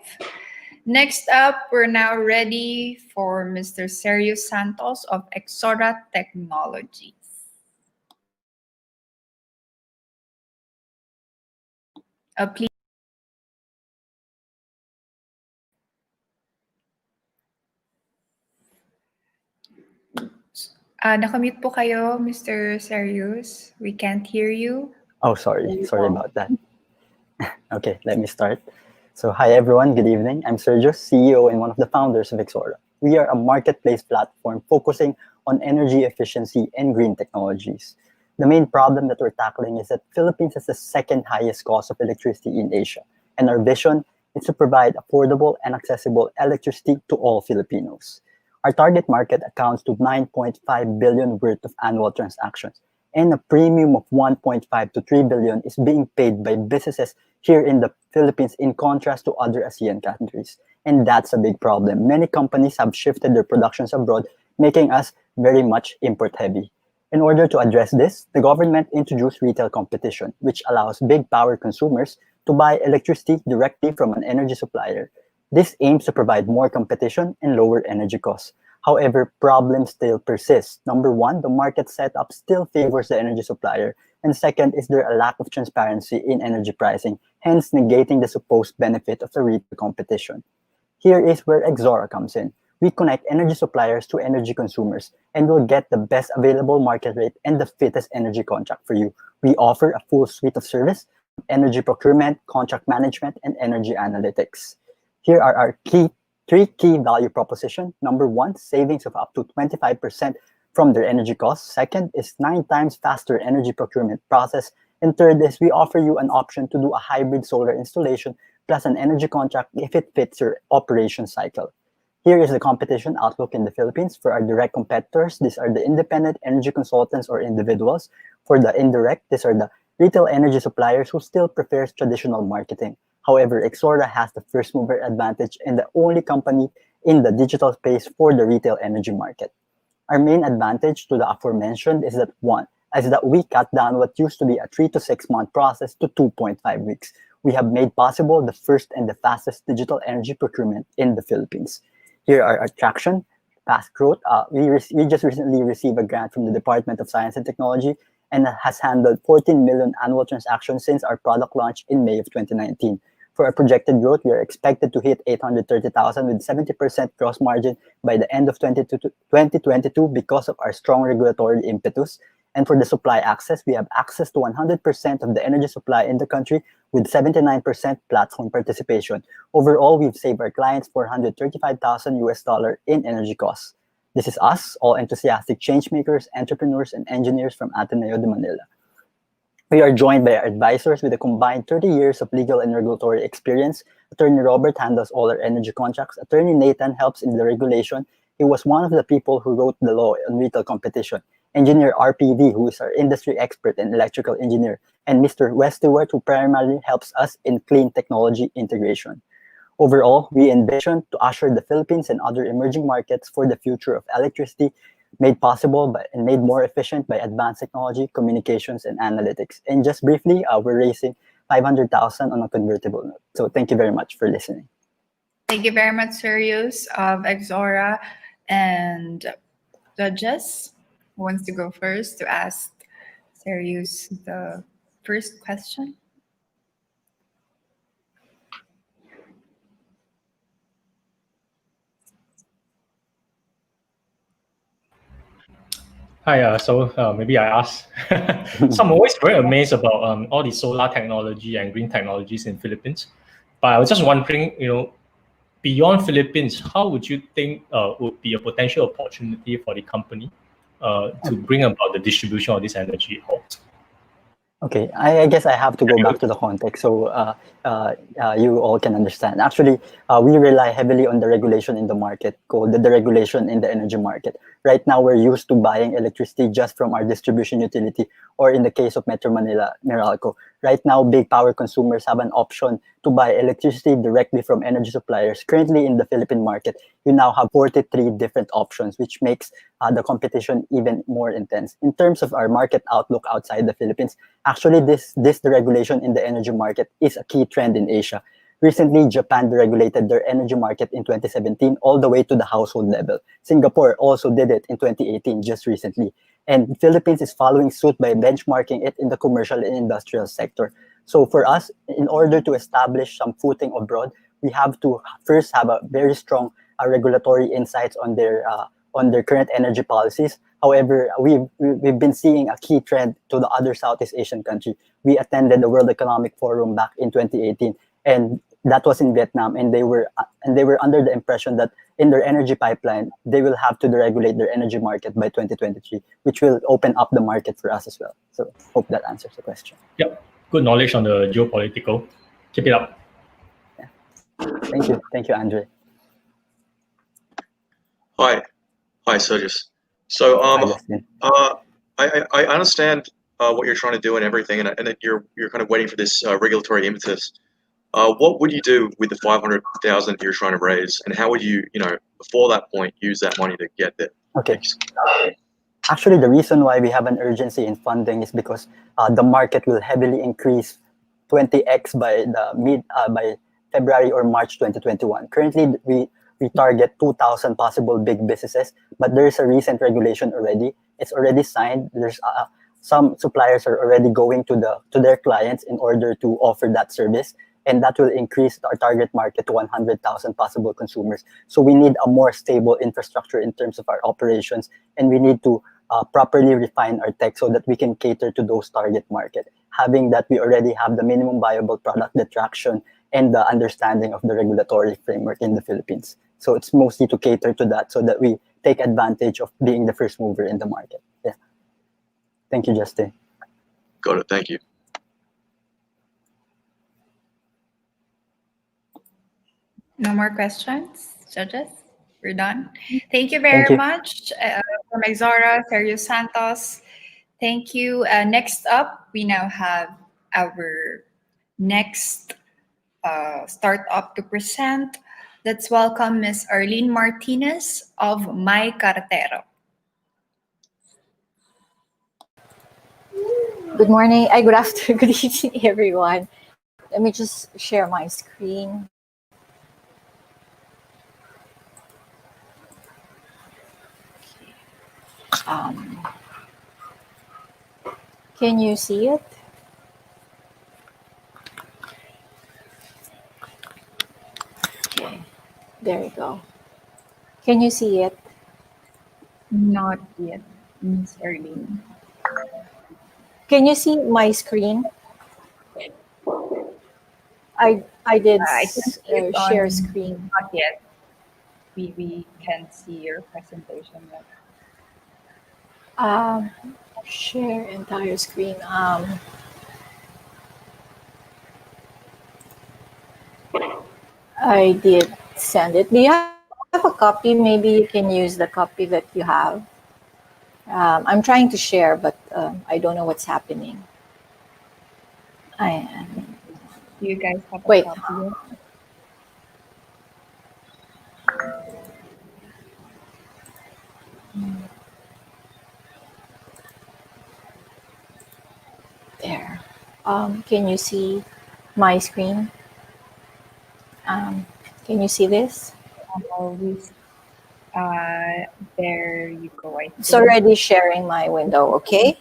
Next up, we're now ready for Mr. Sergio Santos of Exora Technology. Please. Nakamute po kayo, Mr. Serious. We can't hear you. Oh, sorry about that. Okay, let me start. So hi everyone, good evening. I'm Sergio, CEO and one of the founders of Exora. We are a marketplace platform focusing on energy efficiency and green technologies. The main problem that we're tackling is that Philippines has the second highest cost of electricity in Asia. And our vision is to provide affordable and accessible electricity to all Filipinos. Our target market accounts to 9.5 billion worth of annual transactions, and a premium of 1.5 to 3 billion is being paid by businesses here in the Philippines in contrast to other ASEAN countries. And that's a big problem. Many companies have shifted their productions abroad, making us very much import heavy. In order to address this, the government introduced retail competition, which allows big power consumers to buy electricity directly from an energy supplier. This aims to provide more competition and lower energy costs. However, problems still persist. Number one, the market setup still favors the energy supplier. And second, is there a lack of transparency in energy pricing, hence negating the supposed benefit of the retail competition. Here is where Exora comes in. We connect energy suppliers to energy consumers and will get the best available market rate and the fittest energy contract for you. We offer a full suite of service, energy procurement, contract management, and energy analytics. Here are our three key value proposition. Number one, savings of up to 25% from their energy costs. Second is 9 times faster energy procurement process. And third is we offer you an option to do a hybrid solar installation plus an energy contract if it fits your operation cycle. Here is the competition outlook in the Philippines. For our direct competitors, these are the independent energy consultants or individuals. For the indirect, these are the retail energy suppliers who still prefers traditional marketing. However, Exora has the first mover advantage and the only company in the digital space for the retail energy market. Our main advantage to the aforementioned is that we cut down what used to be a 3 to 6 month process to 2.5 weeks. We have made possible the first and the fastest digital energy procurement in the Philippines. Here are our traction, fast growth. We just recently received a grant from the Department of Science and Technology and has handled 14 million annual transactions since our product launch in May of 2019. For our projected growth, we are expected to hit 830,000 with 70% gross margin by the end of 2022 because of our strong regulatory impetus. And for the supply access, we have access to 100% of the energy supply in the country with 79% platform participation. Overall, we've saved our clients $435,000 in energy costs. This is us, all enthusiastic changemakers, entrepreneurs, and engineers from Ateneo de Manila. We are joined by our advisors with a combined 30 years of legal and regulatory experience. Attorney Robert handles all our energy contracts. Attorney Nathan helps in the regulation. He was one of the people who wrote the law on retail competition. Engineer RPV, who is our industry expert and electrical engineer. And Mr. Wes Stewart, who primarily helps us in clean technology integration. Overall, we envision to usher the Philippines and other emerging markets for the future of electricity, made possible and made more efficient by advanced technology, communications, and analytics. And just briefly, we're raising 500,000 on a convertible note. So thank you very much for listening. Thank you very much, Serious of Exora. And judges, who wants to go first to ask Serious the first question? Hi, maybe I ask. So I'm always very amazed about all the solar technology and green technologies in Philippines. But I was just wondering, beyond Philippines, how would you think would be a potential opportunity for the company to bring about the distribution of this energy out? Okay, I guess I have to go back to the context so you all can understand. Actually, we rely heavily on the regulation in the market called the regulation in the energy market. Right now, we're used to buying electricity just from our distribution utility, or in the case of Metro Manila, Meralco. Right now, big power consumers have an option to buy electricity directly from energy suppliers. Currently, in the Philippine market, you now have 43 different options, which makes the competition even more intense. In terms of our market outlook outside the Philippines, actually, this deregulation in the energy market is a key trend in Asia. Recently, Japan deregulated their energy market in 2017 all the way to the household level. Singapore also did it in 2018, just recently. And Philippines is following suit by benchmarking it in the commercial and industrial sector. So for us, in order to establish some footing abroad, we have to first have a very strong regulatory insights on their current energy policies. However, we've been seeing a key trend to the other Southeast Asian country. We attended the World Economic Forum back in 2018, and that was in Vietnam, and they were under the impression that in their energy pipeline they will have to deregulate their energy market by 2023, which will open up the market for us as well. So hope that answers the question. Yep, good knowledge on the geopolitical. Keep it up. Yeah. Thank you, Andre. Hi, Sergius. So I understand what you're trying to do and everything, and that you're kind of waiting for this regulatory impetus. What would you do with the 500,000 you're trying to raise, and how would you, before that point, use that money to get there? Okay. Actually, the reason why we have an urgency in funding is because the market will heavily increase 20x by February or March 2021. Currently, we target 2,000 possible big businesses, but there is a recent regulation already. It's already signed. There's some suppliers are already going to their clients in order to offer that service, and that will increase our target market to 100,000 possible consumers. So we need a more stable infrastructure in terms of our operations, and we need to properly refine our tech so that we can cater to those target market. Having that, we already have the minimum viable product, the traction, and the understanding of the regulatory framework in the Philippines. So it's mostly to cater to that so that we take advantage of being the first mover in the market. Yeah. Thank you, Justin. Got it. Thank you. No more questions, judges? We're done. Thank you very much from Exora, Sergio Santos. Thank you. Next up, we now have our next startup to present. Let's welcome Ms. Arlene Martinez of Cartero. Good morning. Good afternoon. Good evening, everyone. Let me just share my screen. Can you see it? Okay, there you go. Can you see it? Not yet, Ms. Arlene. Can you see my screen? I did share screen. Not yet. We can't see your presentation yet. Share entire screen. I did send it. Do you have a copy? Maybe you can use the copy that you have. I'm trying to share, but I don't know what's happening. Do you guys have a Wait. copy? There. Can you see my screen? Can you see this? There you go. It's already sharing my window, okay?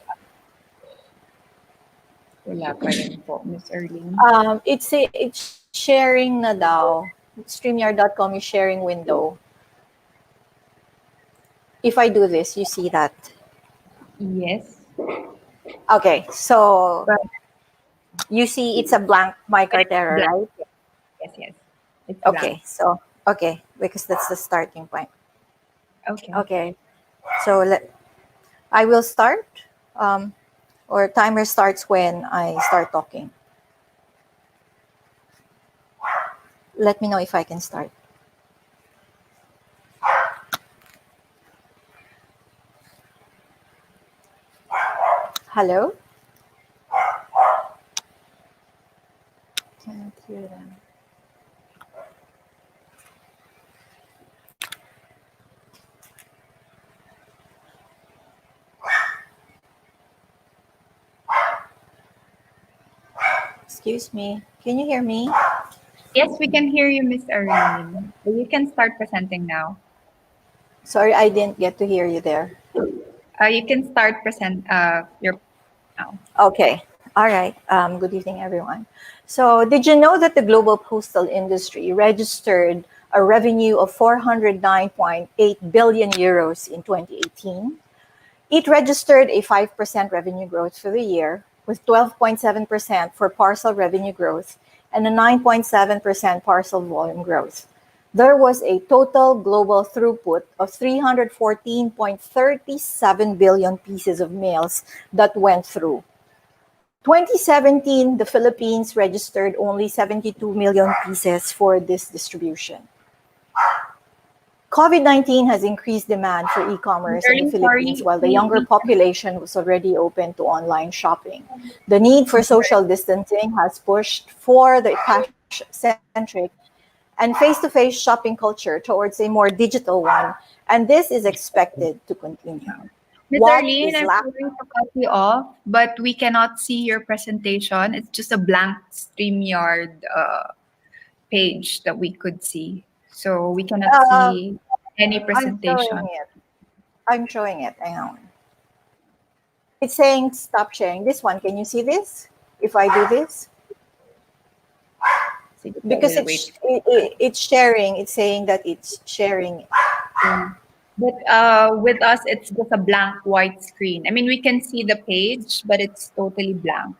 Wala pa rin po, Ms. Arlene. It's sharing na daw. StreamYard.com is sharing window. If I do this, you see that. Yes. Okay, so you see it's a blank my Cartero, Blank. right? Yes, yes. It's Okay, blank. so because that's the starting point. Okay. Okay, so I will start, or timer starts when I start talking. Let me know if I can start. Hello? Can't hear them. Excuse me. Can you hear me? Yes, we can hear you, Miss Arlene. You can start presenting now. Sorry, I didn't get to hear you there. You can start your now. Okay. All right. Good evening, everyone. So, did you know that the global postal industry registered a revenue of 409.8 billion euros in 2018? It registered a 5% revenue growth for the year, with 12.7% for parcel revenue growth and a 9.7% parcel volume growth. There was a total global throughput of 314.37 billion pieces of mails that went through. 2017, the Philippines registered only 72 million pieces for this distribution. COVID-19 has increased demand for e-commerce in the Philippines while the younger population was already open to online shopping. The need for social distancing has pushed for the cash-centric and face-to-face shopping culture towards a more digital one, and this is expected to continue. Ms. What Arlene, is I'm lacking? sorry to cut you off, but we cannot see your presentation. It's just a blank StreamYard page that we could see. So we cannot see any presentation. I'm showing it. Hang on. It's saying stop sharing. This one, can you see this? If I do this? Because it's sharing. It's saying that it's sharing. But with us, it's just a blank white screen. I mean, we can see the page, but it's totally blank.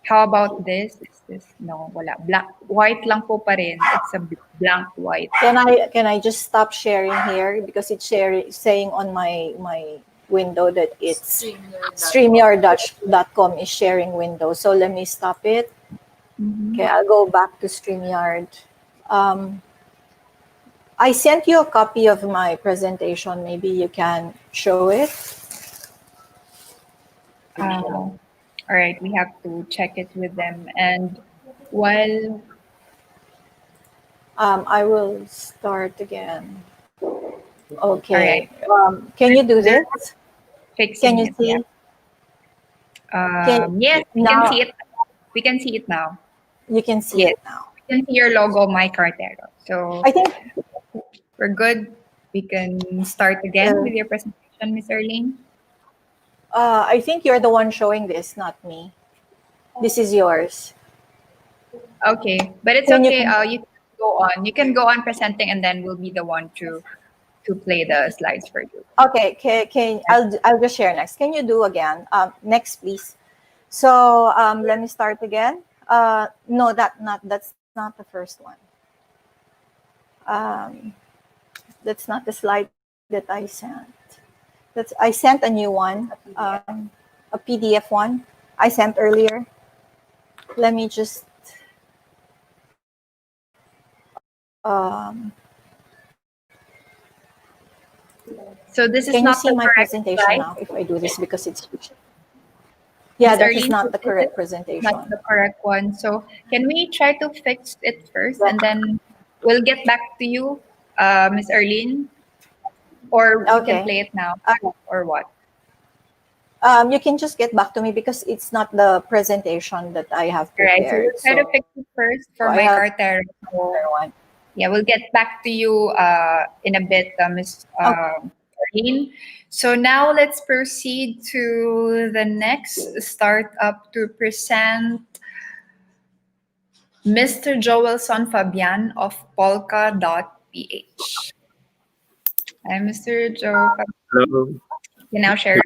How about this? Is this? No, wala. Black, white lang po pa rin. It's a blank white. Can I just stop sharing here because it's saying on my window that it's StreamYard.com is sharing window. So let me stop it. Okay, I'll go back to StreamYard. I sent you a copy of my presentation. Maybe you can show it. All right, we have to check it with them. And while I will start again. Okay. Can you do this? Can you see? Yes, we can see it. We can see it now. You can see it now. We can see your logo, My Cartero. So I think we're good. We can start again with your presentation, Ms. Arlene. I think you're the one showing this, not me. This is yours. Okay, but it's okay. You can go on. You can go on presenting, and then we'll be the one to play the slides for you. Okay. I'll just share next. Can you do again? Next, please. So let me start again. No, that's not the first one. That's not the slide that I sent. I sent a new one, a PDF one I sent earlier. Let me just so this is can not you see the my correct presentation slide? now if I do this because it's yeah, that is not the correct presentation. Not the correct one. So can we try to fix it first, and then we'll get back to you, Ms. Arlene, or we can play it now, or what? You can just get back to me because it's not the presentation that I have prepared. Right, so we'll try to fix it first for my Cartero. Yeah, we'll get back to you in a bit, Ms. Arlene. So now let's proceed to the next startup to present Mr. Joelson Fabian of Polka Dot PH. Hi, Mr. Joe. Hello. You now share.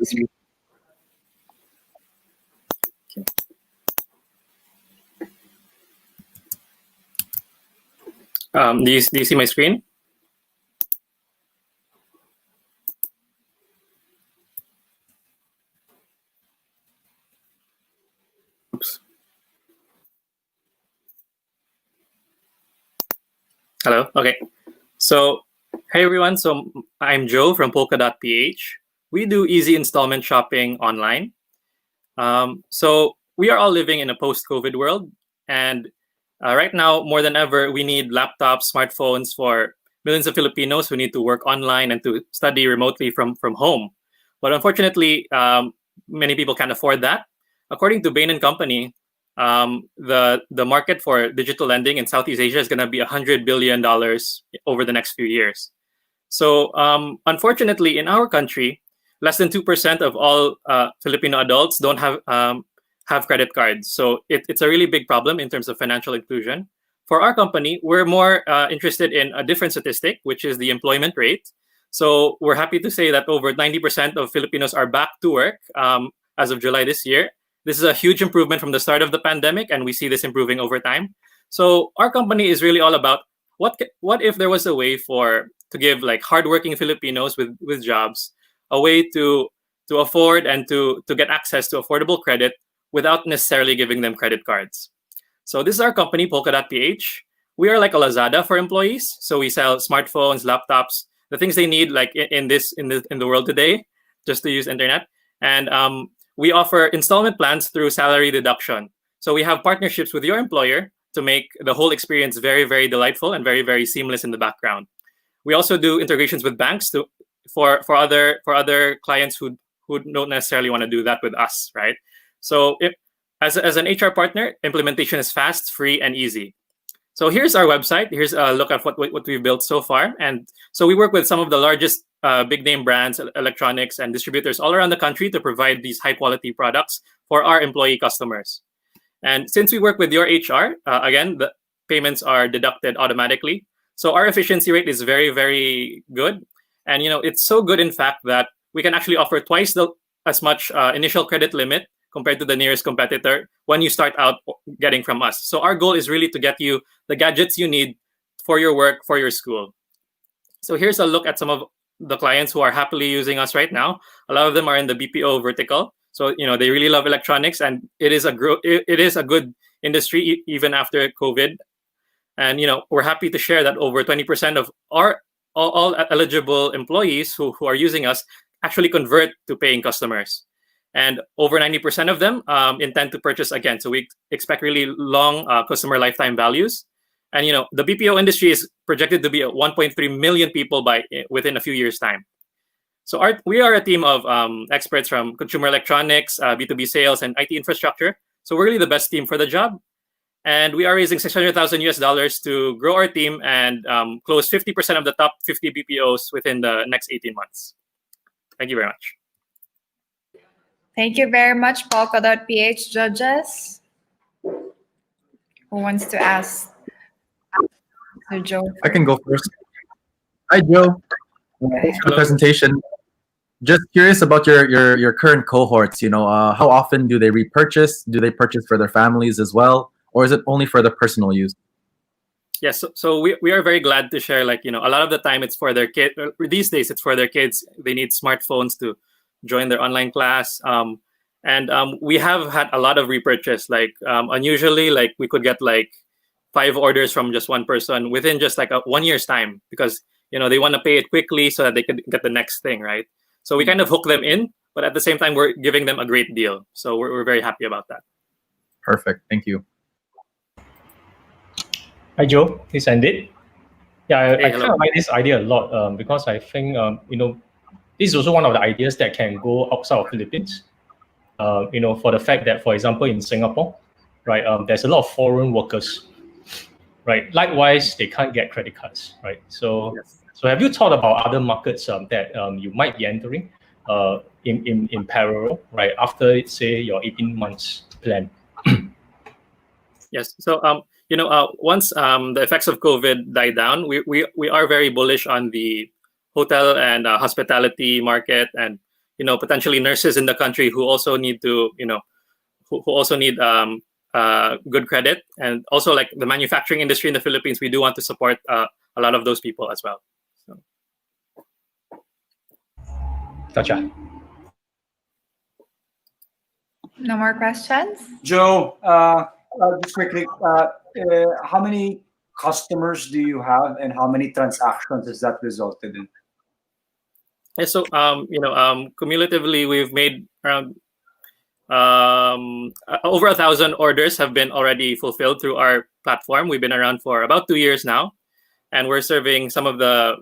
Do you see my screen? Oops. Hello. Okay. So, hey everyone. So I'm Joe from Polka Dot PH. We do easy installment shopping online. So we are all living in a post-COVID world, and right now more than ever, we need laptops, smartphones for millions of Filipinos who need to work online and to study remotely from home. But unfortunately, many people can't afford that. According to Bain and Company, the market for digital lending in Southeast Asia is going to be $100 billion over the next few years. So unfortunately, in our country, less than 2% of all Filipino adults don't have credit cards. So it's a really big problem in terms of financial inclusion. For our company, we're more interested in a different statistic, which is the employment rate. So we're happy to say that over 90% of Filipinos are back to work as of July this year. This is a huge improvement from the start of the pandemic, and we see this improving over time. So our company is really all about what if there was a way to give like hardworking Filipinos with jobs a way to afford and to get access to affordable credit without necessarily giving them credit cards. So this is our company, Polka Dot PH. We are like a Lazada for employees. So we sell smartphones, laptops, the things they need like in the world today, just to use internet. And we offer installment plans through salary deduction. So we have partnerships with your employer to make the whole experience very, very delightful and very, very seamless in the background. We also do integrations with banks for other clients who don't necessarily want to do that with us, right? So as an HR partner, implementation is fast, free, and easy. So here's our website. Here's a look at what we've built so far. And so we work with some of the largest big name brands, electronics, and distributors all around the country to provide these high quality products for our employee customers. And since we work with your HR, again, the payments are deducted automatically. So our efficiency rate is very, very good. And it's so good, in fact, that we can actually offer twice as much initial credit limit compared to the nearest competitor when you start out getting from us. So our goal is really to get you the gadgets you need for your work, for your school. So here's a look at some of the clients who are happily using us right now. A lot of them are in the BPO vertical. So they really love electronics, and it is a good industry even after COVID. And we're happy to share that over 20% of our all eligible employees who are using us actually convert to paying customers. And over 90% of them intend to purchase again. So we expect really long customer lifetime values. And the BPO industry is projected to be 1.3 million people within a few years' time. So we are a team of experts from consumer electronics, B2B sales, and IT infrastructure. So we're really the best team for the job. And we are raising $600,000 to grow our team and close 50% of the top 50 BPOs within the next 18 months. Thank you very much. Thank you very much, Polka Dot PH judges. Who wants to ask? So Joe. I can go first. Hi, Joe. Thanks for the presentation. Just curious about your current cohorts. How often do they repurchase? Do they purchase for their families as well, or is it only for the personal use? Yes, so we are very glad to share. A lot of the time it's for their kids. These days it's for their kids. They need smartphones to join their online class. And we have had a lot of repurchase. Unusually, we could get 5 orders from just one person within just 1 year's time, because they want to pay it quickly so that they can get the next thing, right? So we kind of hook them in, but at the same time we're giving them a great deal. So we're very happy about that. Perfect. Thank you. Hi, Joe. This is Andit. Yeah, I kind hello. of like this idea a lot because I think, this is also one of the ideas that can go outside of Philippines. For the fact that, for example, in Singapore, right, there's a lot of foreign workers, right? Likewise, they can't get credit cards, right? So, so have you thought about other markets that you might be entering in parallel, right? After, say, your 18 months plan? Yes. So once the effects of COVID die down, we are very bullish on the hotel and hospitality market, and potentially nurses in the country who also need to who also need good credit, and also like the manufacturing industry in the Philippines, we do want to support a lot of those people as well. So. Gotcha. No more questions? Joe, just quickly, how many customers do you have, and how many transactions has that resulted in? Yeah, so cumulatively, we've made around over 1,000 orders have been already fulfilled through our platform. We've been around for about 2 years now, and we're serving some of the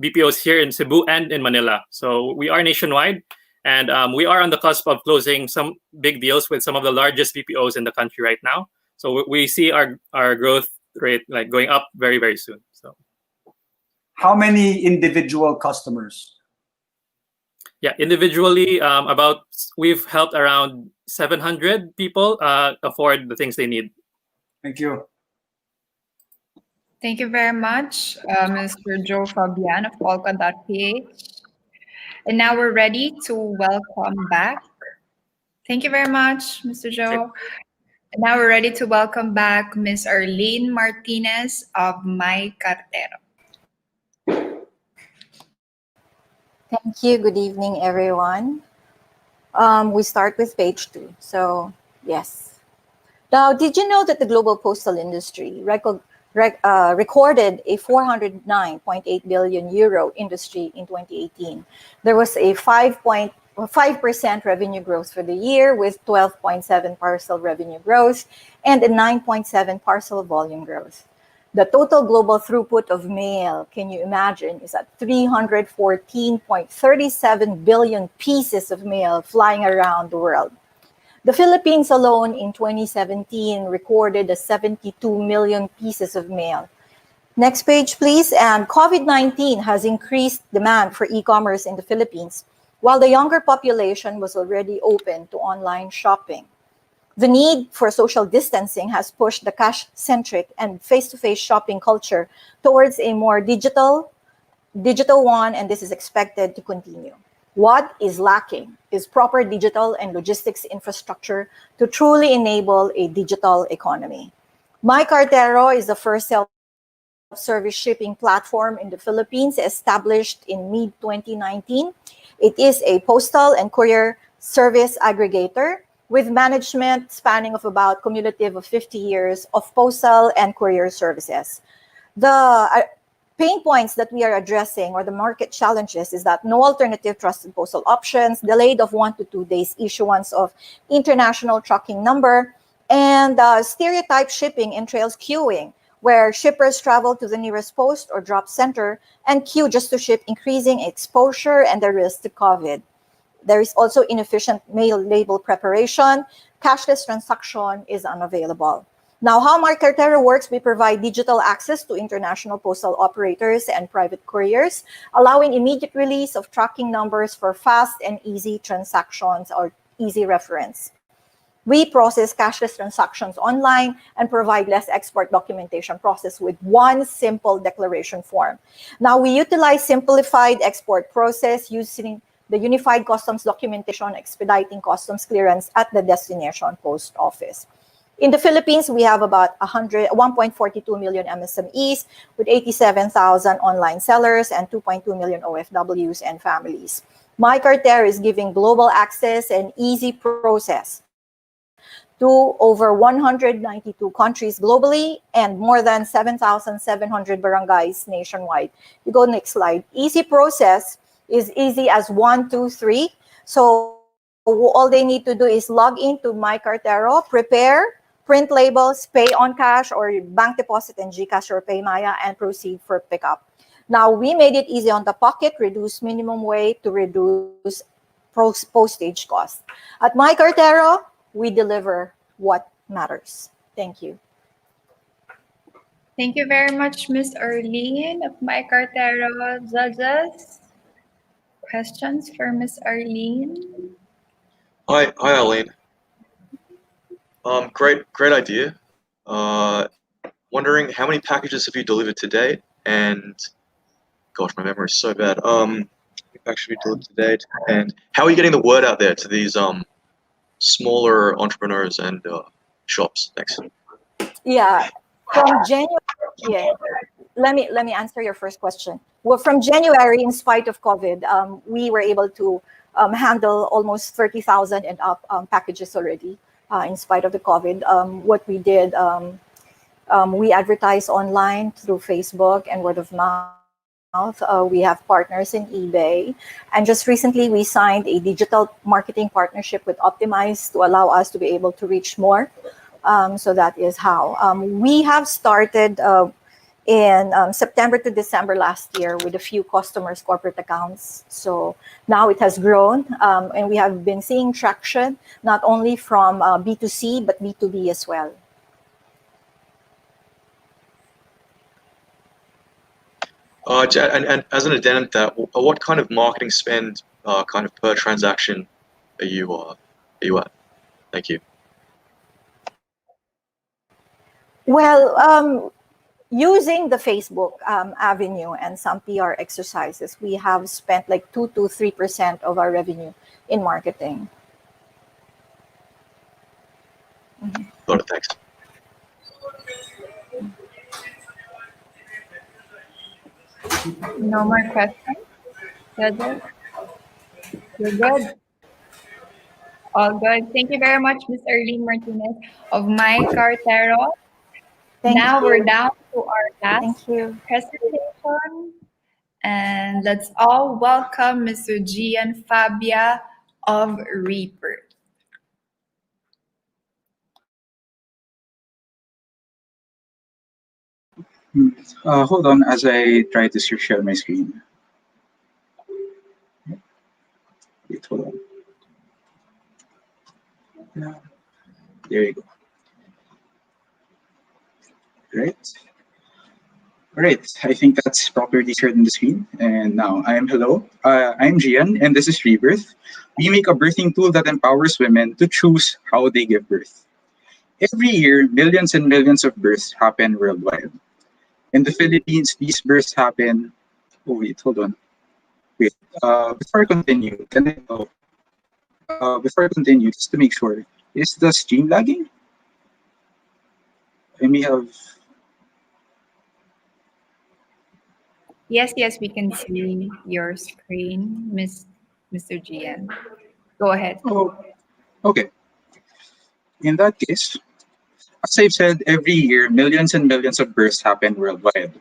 BPOs here in Cebu and in Manila. So we are nationwide, and we are on the cusp of closing some big deals with some of the largest BPOs in the country right now. So we see our growth rate like going up very, very soon. So, how many individual customers? Yeah, individually, we've helped around 700 people afford the things they need. Thank you. Thank you very much, Mr. Joe Fabian of Polka Dot PH. And now we're ready to welcome back. Thank you very much, Mr. Joe. And now we're ready to welcome back Ms. Arlene Martinez of My Cartero. Thank you. Good evening, everyone. We start with page 2. So, yes. Now, did you know that the global postal industry recorded a 409.8 billion euro industry in 2018? There was a 5% revenue growth for the year, with 12.7 parcel revenue growth and a 9.7 parcel volume growth. The total global throughput of mail, can you imagine, is at 314.37 billion pieces of mail flying around the world. The Philippines alone in 2017 recorded a 72 million pieces of mail. Next page, please. And COVID-19 has increased demand for e-commerce in the Philippines, while the younger population was already open to online shopping. The need for social distancing has pushed the cash-centric and face-to-face shopping culture towards a more digital one, and this is expected to continue. What is lacking is proper digital and logistics infrastructure to truly enable a digital economy. My Cartero is the first self-service shipping platform in the Philippines, established in mid-2019. It is a postal and courier service aggregator with management spanning of about cumulative of 50 years of postal and courier services. The pain points that we are addressing, or the market challenges, is that no alternative trusted postal options, delayed of 1 to 2 days issuance of international tracking number, and stereotype shipping entails queuing, where shippers travel to the nearest post or drop center and queue just to ship, increasing exposure and the risk to COVID. There is also inefficient mail label preparation. Cashless transaction is unavailable. Now, how My Cartero works, we provide digital access to international postal operators and private couriers, allowing immediate release of tracking numbers for fast and easy transactions or easy reference. We process cashless transactions online and provide less export documentation process with one simple declaration form. Now, we utilize simplified export process using the Unified Customs Documentation, expediting customs clearance at the destination post office. In the Philippines, we have about 1.42 million MSMEs with 87,000 online sellers and 2.2 million OFWs and families. My Cartero is giving global access and easy process to over 192 countries globally and more than 7,700 barangays nationwide. You go next slide. Easy process is easy as 1, 2, 3. So all they need to do is log into My Cartero, prepare, print labels, pay on cash or bank deposit and GCash or PayMaya, and proceed for pickup. Now, we made it easy on the pocket, reduce minimum weight to reduce postage cost. At My Cartero, we deliver what matters. Thank you. Thank you very much, Ms. Arlene of My Cartero. Judges? Questions for Ms. Arlene? Hi, Arlene. Great idea. Wondering how many packages have you delivered to date, and Gosh, my memory is so bad. What should we do today? And how are you getting the word out there to these smaller entrepreneurs and shops? Thanks. Yeah, from January, yeah. Let me answer your first question. Well, from January, in spite of COVID, we were able to handle almost 30,000 and up packages already. In spite of the COVID, what we did, we advertise online through Facebook and word of mouth. We have partners in eBay, and just recently we signed a digital marketing partnership with Optimize to allow us to be able to reach more. So that is how we have started in September to December last year with a few customers' corporate accounts. So now it has grown, and we have been seeing traction not only from B2C but B2B as well. And as an addendum to that, what kind of marketing spend, kind of per transaction, are you at? Thank you. Well, using the Facebook avenue and some PR exercises, we have spent like 2 to 3% of our revenue in marketing. Got it. Thanks. No more questions? You're good? All good. Thank you very much, Ms. Erlene Martinez of My Cartero. Now we're down to our last presentation. And let's all welcome Mr. Gian Fabia of Rebirth. Hold on as I try to share my screen. Wait, hold on. Yeah. There you go. Right. All right. I think that's properly shared on the screen. And now hello. I'm Gian, and this is Rebirth. We make a birthing tool that empowers women to choose how they give birth. Every year, millions and millions of births happen worldwide. In the Philippines, these births happen. Oh wait, hold on. Wait. Before I continue, can I go? Before I continue, just to make sure, is the stream lagging? I may have. Yes, we can see your screen, Mr. Gian. Go ahead. Oh, okay. In that case, as I've said, every year, millions and millions of births happen worldwide.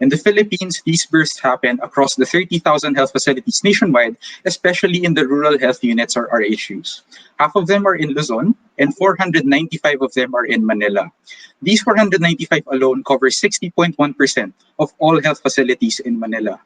In the Philippines, these births happen across the 30,000 health facilities nationwide, especially in the rural health units or RHUs. Half of them are in Luzon, and 495 of them are in Manila. These 495 alone cover 60.1% of all health facilities in Manila.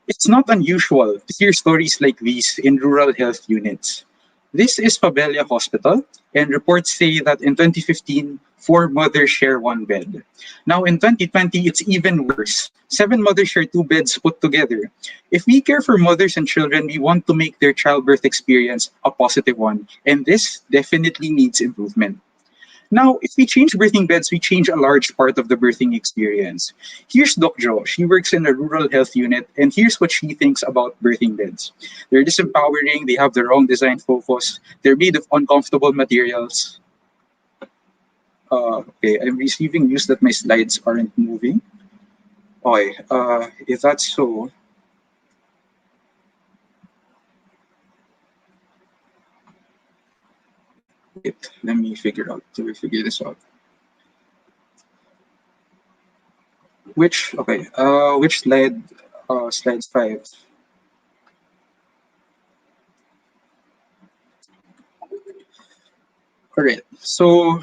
It's not unusual to hear stories like these in rural health units. This is Pabella Hospital, and reports say that in 2015, 4 mothers share 1 bed. Now in 2020, it's even worse. 7 mothers share 2 beds put together. If we care for mothers and children, we want to make their childbirth experience a positive one, and this definitely needs improvement. Now, if we change birthing beds, we change a large part of the birthing experience. Here's Doc Jo. She works in a rural health unit, and here's what she thinks about birthing beds. They're disempowering, they have the wrong design focus, they're made of uncomfortable materials. Okay, I'm receiving news that my slides aren't moving. Okay, if that's so, wait, let me figure this out. Which slide? Slide 5. All right. So,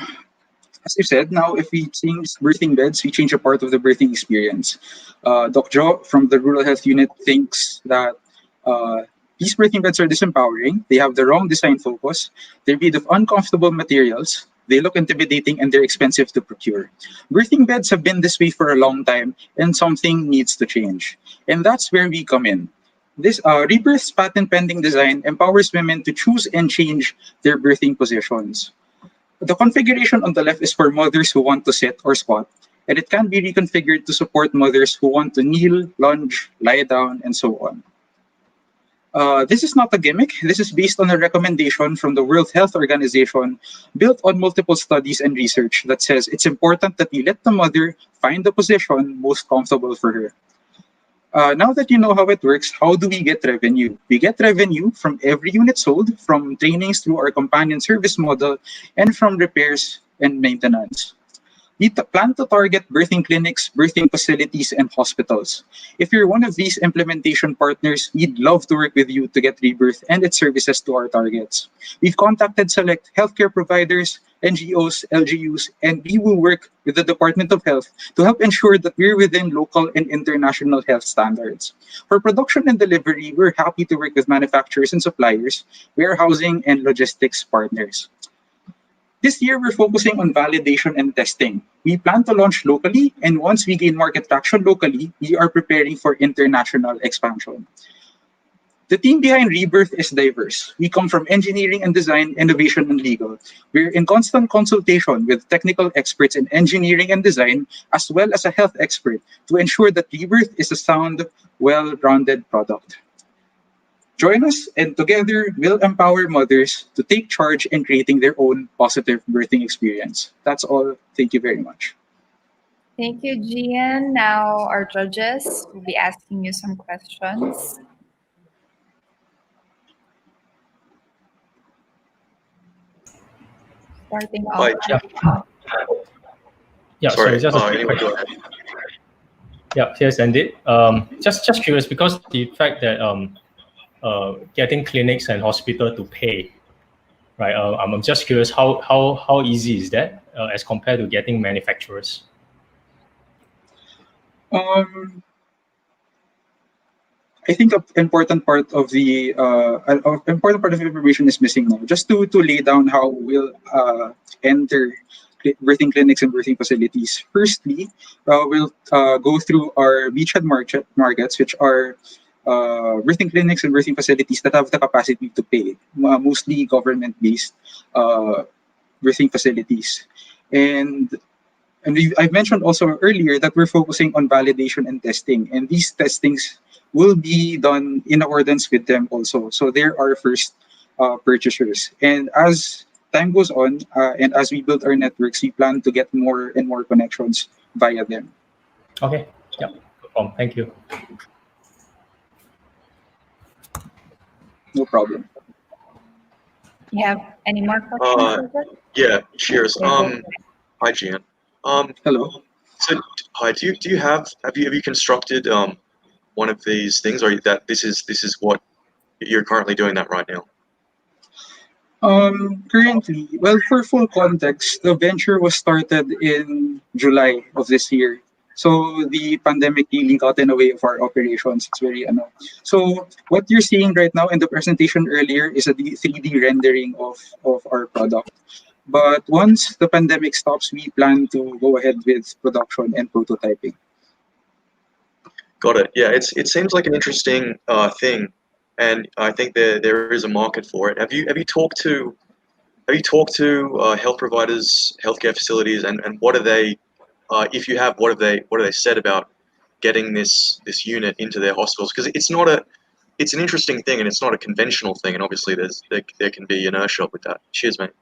as you said, now if we change birthing beds, we change a part of the birthing experience. Doc Jo from the rural health unit thinks that these birthing beds are disempowering. They have the wrong design focus. They're made of uncomfortable materials. They look intimidating and they're expensive to procure. Birthing beds have been this way for a long time, and something needs to change. And that's where we come in. This Rebirth's patent-pending design empowers women to choose and change their birthing positions. The configuration on the left is for mothers who want to sit or squat, and it can be reconfigured to support mothers who want to kneel, lunge, lie down, and so on. This is not a gimmick. This is based on a recommendation from the World Health Organization built on multiple studies and research that says it's important that you let the mother find the position most comfortable for her. Now that you know how it works, how do we get revenue? We get revenue from every unit sold, from trainings through our companion service model, and from repairs and maintenance. We plan to target birthing clinics, birthing facilities, and hospitals. If you're one of these implementation partners, we'd love to work with you to get Rebirth and its services to our targets. We've contacted select healthcare providers, NGOs, LGUs, and we will work with the Department of Health to help ensure that we're within local and international health standards. For production and delivery, we're happy to work with manufacturers and suppliers, warehousing, and logistics partners. This year, we're focusing on validation and testing. We plan to launch locally, and once we gain market traction locally, we are preparing for international expansion. The team behind Rebirth is diverse. We come from engineering and design, innovation, and legal. We're in constant consultation with technical experts in engineering and design, as well as a health expert, to ensure that Rebirth is a sound, well-rounded product. Join us, and together we'll empower mothers to take charge in creating their own positive birthing experience. That's all. Thank you very much. Thank you, Gian. Now our judges will be asking you some questions. Starting off. Yeah, Sorry, just a quick question. Yeah, here's Andy. Just curious, because the fact that getting clinics and hospital to pay, right? I'm just curious how easy is that as compared to getting manufacturers? I think an important part of the information is missing now. Just to lay down how we'll enter birthing clinics and birthing facilities. Firstly, we'll go through our beachhead markets, which are birthing clinics and birthing facilities that have the capacity to pay, mostly government-based birthing facilities. And I've mentioned also earlier that we're focusing on validation and testing, and these testings will be done in accordance with them also. So they're our first purchasers. And as time goes on, and as we build our networks, we plan to get more and more connections via them. Okay, yeah, thank you. No problem. You have any more questions? Yeah, cheers. Hi, Gian. Hello. So, hi. Do you have you constructed one of these things, or that this is what you're currently doing that right now? Currently, well, for full context, the venture was started in July of this year. So the pandemic really got in the way of our operations. It's very So what you're seeing right now in the presentation earlier is a 3D rendering of our product. But once the pandemic stops, we plan to go ahead with production and prototyping. Got it. Yeah, it seems like an interesting thing, and I think there is a market for it. Have you talked to health providers, healthcare facilities, and what are they? If you have, what have they said about getting this unit into their hospitals? Because it's an interesting thing, and it's not a conventional thing, and obviously there can be inertia with that. Cheers, mate.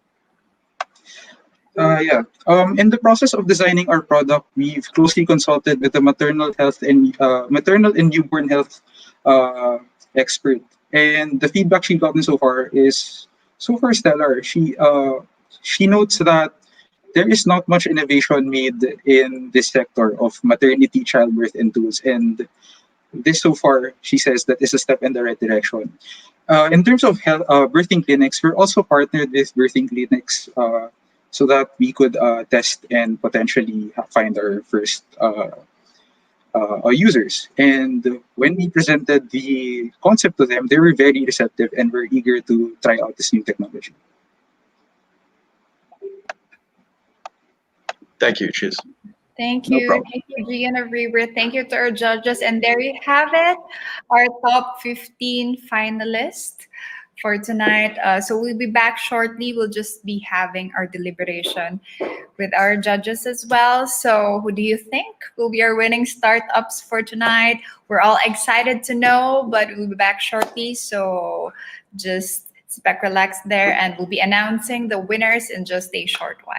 In the process of designing our product, we've closely consulted with the maternal and newborn health expert, and the feedback she's gotten so far is stellar. She notes that there is not much innovation made in this sector of maternity, childbirth, and tools, and this so far, she says, that is a step in the right direction. In terms of health, birthing clinics, we're also partnered with birthing clinics so that we could test and potentially find our first users. And when we presented the concept to them, they were very receptive and were eager to try out this new technology. Thank you. Cheers. Thank you. No Thank you, Gian of Rebirth. Thank you to our judges. And there you have it, our top 15 finalists for tonight. So we'll be back shortly. We'll just be having our deliberation with our judges as well. So who do you think will be our winning startups for tonight? We're all excited to know, but we'll be back shortly. So just sit back, relax there, and we'll be announcing the winners in just a short while.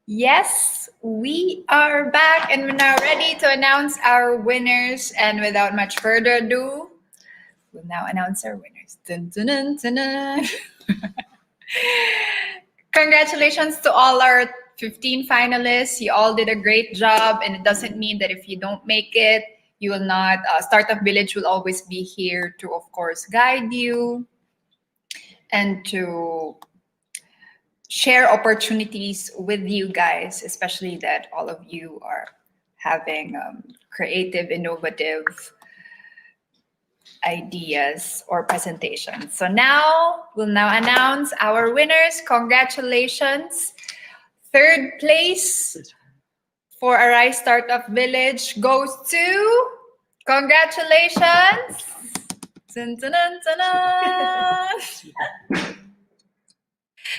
Yes, we are back and we're now ready to announce our winners. And without much further ado, we'll now announce our winners. Dun, dun, dun, dun, dun. Congratulations to all our 15 finalists. You all did a great job, and it doesn't mean that if you don't make it, you will not. Startup Village will always be here to, of course, guide you and to share opportunities with you guys, especially that all of you are having creative, innovative ideas or presentations. So now we'll now announce our winners. Congratulations. Third place for Arise Startup Village goes to, congratulations. Dun, dun, dun, dun, dun.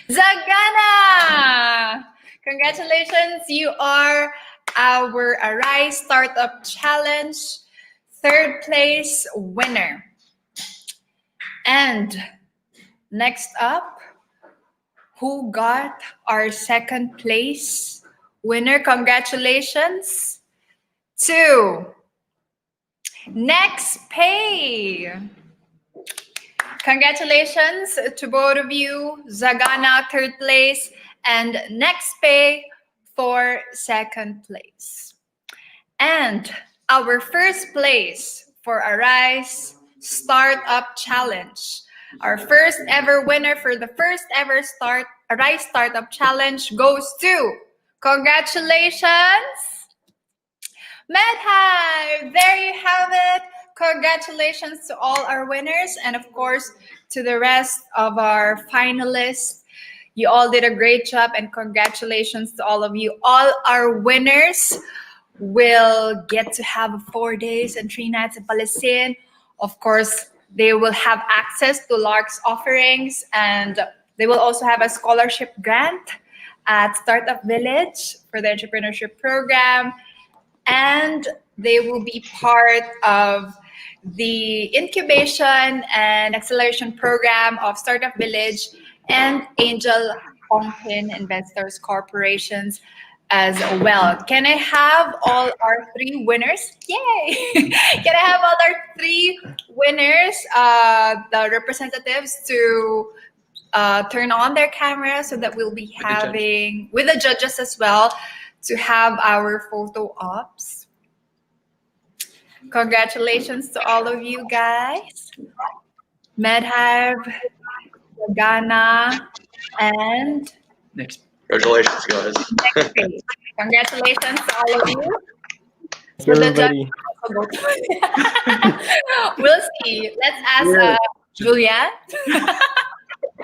Zagana! Congratulations, you are our Arise Startup Challenge third place winner. And next up, who got our second place winner? Congratulations to Nexpay. Congratulations to both of you, Zagana third place and Nexpay for second place. And our first place for Arise Startup Challenge, our first ever winner for the first ever Arise Startup Challenge goes to, congratulations, MedHive. There you have it. Congratulations to all our winners, and of course to the rest of our finalists. You all did a great job, and congratulations to all of you. All our winners will get to have 4 days and 3 nights in Palestine. Of course, they will have access to Lark's offerings, and they will also have a scholarship grant at Startup Village for the entrepreneurship program. And they will be part of the incubation and acceleration program of Startup Village and Angel Ongkin Investors Corporations as well. Can I have all our 3 winners? Yay! Can I have all our 3 winners, the representatives, to turn on their cameras so that we'll be having, with the judges as well, to have our photo ops. Congratulations to all of you guys. MedHive, Zagana, and Congratulations, guys. Nexpay. Congratulations to all of you. Thank you, everybody. We'll see. Let's ask Julian.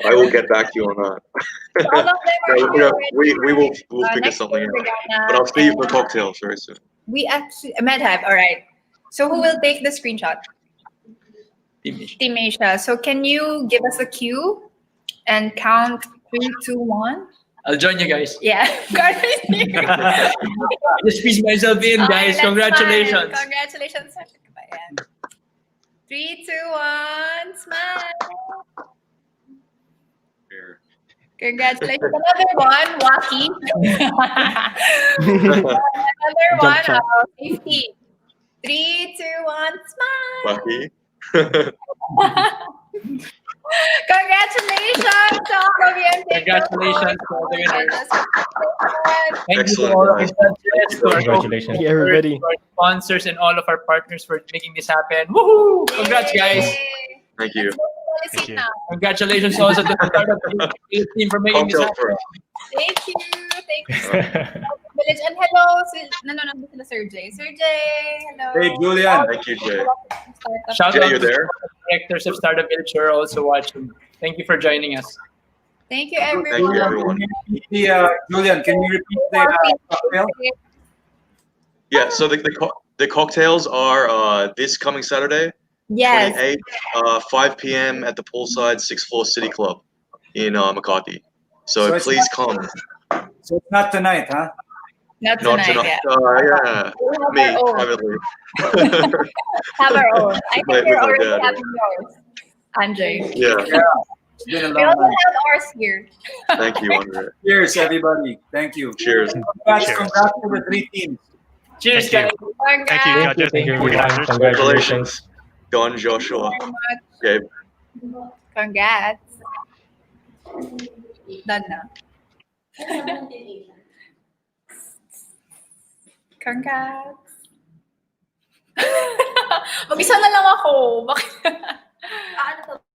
I will get back to you on that. All of them are we'll figure something out. But I'll see you for cocktails very soon. We actually, MedHive, all right. So who will take the screenshot? Team Asia. So can you give us a cue and count 3, 2, 1? I'll join you guys. Yeah. Just squeeze myself in, guys. Right, Congratulations. smile. Congratulations. 3, 2, 1, smile. Congratulations. Another one, Waki. Another Jump one, shot. 50. 3, 2, 1, smile. Lucky. Congratulations to all of you. And thank you Congratulations to all the winners. Thank you to Excellent, all guys. our judges, to our Congratulations. Thank you, everybody. to our sponsors, and all of our partners for making this happen. Woohoo! Congrats, guys. Thank you. Thank you. Congratulations also to the startup team for making this Cocktail happen. first. Thank you. Thank you so much. Village. And hello, nanonood sila Sir Jay. Sir Jay, hello. Hey, Julian. Thank you, Jay. Shout Jay, out you to there? the directors of Startup Village who are also watching. Thank you for joining us. Thank you, Thank everyone. you, everyone. Julian, can you repeat the cocktail? Yeah, so the cocktails are this coming Saturday, Yes. 28, 5 p.m. at the poolside 6th floor City Club in McCarthy. So it's please not- come. So it's not tonight, huh? Not Not tonight, tonight. yeah. Yeah, We'll have me our own. privately. Have our own. I think With we're my already dad, having yours, Andre. Yeah. It's been a We long also night. have ours here. Thank you, Andre. Cheers, everybody. Thank you. Cheers. Congrats, Cheers. congrats to the 3 teams. Cheers, Thank guys. you. Thank you, Congrats. judges. Thank you, Thank you, everyone. sponsors. Congratulations. Don Joshua. Very much. Gabe. Congrats. Done na. Congrats. Mag-isa na lang ako. Bakit? Ano to?